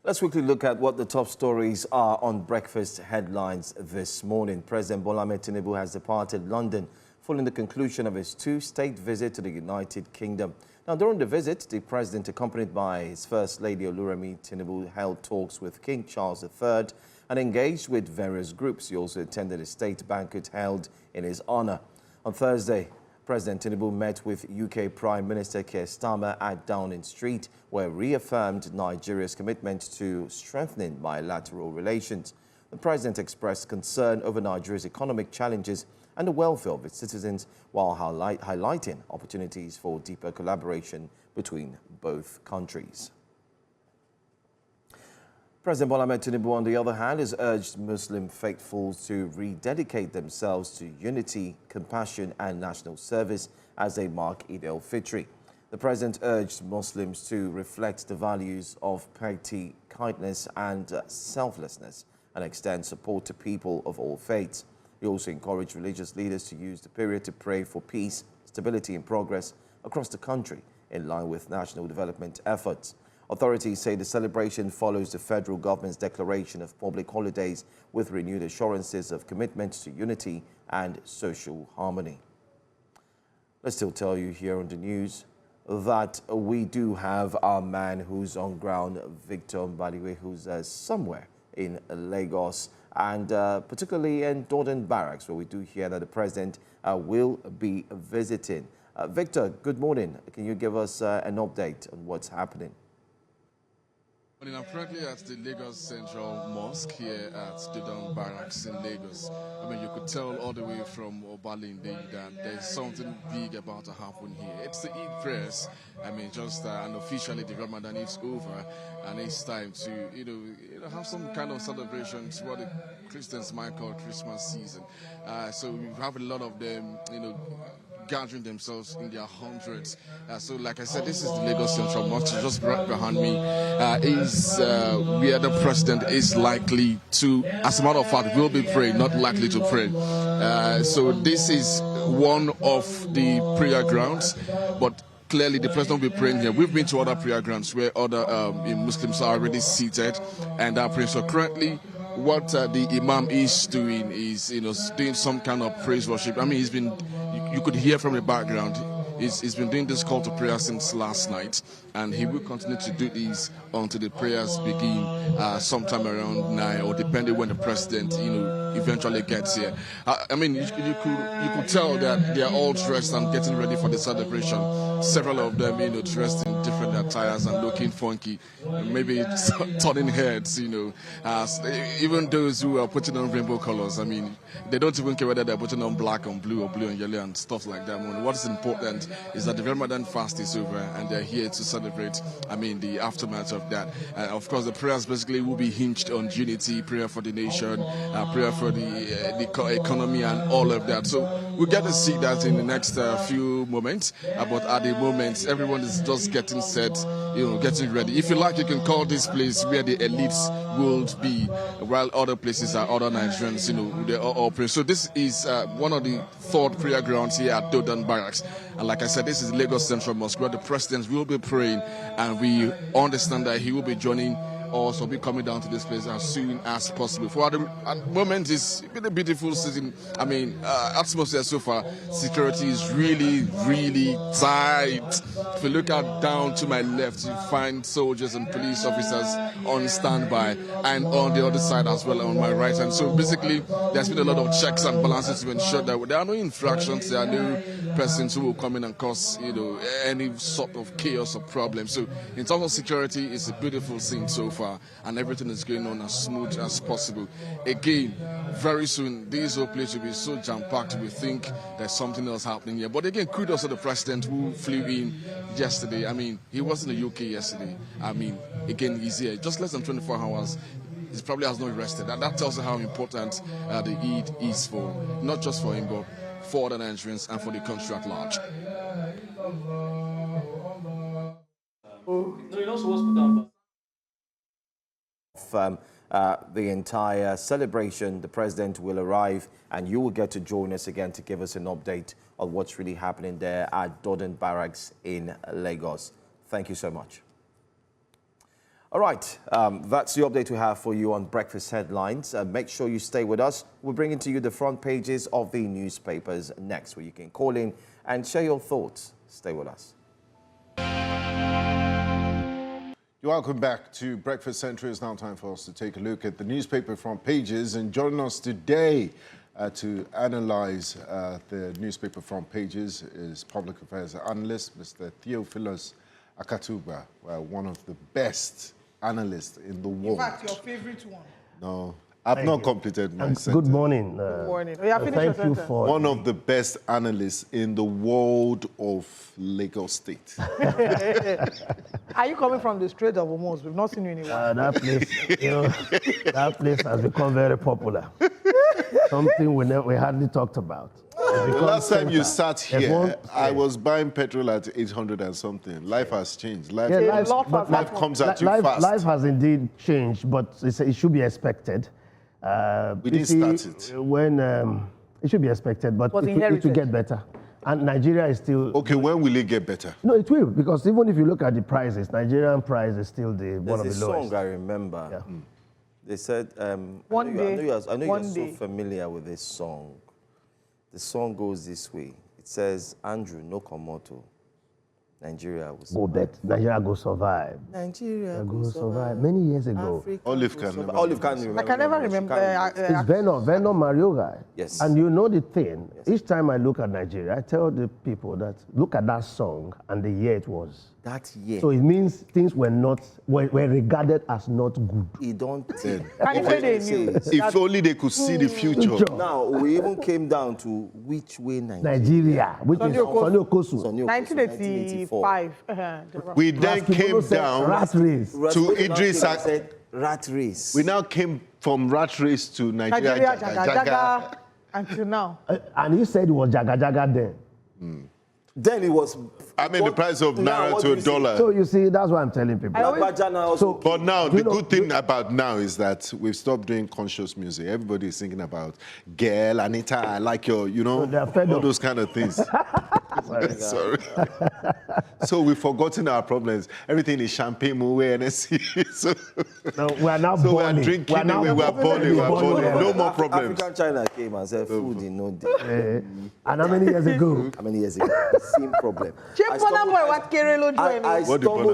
Let's quickly look at what the top stories are on breakfast headlines this morning. President Bola Tinubu has departed London following the conclusion of his two-state visit to the United Kingdom. Now, during the visit, the president, accompanied by his First Lady Aremu, Tinubu, held talks with King Charles III and engaged with various groups. He also attended a state banquet held in his honor. On Thursday, President Tinubu met with UK Prime Minister Keir Starmer at Downing Street, where he reaffirmed Nigeria's commitment to strengthening bilateral relations. The president expressed concern over Nigeria's economic challenges and the welfare of its citizens, while highlighting opportunities for deeper collaboration between both countries. President Bola Tinubu, on the other hand, has urged Muslim faithfuls to rededicate themselves to unity, compassion and national service as they mark Eid al-Fitr. The president urged Muslims to reflect the values of piety, kindness and selflessness and extend support to people of all faiths. He also encouraged religious leaders to use the period to pray for peace, stability and progress across the country in line with national development efforts. Authorities say the celebration follows the federal government's declaration of public holidays with renewed assurances of commitment to unity and social harmony. Let's still tell you here on the news that we do have our man who's on ground, Victor, by the way, who's somewhere in Lagos, and particularly in Dorden Barracks, where we do hear that the president will be visiting. Victor, good morning. Can you give us an update on what's happening? I'm currently at the Lagos Central Mosque here at Dorden Barracks in Lagos. I mean, you could tell all the way from Obalinde that there's something big about to happen here. It's the Eid prayers. I mean, just unofficially the Ramadan is over, and it's time to have some kind of celebrations, what the Christians might call Christmas season. So we have a lot of them, gathering themselves in their hundreds. So like I said, this is the Lagos Central Mosque, just right behind me, is where the president is likely to, as a matter of fact, will be praying, not likely to pray. So this is one of the prayer grounds, but clearly the president will be praying here. We've been to other prayer grounds where other Muslims are already seated and are praying. So currently, what the imam is doing is, doing some kind of praise worship. I mean, he's been, you could hear from the background, he's been doing this call to prayer since last night, and he will continue to do this until the prayers begin sometime around 9, or depending when the president, eventually gets here. I mean, you could tell that they are all dressed and getting ready for the celebration. Several of them, dressed in different attires and looking funky, maybe turning heads, even those who are putting on rainbow colors. I mean, they don't even care whether they're putting on black and blue or blue and yellow and stuff like that. What is important is that the Ramadan fast is over and they're here to celebrate, the aftermath of that. Of course, the prayers basically will be hinged on unity, prayer for the nation, prayer for the economy and all of that. So we'll get to see that in the next few moments. But at the moment, everyone is just getting set, getting ready. If you like, you can call this place where the elites will be, while other places are other Nigerians, they're all praying. So this is one of the third prayer grounds here at Dorden Barracks. And like I said, this is Lagos Central Mosque where the president will be praying, and we understand that he will be joining us or be coming down to this place as soon as possible. For the moment, it's been a beautiful season. Atmosphere so far, security is really, really tight. If you look out down to my left, you find soldiers and police officers on standby, and on the other side as well, on my right hand. So basically, there's been a lot of checks and balances to ensure that there are no infractions, there are no persons who will come in and cause, any sort of chaos or problem. So in terms of security, it's a beautiful scene so far, and everything is going on as smooth as possible. Again, very soon, this whole place will be so jam-packed, we think there's something else happening here. But again, kudos to the president who flew in yesterday. He was in the UK yesterday. Again, he's here. Just less than 24 hours. He probably has not rested. And that tells you how important the Eid is for, not just for him, but for the Nigerians and for the country at large. the entire celebration. The president will arrive, and you will get to join us again to give us an update on what's really happening there at Dodon Barracks in Lagos. Thank you so much. All right, that's the update we have for you on Breakfast Headlines. Make sure you stay with us. We're bringing to you the front pages of the newspapers next, where you can call in and share your thoughts. Stay with us. You're welcome back to Breakfast Central. It's now time for us to take a look at the newspaper front pages. And joining us today to analyze the newspaper front pages is public affairs analyst, Mr. Theophilus Akatuba, one of the best analysts in the world. In fact, your favorite one. No, I've not completed my sentence. Good morning. Good morning. Oh, yeah, thank you for one of the best analysts in the world of Lagos State. Are you coming from the Strait of Hormuz? We've not seen you anywhere. That place, that place has become very popular. Something we hardly talked about. The last time you sat here, I was buying petrol at 800 and something. Life has changed. Life comes at you fast. Life has indeed changed, but it should be expected. We didn't start it. When it should be expected, but it will get better. And Nigeria is still... Okay, when will it get better? No, it will, because even if you look at the prices, Nigerian price is still one of the lowest. There's a song I remember. Yeah. They said, I know you're so familiar with this song. The song goes this way. It says, Andrew, no komoto. Nigeria will survive. Nigeria will survive. Nigeria will survive. Many years ago. Olive can remember. I can never remember. It's Venom Marioga. Yes. And you know the thing, each time I look at Nigeria, I tell the people that look at that song and the year it was. That year. So it means things were regarded as not good. It don't tell. If only they could see the future. Now, we even came down to which way Nigeria, which is Sonny Okosu. 1985. We then came down to Idris. Rat race. We now came from rat race to Nigeria. Jaga. Until now. And he said it was Jaga then. Then it was... the price of naira to a dollar. So you see, that's what I'm telling people. But now, the good thing about now is that we've stopped doing conscious music. Everybody is thinking about girl, Anita, I like your, all those kind of things. Sorry. So we've forgotten our problems. Everything is champagne, Moe, NSC. No, we are now so balling. we're drinking, we're balling. No more problems. African China came and said food in no day. And how many years ago? How many years ago? Same problem. I stumbled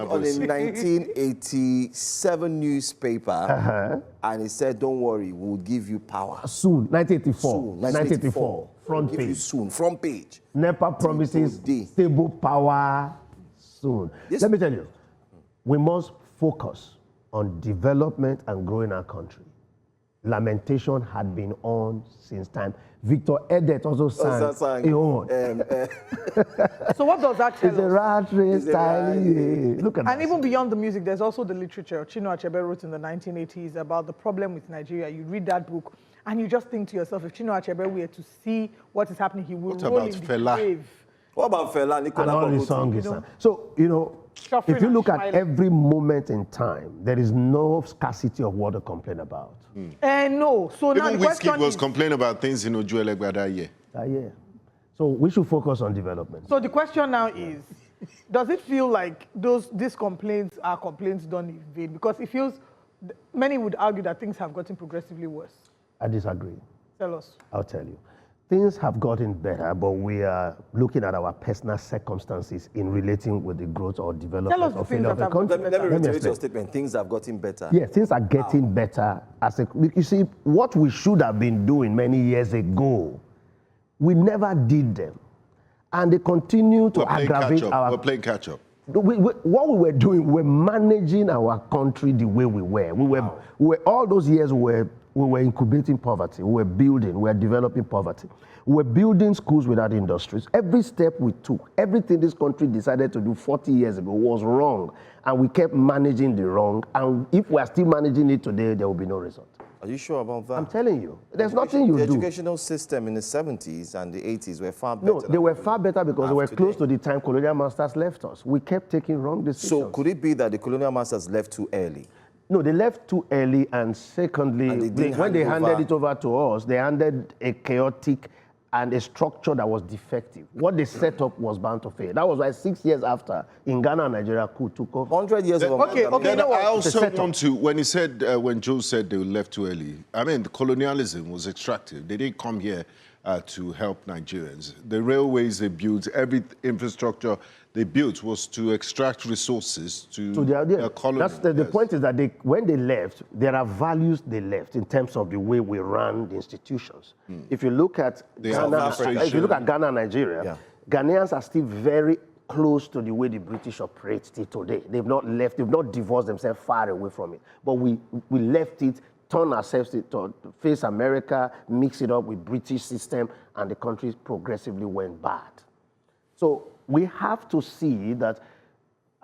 on a 1987 newspaper, and it said, don't worry, we'll give you power. Soon, 1984. Soon, 1984. Front page. Give you soon, front page. NEPA promises stable power soon. Let me tell you, we must focus on development and growing our country. Lamentation had been on since time. Victor Edet also sang. So what does that tell us? It's a rat race. Look at and even beyond the music, there's also the literature. Chinua Achebe wrote in the 1980s about the problem with Nigeria. You read that book, and you just think to yourself, if Chinua Achebe were to see what is happening, he would roll in the grave. What about Fela? And all his songs. So, if you look at every moment in time, there is no scarcity of what to complain about. No. So even now the Whiskey question was complaining about things in Ojuelegba that year. So we should focus on development. So the question now is, does it feel like these complaints are complaints done in vain? Because it feels, many would argue that things have gotten progressively worse. I disagree. Tell us. I'll tell you. Things have gotten better, but we are looking at our personal circumstances in relating with the growth or development of the country. Let me reiterate your statement. Things have gotten better. Yes, things are getting better. You see, what we should have been doing many years ago, we never did them. And they continue to aggravate our... We're playing catch-up. What we were doing, we were managing our country the way we were. We were all those years we were incubating poverty. We were building, we were developing poverty. We were building schools without industries. Every step we took, everything this country decided to do 40 years ago was wrong. And we kept managing the wrong. And if we are still managing it today, there will be no result. Are you sure about that? I'm telling you. There's nothing you do. The educational system in the 70s and the 80s were far better. No, they were far better because they were close to the time colonial masters left us. We kept taking wrong decisions. So could it be that the colonial masters left too early? No, they left too early, and secondly, when they handed it over to us, they handed a chaotic and a structure that was defective. What they set up was bound to fail. That was why 6 years after, in Ghana and Nigeria, coup took over. 100 years of I also want to, when he said, when Joe said they left too early, I mean, the colonialism was extractive. They didn't come here to help Nigerians. The railways they built, every infrastructure they built was to extract resources to their colony. That's the point is that when they left, there are values they left in terms of the way we ran the institutions. If you look at Ghana, if you look at Ghana and Nigeria, Ghanaians are still very close to the way the British operate till today. They've not left, they've not divorced themselves far away from it. But we left it, turned ourselves to face America, mix it up with British system, and the country progressively went bad. So we have to see that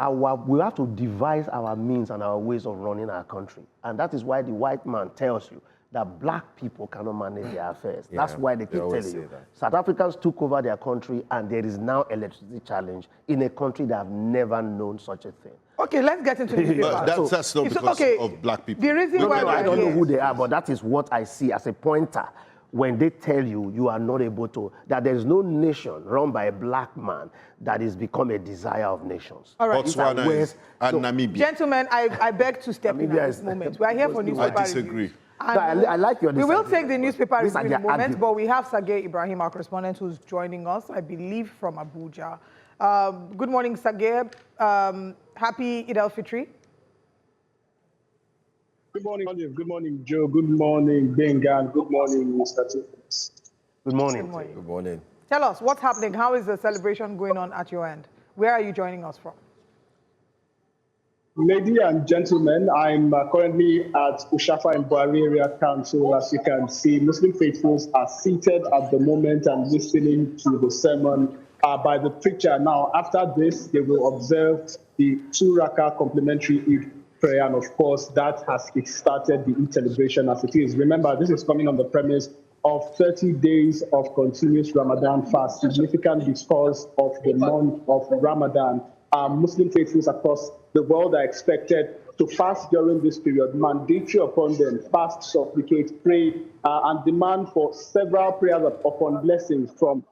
we have to devise our means and our ways of running our country. And that is why the white man tells you that black people cannot manage their affairs. That's why they keep telling you. South Africans took over their country, and there is now electricity challenge in a country that have never known such a thing. Okay, let's get into the debate. That's not because of black people. The reason why I don't know who they are, but that is what I see as a pointer. When they tell you you are not able to, that there is no nation run by a black man that is become a desire of nations. All right. Botswana and Namibia. Gentlemen, I beg to step in at this moment. We are here for newspaper I disagree. review. I like your We will take the newspaper review in a moment, argument. but we have Sergey Ibrahim, our correspondent, who's joining us, I believe, from Abuja. Good morning, Sergey. Happy Eid al-Fitr. Good morning, Olive. Good morning, Joe. Good morning, Bengal. Good morning, Mr. Tinubu. Good morning. Good morning. Good morning. Tell us, what's happening? How is the celebration going on at your end? Where are you joining us from? Ladies and gentlemen, I'm currently at Ushafa in Buhari Area Council. As you can see, Muslim faithfuls are seated at the moment and listening to the sermon by the preacher. Now, after this, they will observe the 2 Raka complementary Eid prayer, and of course, that has kickstarted the Eid celebration as it is. Remember, this is coming on the premise of 30 days of continuous Ramadan fast, significant because of the month of Ramadan. Muslim faithfuls across the world are expected to fast during this period, mandatory upon them, fast, supplicate, pray, and demand for several prayers upon blessings from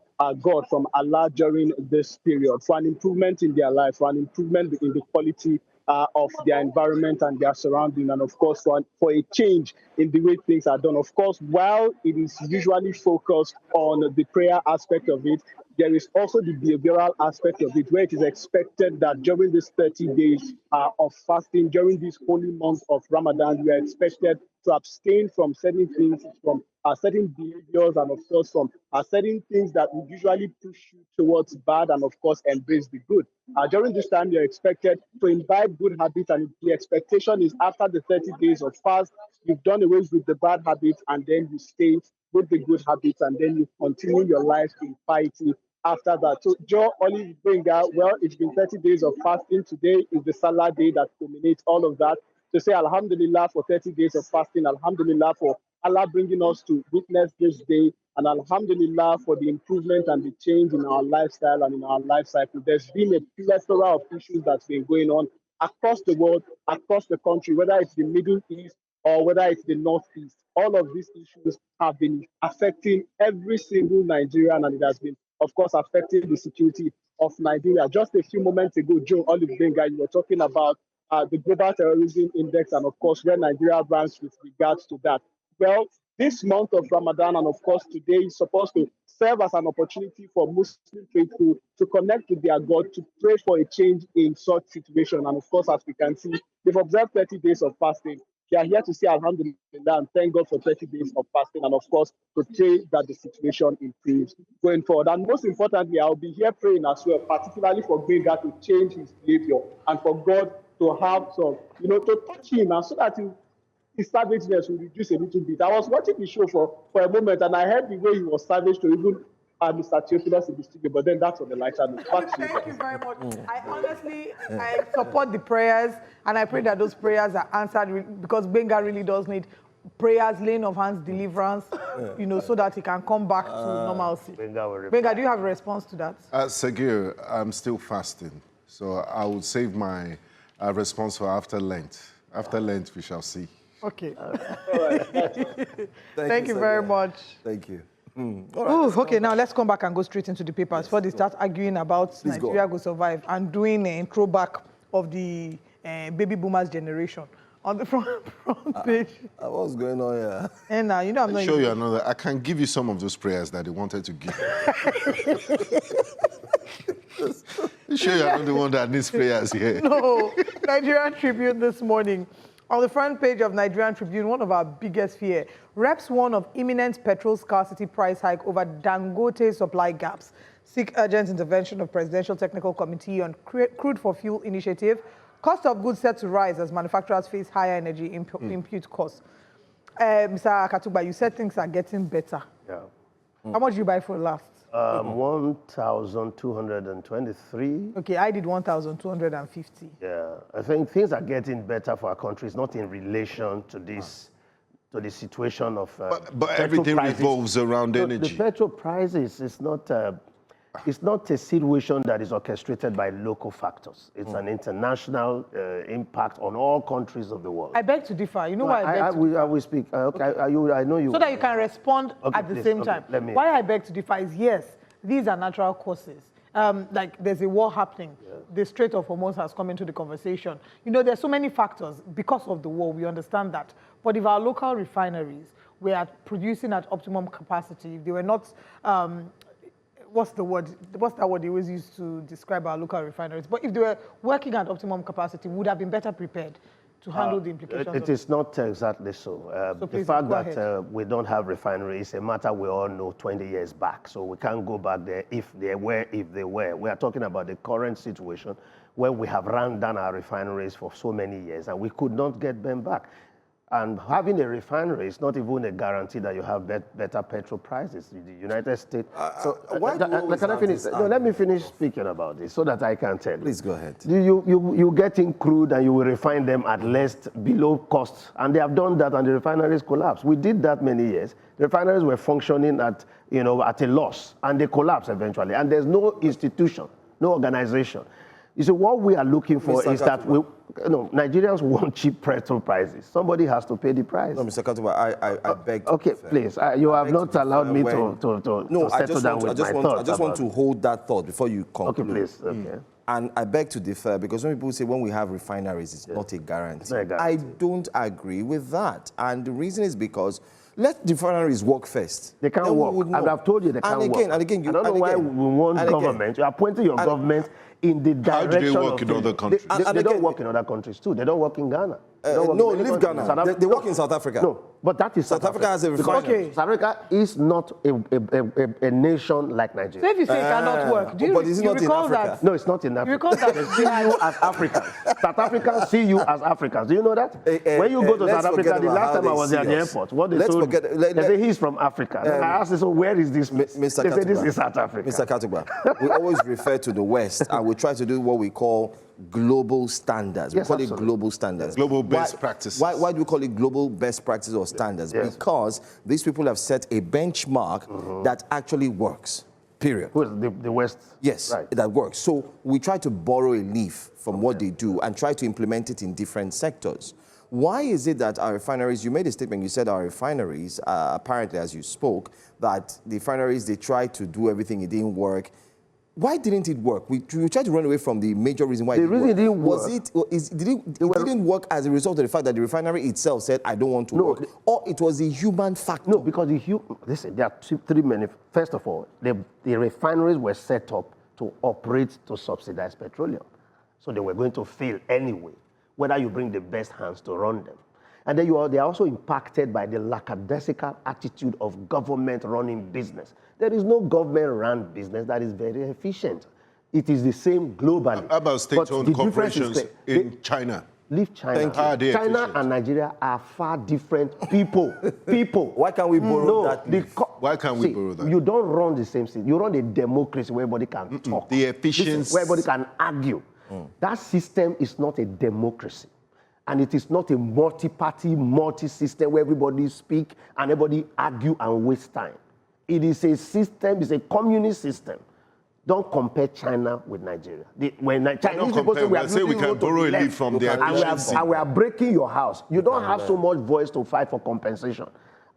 God, from Allah during this period, for an improvement in their life, for an improvement in the quality of their environment and their surrounding, and of course for a change in the way things are done. Of course, while it is usually focused on the prayer aspect of it, there is also the behavioral aspect of it, where it is expected that during these 30 days of fasting, during this holy month of Ramadan, we are expected to abstain from certain things, from certain behaviors, and of course from certain things that would usually push you towards bad, and of course embrace the good. During this time, you're expected to imbibe good habits, and the expectation is after the 30 days of fast, you've done away with the bad habits, and then you stay with the good habits, and then you continue your life in piety after that. So, Joe Olive Benga, well, it's been 30 days of fasting. Today is the Salah day that culminates all of that. To say Alhamdulillah for 30 days of fasting, Alhamdulillah for Allah bringing us to witness this day, and Alhamdulillah for the improvement and the change in our lifestyle and in our life cycle. There's been a plethora of issues that's been going on across the world, across the country, whether it's the Middle East or whether it's the Northeast. All of these issues have been affecting every single Nigerian, and it has been, of course, affecting the security of Nigeria. Just a few moments ago, Joe Olive Benga, you were talking about the Global Terrorism Index, and of course, where Nigeria ranks with regards to that. Well, this month of Ramadan, and of course today, is supposed to serve as an opportunity for Muslim faithful to connect with their God, to pray for a change in such situation. And of course, as we can see, they've observed 30 days of fasting. They are here to say Alhamdulillah and thank God for 30 days of fasting, and of course to pray that the situation improves going forward. And most importantly, I'll be here praying as well, particularly for Benga to change his behavior and for God to have some, to touch him, and so that his savageness will reduce a little bit. I was watching the show for a moment, and I heard the way he was savage to even Mr. Theophilus in the studio, but then that's on the lighter note. Thank you very much. I honestly, I support the prayers, and I pray that those prayers are answered, because Benga really does need prayers, laying of hands, deliverance, so that he can come back to normalcy. Benga, do you have a response to that? Sagir, I'm still fasting, so I will save my response for after Lent. After Lent, we shall see. Okay. Thank Thank you very much. Thank you. Okay, now let's come back and go straight into the papers. Before they start arguing about Please Nigeria will survive and doing a throwback of the baby boomers generation on the front page. What's going on here? And you know I'm not. I'll show you another. I can give you some of those prayers that they wanted to give. I'll show you another one that needs prayers here. No, Nigerian Tribune this morning. On the front page of Nigerian Tribune, one of our biggest fear, reps warn of imminent petrol scarcity price hike over Dangote supply gaps. Seek urgent intervention of Presidential Technical Committee on Crude for Fuel Initiative. Cost of goods set to rise as manufacturers face higher energy input costs. Mr. Akatuba, you said things are getting better. Yeah. How much did you buy for last? 1,223. Okay, I did 1,250. Yeah, I think things are getting better for our country. It's not in relation to this, to the situation of. But everything revolves around energy. The petrol prices is not. It's not a situation that is orchestrated by local factors. It's an international impact on all countries of the world. I beg to differ. You know why I will speak. Okay. I know you. So that you can respond at the same time. Let me. Why I beg to differ is, yes, these are natural causes. Like there's a war happening. Yeah. The Strait of Hormuz has come into the conversation. You know, there's so many factors because of the war. We understand that. But if our local refineries were producing at optimum capacity, if they were not... what's the word? What's that word they always use to describe our local refineries? But if they were working at optimum capacity, we would have been better prepared to handle the implications. It is not exactly so. The fact that we don't have refineries is a matter we all know 20 years back. So we can't go back there if they were. We are talking about the current situation where we have run down our refineries for so many years and we could not get them back. And having a refinery is not even a guarantee that you have better petrol prices in the United States. Can I finish? No, let me finish speaking about this so that I can tell you. Please go ahead. You get in crude and you will refine them at least below cost. And they have done that and the refineries collapsed. We did that many years. The refineries were functioning at a loss and they collapsed eventually. And there's no institution, no organization. You see, what we are looking for is that Nigerians want cheap petrol prices. Somebody has to pay the price. No, Mr. Katuba, I beg to Okay, please. You have not allowed me to settle down with my thoughts. I just want to hold that thought before you conclude. Okay, please. Okay. And I beg to differ because when people say when we have refineries, it's not a guarantee. I don't agree with that. And the reason is because let the refineries work first. They can't work. And I've told you they can't work. And again, I don't know why we want government. You're appointing your government in the direction. How do they work in other countries? They don't work in other countries too. They don't work in Ghana. No, leave Ghana. They work in South Africa. No, but that is South Africa has a refinery. Okay. South Africa is not a nation like Nigeria. So if you say it cannot work, do you recall that? No, it's not in Africa. You recall that? They see you as Africans. South Africans see you as Africans. Do you know that? When you go to South Africa, the last time I was at the airport, what they told me, they say he's from Africa. I asked them, so where is this? They say this is South Africa. Mr. Katuba, we always refer to the West and we try to do what we call global standards. We call it global standards. Global best practices. Why do we call it global best practices or standards? Yes. Because these people have set a benchmark that actually works. Period. The West? Yes, right. That works. So we try to borrow a leaf from what they do and try to implement it in different sectors. Why is it that our refineries, you made a statement, you said our refineries, apparently as you spoke, that the refineries, they tried to do everything, it didn't work. Why didn't it work? We tried to run away from the major reason why it didn't work. It didn't work as a result of the fact that the refinery itself said, I don't want to work? Or it was a human factor? No, because listen, there are three many. First of all, the refineries were set up to operate to subsidize petroleum. So they were going to fail anyway, whether you bring the best hands to run them. And then they are also impacted by the lackadaisical attitude of government running business. There is no government-run business that is very efficient. It is the same globally. How about state-owned corporations in China? Leave China. China and Nigeria are far different people. Why can't we borrow that? Why can't we borrow that? You don't run the same thing. You run a democracy where everybody can talk. The efficiency. Where everybody can argue. That system is not a democracy. And it is not a multi-party, multi-system where everybody speak and everybody argue and waste time. It is a system, it's a communist system. Don't compare China with Nigeria. When Chinese people compare, say we can borrow a leaf from their efficiency. And we are breaking your house. You don't have so much voice to fight for compensation.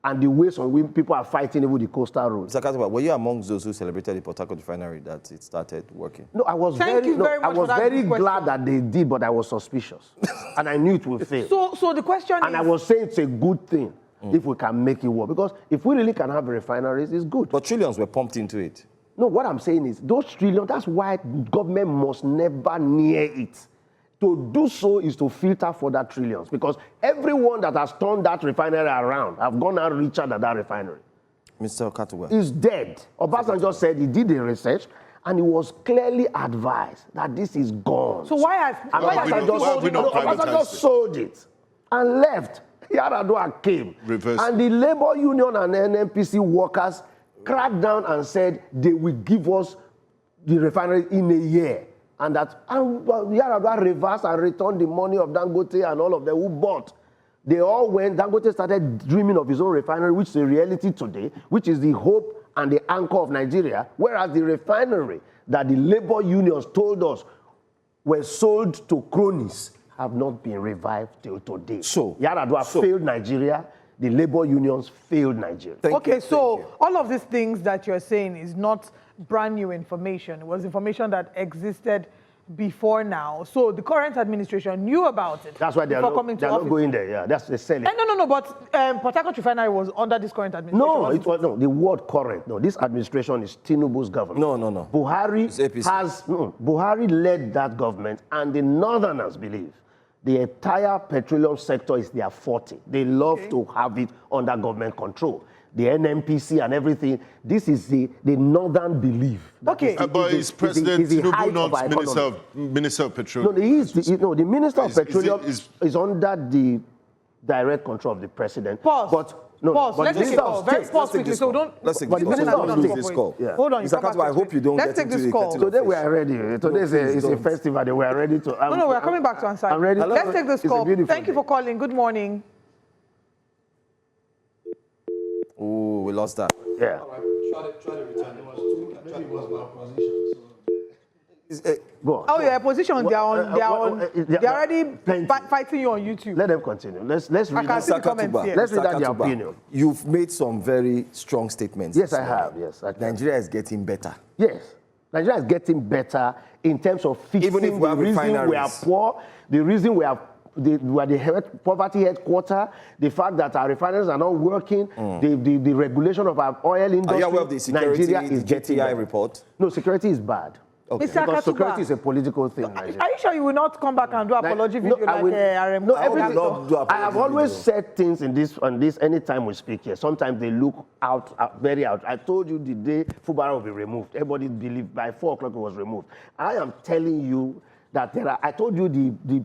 And the ways on which people are fighting even the coastal roads. Mr. Katuba, were you amongst those who celebrated the Port Harcourt refinery that it started working? No, I was very glad that they did, but I was suspicious. And I knew it would fail. So the question is... And I was saying it's a good thing if we can make it work. Because if we really can have refineries, it's good. But trillions were pumped into it. No, what I'm saying is those trillions, that's why government must never near it. To do so is to filter for that trillions, because everyone that has turned that refinery around have gone out richer than that refinery. Mr. Katuwa. Is dead. Obasanjo said he did the research and he was clearly advised that this is gone. So why Obasanjo sold it and left. Yaradua came. And the labor union and NNPC workers cracked down and said they will give us the refinery in a year. And Yaradua reversed and returned the money of Dangote and all of them who bought. They all went. Dangote started dreaming of his own refinery, which is a reality today, which is the hope and the anchor of Nigeria. Whereas the refinery that the labor unions told us were sold to cronies have not been revived till today. So Yaradua failed Nigeria. The labor unions failed Nigeria. All of these things that you're saying is not brand new information. It was information that existed before now. So the current administration knew about it. That's why they're not going there. Yeah, that's the selling. No. But Port Harcourt Refinery was under this current administration. No, it was the word current. No, this administration is Tinubu's government. No. Buhari led that government, and the Northerners believe the entire petroleum sector is their forte. They love to have it under government control. The NNPC and everything. This is the Northern belief. But is President Tinubu not Minister of Petroleum? No, the Minister of Petroleum is under the direct control of the President. Pause. Let's take this call. Hold on. Mr. Katuba, I hope you don't Let's take this call. Today we are ready. Today is a festival. We are ready to... No, we are coming back to answer. I'm ready. Let's take this call. Thank you for calling. Good morning. Oh, we lost that. Yeah. Try to return. Maybe it was my position. Your position, they're already fighting you on YouTube. Let them continue. Let's read the comments here. Let's read out their opinion. You've made some very strong statements. Yes, I have. Yes, Nigeria is getting better. Yes, Nigeria is getting better in terms of fixing even if we have the reason we are poor, the reason we are the poverty headquarter, the fact that our refineries are not working, the regulation of our oil industry. Are you aware of the security, Nigeria is getting GTI report? No, security is bad. Okay. Because security is a political thing. Are you sure you will not come back and do apology video Aremu? No, I have always said things on this anytime we speak here. Sometimes they look very out. I told you the day Fubara will be removed. Everybody believed by 4 o'clock it was removed. I am telling you that I told you the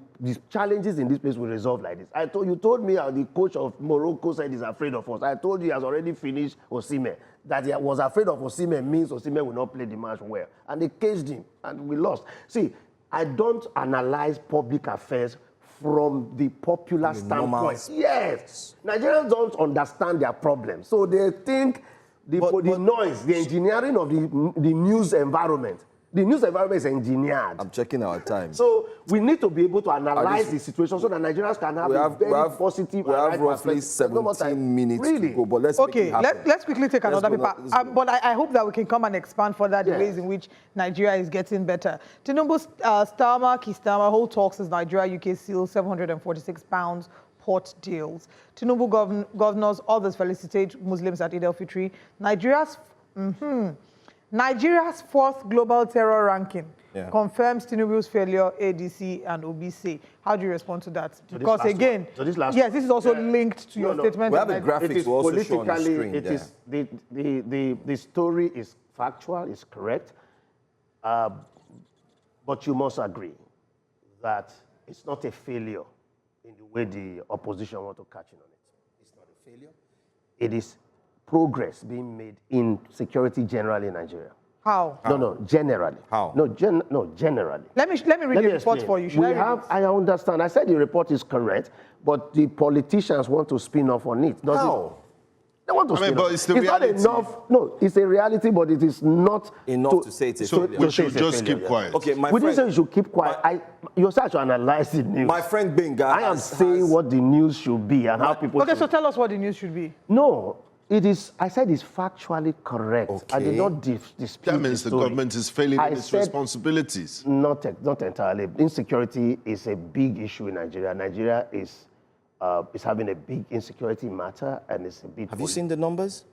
challenges in this place will resolve like this. You told me how the coach of Morocco said he's afraid of us. I told you he has already finished Osimhen. That he was afraid of Osimhen means Osimhen will not play the match well. And they caged him, and we lost. See, I don't analyze public affairs from the popular standpoint. Yes. Nigerians don't understand their problems. So they think the noise, the engineering of the news environment. The news environment is engineered. I'm checking our time. So we need to be able to analyze the situation so that Nigerians can have a very positive. We have roughly 17 minutes to go, but let's let's quickly take another paper. But I hope that we can come and expand further the ways in which Nigeria is getting better. Tinubu, Keir Starmer hold talks as Nigeria-UK seal £746 port deals. Tinubu governors, others felicitate Muslims at Eid al-Fitr. Nigeria's 4th global terror ranking confirms Tinubu's failure, ADC and OBC. How do you respond to that? Because again, this is also linked to your statement. We have a graphics we also show on the screen. It is the story is factual, is correct, but you must agree that it's not a failure in the way the opposition want to catch in on it. It's not a failure. It is progress being made in security generally in Nigeria. How? No, generally. How? No, generally. Let me read the report for you. I understand. I said the report is correct, but the politicians want to spin off on it. How? They want to I mean, spin but off. it's the It's reality. not enough. No, it's a reality, but it is not enough to say it's a So failure. we should just keep quiet. Okay, my We didn't say friend, you should keep quiet. You said to analyze the news. my friend Benga I am saying what the news should be and how people Okay, should. so tell us what the news should be. No, it is. I said it's factually correct. I did not dispute. That means the story. government is failing I in its said responsibilities. Not entirely. Insecurity is a big issue in Nigeria. Nigeria is having a big insecurity matter, and it's a big. Have you seen the numbers?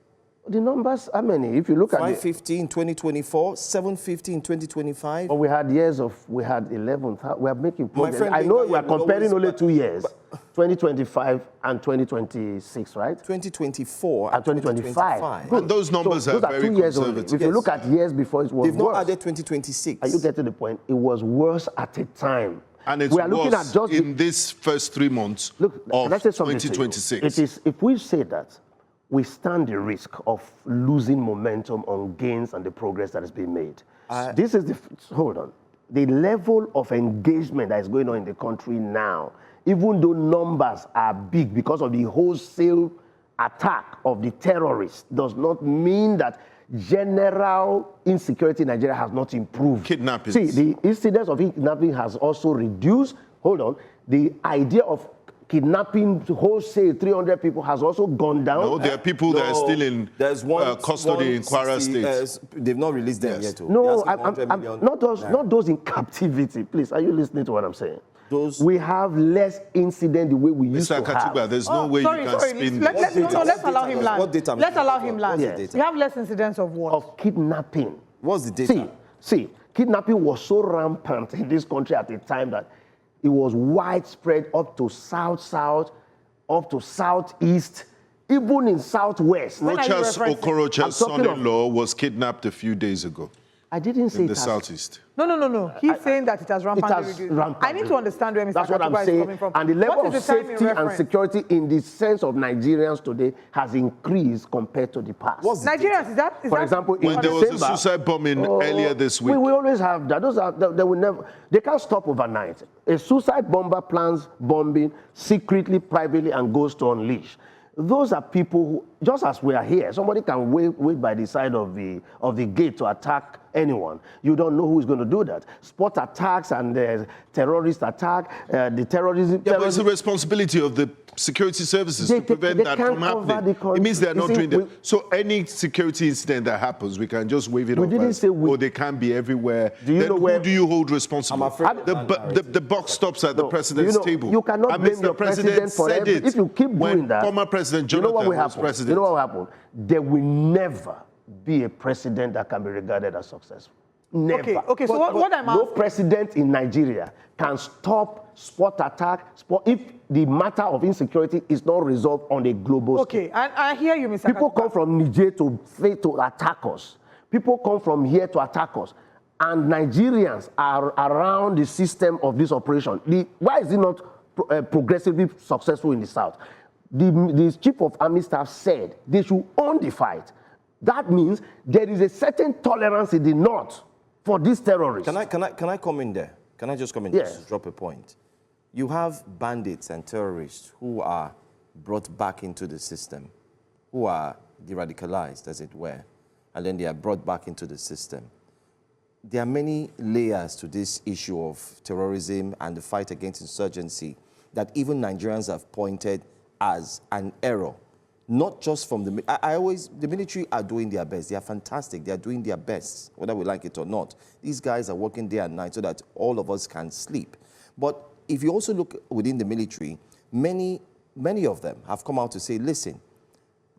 The numbers, how many? If you look at 550 in 2024, 750 in 2025. we had 11. We are making progress. friend I know Benga, we are you comparing always- only 2 years, 2025 and 2026, right? 2024 and 2025. And those numbers those are very 2 years only. conservative. If you look at years before, it was They've not worse. added 2026. Are you getting the point? It was worse at a time. And it's we are looking at worse just in this first 3 months of let's say something to you. 2026. It is, if we say that, we stand the risk of losing momentum on gains and the progress that is being made. This is hold on. The level of engagement that is going on in the country now, even though numbers are big because of the wholesale attack of the terrorists, does not mean that general insecurity in Nigeria has not improved. Kidnappings. See, the incidence of kidnapping has also reduced. Hold on. The idea of kidnapping wholesale 300 people has also gone down. No, there are people that are still in custody in Kwara State. They've not released them yet. No, I'm not those in captivity. Please, are you listening to what I'm saying? We have less incident the way we used to have. Mr. Katuba, there's no way you can spin Let's allow him land. What data? Let's allow him land. Yes. We have less incidents of what? Of kidnapping. What's the data? See, kidnapping was so rampant in this country at the time that it was widespread up to south, up to southeast, even in southwest. Rocha's Okorocha's son-in-law was kidnapped a few days ago. I didn't say in the southeast. No. He's saying that it has rampantly reduced. I need to understand where Mr. That's what I'm Katuba is saying. coming from. And the level What of is the time in safety and reference? security in the sense of Nigerians today has increased compared to the past. Nigerians, is that For example, when in there was a December, suicide bombing earlier this week. We always have that. They can't stop overnight. A suicide bomber plans bombing secretly, privately, and goes to unleash. Those are people who, just as we are here, somebody can wait by the side of the gate to attack anyone. You don't know who is going to do that. Spot attacks and terrorist attack, the terrorism. Yeah, but it's the responsibility of the security services to prevent that from happening. It means they're not doing that. So any security incident that happens, we can just wave it off. Or they can be everywhere. Who do you hold responsible? The buck stops at the president's table. You cannot blame the president for everything. If you keep doing that, former President Jonathan was president. You know what will happen? There will never be a president that can be regarded as successful. Never. Okay. So what I'm asking, no president in Nigeria can stop spot attack if the matter of insecurity is not resolved on a global scale. Okay, and I hear you, Mr. People Katuba. come from Niger to attack us. People come from here to attack us. And Nigerians are around the system of this operation. Why is it not progressively successful in the south? The chief of army staff said they should own the fight. That means there is a certain tolerance in the north for these terrorists. Can I come in there? Can I just come in Yes. just to drop a point? You have bandits and terrorists who are brought back into the system, who are de-radicalized, as it were, and then they are brought back into the system. There are many layers to this issue of terrorism and the fight against insurgency that even Nigerians have pointed as an error. Not just from the military are doing their best. They are fantastic. They are doing their best, whether we like it or not. These guys are working day and night so that all of us can sleep. But if you also look within the military, many of them have come out to say, listen,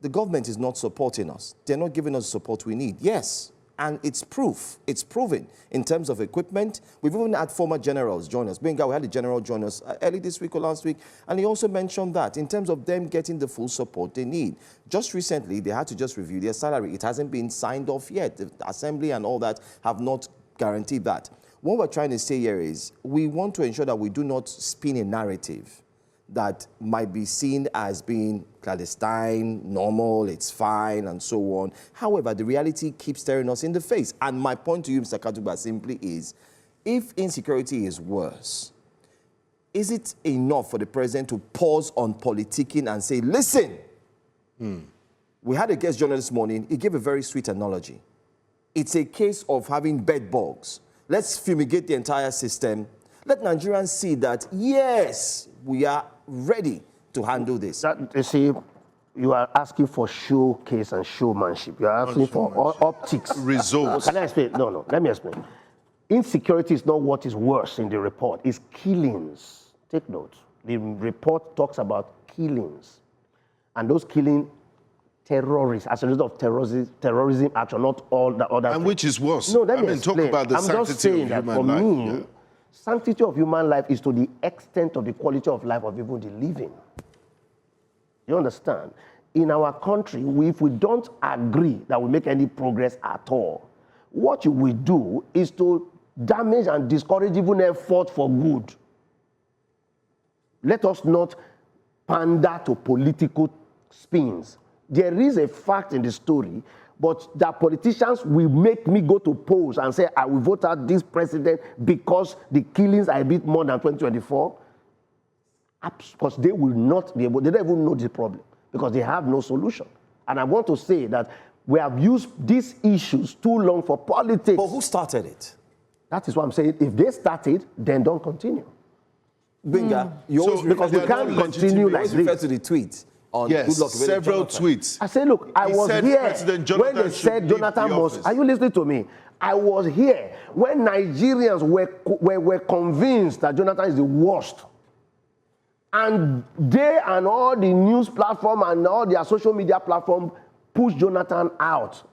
the government is not supporting us. They're not giving us the support we need. Yes, and it's proof. It's proven in terms of equipment. We've even had former generals join us. Benga, we had a general join us early this week or last week, and he also mentioned that in terms of them getting the full support they need. Just recently, they had to just review their salary. It hasn't been signed off yet. The assembly and all that have not guaranteed that. What we're trying to say here is we want to ensure that we do not spin a narrative that might be seen as being clandestine, normal, it's fine, and so on. However, the reality keeps staring us in the face. And my point to you, Mr. Katuba, simply is, if insecurity is worse, is it enough for the president to pause on politicking and say, listen, We had a guest journalist this morning. He gave a very sweet analogy. It's a case of having bed bugs. Let's fumigate the entire system. Let Nigerians see that, yes, we are ready to handle this. You see, you are asking for showcase and showmanship. You are asking for optics. Results. Can I explain? No, let me explain. Insecurity is not what is worse in the report. It's killings. Take note. The report talks about killings. And those killings, terrorists, as a result of terrorism action, not all the other And things. which is worse? No, let me talk explain. about the I'm just saying sanctity of that for human life. me, sanctity of human life is to the extent of the quality of life of even the living. You understand? In our country, if we don't agree that we make any progress at all, what you will do is to damage and discourage even effort for good. Let us not pander to political spins. There is a fact in the story, but that politicians will make me go to polls and say, I will vote out this president because the killings are a bit more than 2024. Because they will not be able, they don't even know the problem because they have no solution. And I want to say that we have used these issues too long for politics. But who started it? That is what I'm saying. If they started, then don't continue. Binga, you always because we can't continue like this. this. Refer to the tweet on Yes, Good Luck several Jonathan. tweets. I said, look, I He was said here President when Jonathan they should said leave Jonathan the must. office. Are you listening to me? I was here when Nigerians were convinced that Jonathan is the worst. And they and all the news platform and all their social media platform pushed Jonathan out.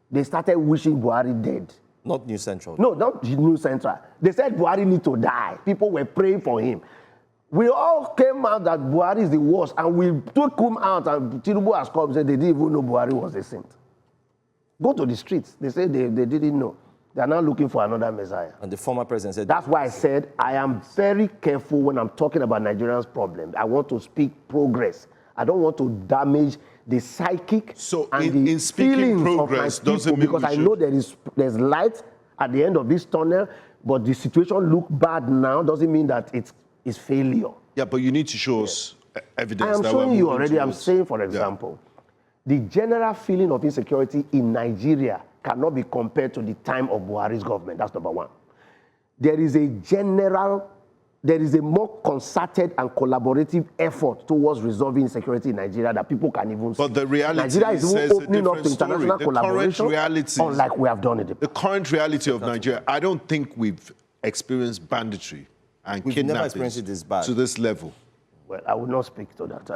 They started wishing Buhari dead. Not New Central. No, not New Central. They said Buhari need to die. People were praying for him. We all came out that Buhari is the worst, and we took him out, and Tinubu has come and said they didn't even know Buhari was a saint. Go to the streets. They said they didn't know. They are now looking for another Messiah. And the former president said... That's why I said I am very careful when I'm talking about Nigerians' problem. I want to speak progress. I don't want to damage the psychic and the in speaking feelings progress, of my doesn't people, mean because we I know there's light at the end of this tunnel, but the situation look bad now doesn't mean that it's failure. Yeah, but you need to show us evidence. I am that showing we're you moving already. I'm towards. saying, for example, the general feeling of insecurity in Nigeria cannot be compared to the time of Buhari's government. That's number one. There is a more concerted and collaborative effort towards resolving insecurity in Nigeria that people can even see. But the reality Nigeria is even says a opening up to different story. international The current collaboration, reality, unlike we have done it. The current reality of Nigeria, I don't think we've experienced banditry and We've never kidnapping experienced it this bad. to this level. Well, I will not speak to that.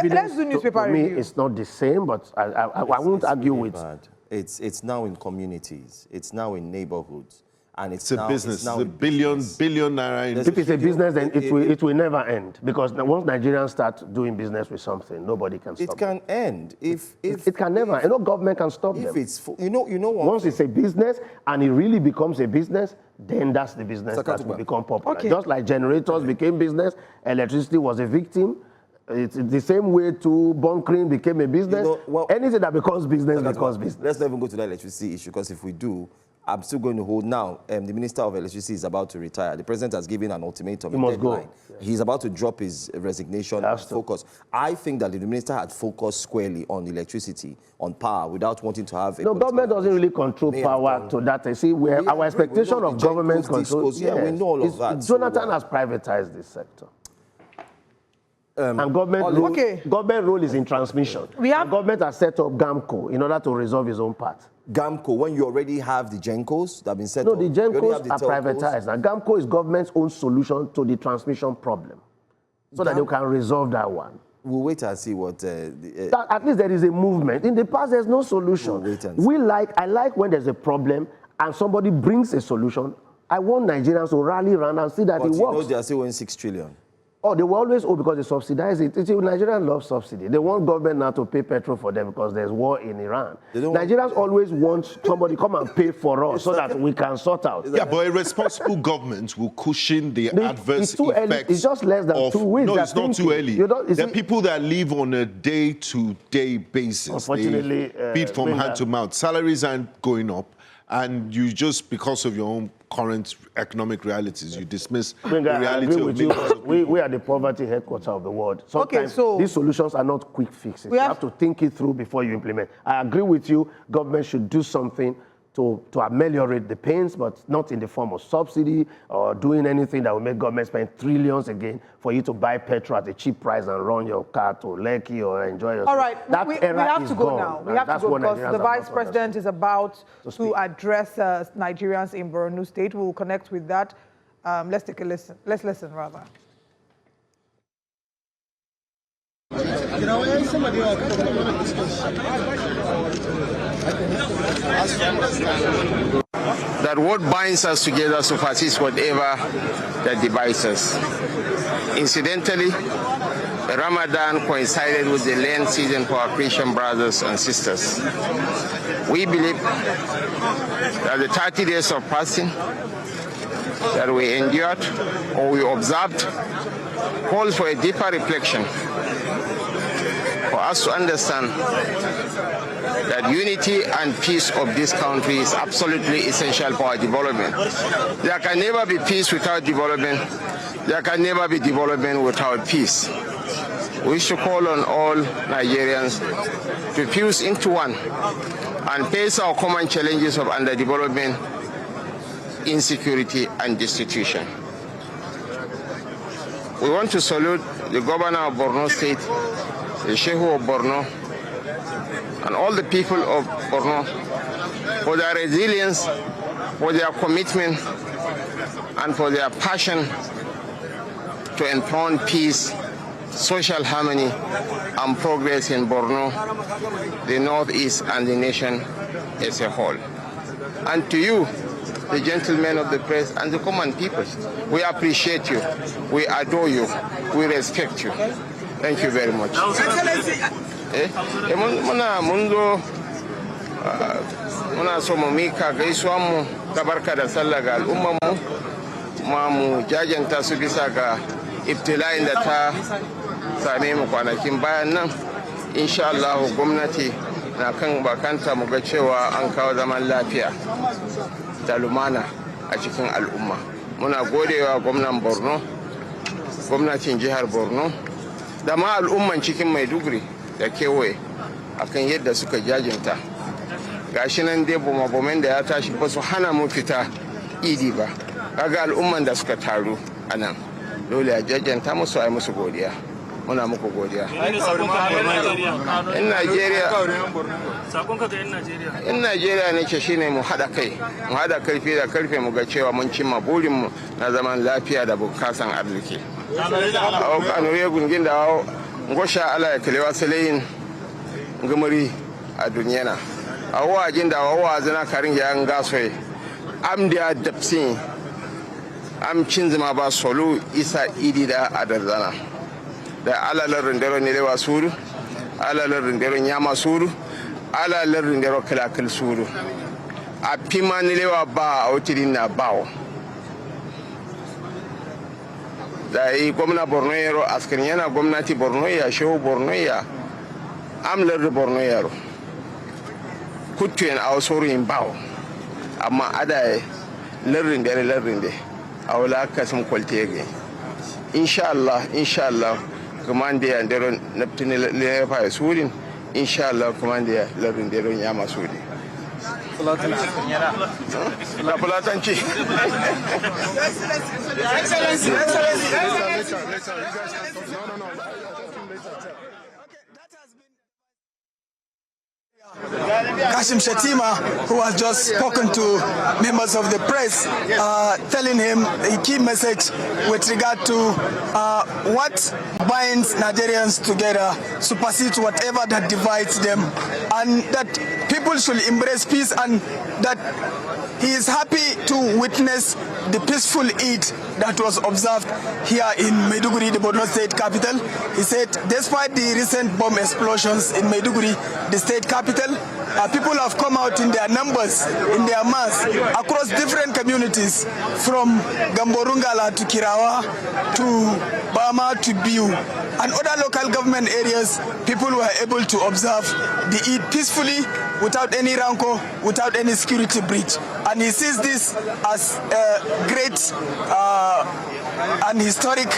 Let's do newspaper to me, review. it's not the same, but I won't argue really with. bad. It's now in communities. It's now in neighborhoods. And It's a business. It's a billion naira. In If it's a business, then it will never end. Because once Nigerians start doing business with something, nobody can stop It can end if it can never. No government can stop them. if it's you know what. Once it's a business and it really becomes a business, then that's the business that will become popular. Okay. Just like generators became business, electricity was a victim. It's the same way to bunkering became a business. Anything that becomes business becomes business. Let's not even go to that electricity issue, because if we do, I'm still going to hold now. The Minister of Electricity is about to retire. The President has given an ultimatum, He a must go. deadline. He's about to drop his resignation and focus. I think that if the Minister had focused squarely on electricity, on power, without wanting to have a... No, government doesn't really control power to that. You see, our expectation of government control... Yeah, we know all of that. Jonathan has privatized this sector. And government role is in transmission. Government has set up GAMCO in order to resolve his own part. GAMCO, when you already have the GENCOs that have been set No, up? the You already GENCOs have the are telcos? privatized. And GAMCO is government's own solution to the transmission problem, so that they can resolve that one. We'll wait and see what... At least there is a movement. In the past, there's no solution. We'll wait and see. I like when there's a problem and somebody brings a solution. I want Nigerians to rally around and see that But it you works. know they are still owing 6 trillion. Oh, they were always owe because they subsidize it. Nigerians love subsidy. They want government now to pay petrol for them because there's war in Iran. Nigerians always want somebody come and pay for us so that we can sort out. Yeah, but a responsible government will cushion the adverse it's too early. effects. It's just less than 2 weeks. No, They're it's not too thinking. early. There are people that live on a day-to-day basis. Unfortunately, they feed from hand to mouth. Salaries aren't going up. and you just, because of your own current economic realities, you dismiss the Benga, I reality agree of with you. millions of people. We are the poverty headquarters of the world. Sometimes so these solutions are not quick fixes. You have to think it through before you implement. I agree with you. Government should do something to ameliorate the pains, but not in the form of subsidy or doing anything that will make government spend trillions again for you to buy petrol at a cheap price and run your car to Lekki or enjoy yourself. All right, we have to go now. We have to go because the Vice President is about to address Nigerians in Borno State. We will connect with that. Let's take a listen. Let's listen, rather. That what binds us together supersedes whatever that divides us. Incidentally, Ramadan coincided with the Lent season for our Christian brothers and sisters. We believe that the 30 days of fasting that we endured or we observed calls for a deeper reflection for us to understand that unity and peace of this country is absolutely essential for our development. There can never be peace without development. There can never be development without peace. We should call on all Nigerians to fuse into one and face our common challenges of underdevelopment, insecurity, and destitution. We want to salute the governor of Borno State, the Sheikh of Borno, and all the people of Borno for their resilience, for their commitment, and for their passion to enthrone peace, social harmony, and progress in Borno, the Northeast, and the nation as a whole. And to you, the gentlemen of the press and the common people, we appreciate you, we adore you, we respect you. Thank you very much. Muna so mu mika gaisuwan mu ta barka da sallah ga al'umman mu kuma mu jajanta su bisa ga ibtila'in da ta same mu kwanakin bayan nan. Insha Allah gwamnati na kan bakanta mu ga cewa an kawo zaman lafiya da lumana a cikin al'umma. Muna godewa gwamnan Borno, gwamnatin jihar Borno da ma al'umman cikin Maiduguri da kewaye akan yadda suka jajinta. Gashi nan dai bumabumen da ya tashi ba su hana mu fita idi ba. Kaga al'umman da suka taru a nan dole a jajjanta musu a yi musu godiya. Muna muku godiya. In Najeriya ne ke shine mu haɗa kai. Mu haɗa karfi da karfe mu ga cewa mun cimma burinmu na zaman lafiya da bukasan arziki. A kanure gungin da ngosha ala ya kalewa salayin ngumuri a duniyana. A wajin da wazina karin ya ngasoye. Am da dapsin am cinzima ba solu isa idi da adarzana. Da alalar rindero ne lewa suru, alalar rindero nyama suru, alalar rindero kilakil suru. A pima ne lewa ba a wutirin na bawo. Da yi gwamna Borno yaro askirin yana gwamnati Borno ya shehu Borno ya amlar da Borno yaro. Kutuyen a wasu yin bawo. Amma ada larrin dare a wula kasan kwalte ga. Insha Allah, kamande ya ndero naptini lefa ya surin, insha Allah kamande ya larrin dero nyama suri. La Pulatanchi. Kashim Shatima, who has just spoken to members of the press, telling him a key message with regard to what binds Nigerians together supersedes whatever that divides them, and that people should embrace peace, and that he is happy to witness the peaceful Eid that was observed here in Maiduguri, the Borno state capital. He said, despite the recent bomb explosions in Maiduguri, the state capital, people have come out in their numbers, in their mass, across different communities, from Gamborungala to Kirawa to Bama to Biu, and other local government areas, people were able to observe the Eid peacefully, without any rancor, without any security breach. And he sees this as a great and historic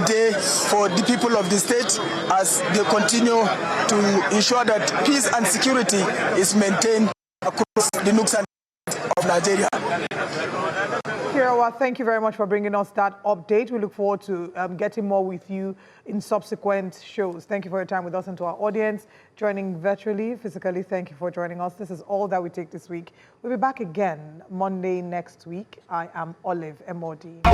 day for the people of the state as they continue to ensure that peace and security is maintained across the nooks and of Nigeria. Keir, thank you very much for bringing us that update. We look forward to getting more with you in subsequent shows. Thank you for your time with us and to our audience joining virtually, physically. Thank you for joining us. This is all that we take this week. We'll be back again Monday next week. I am Olive MOD.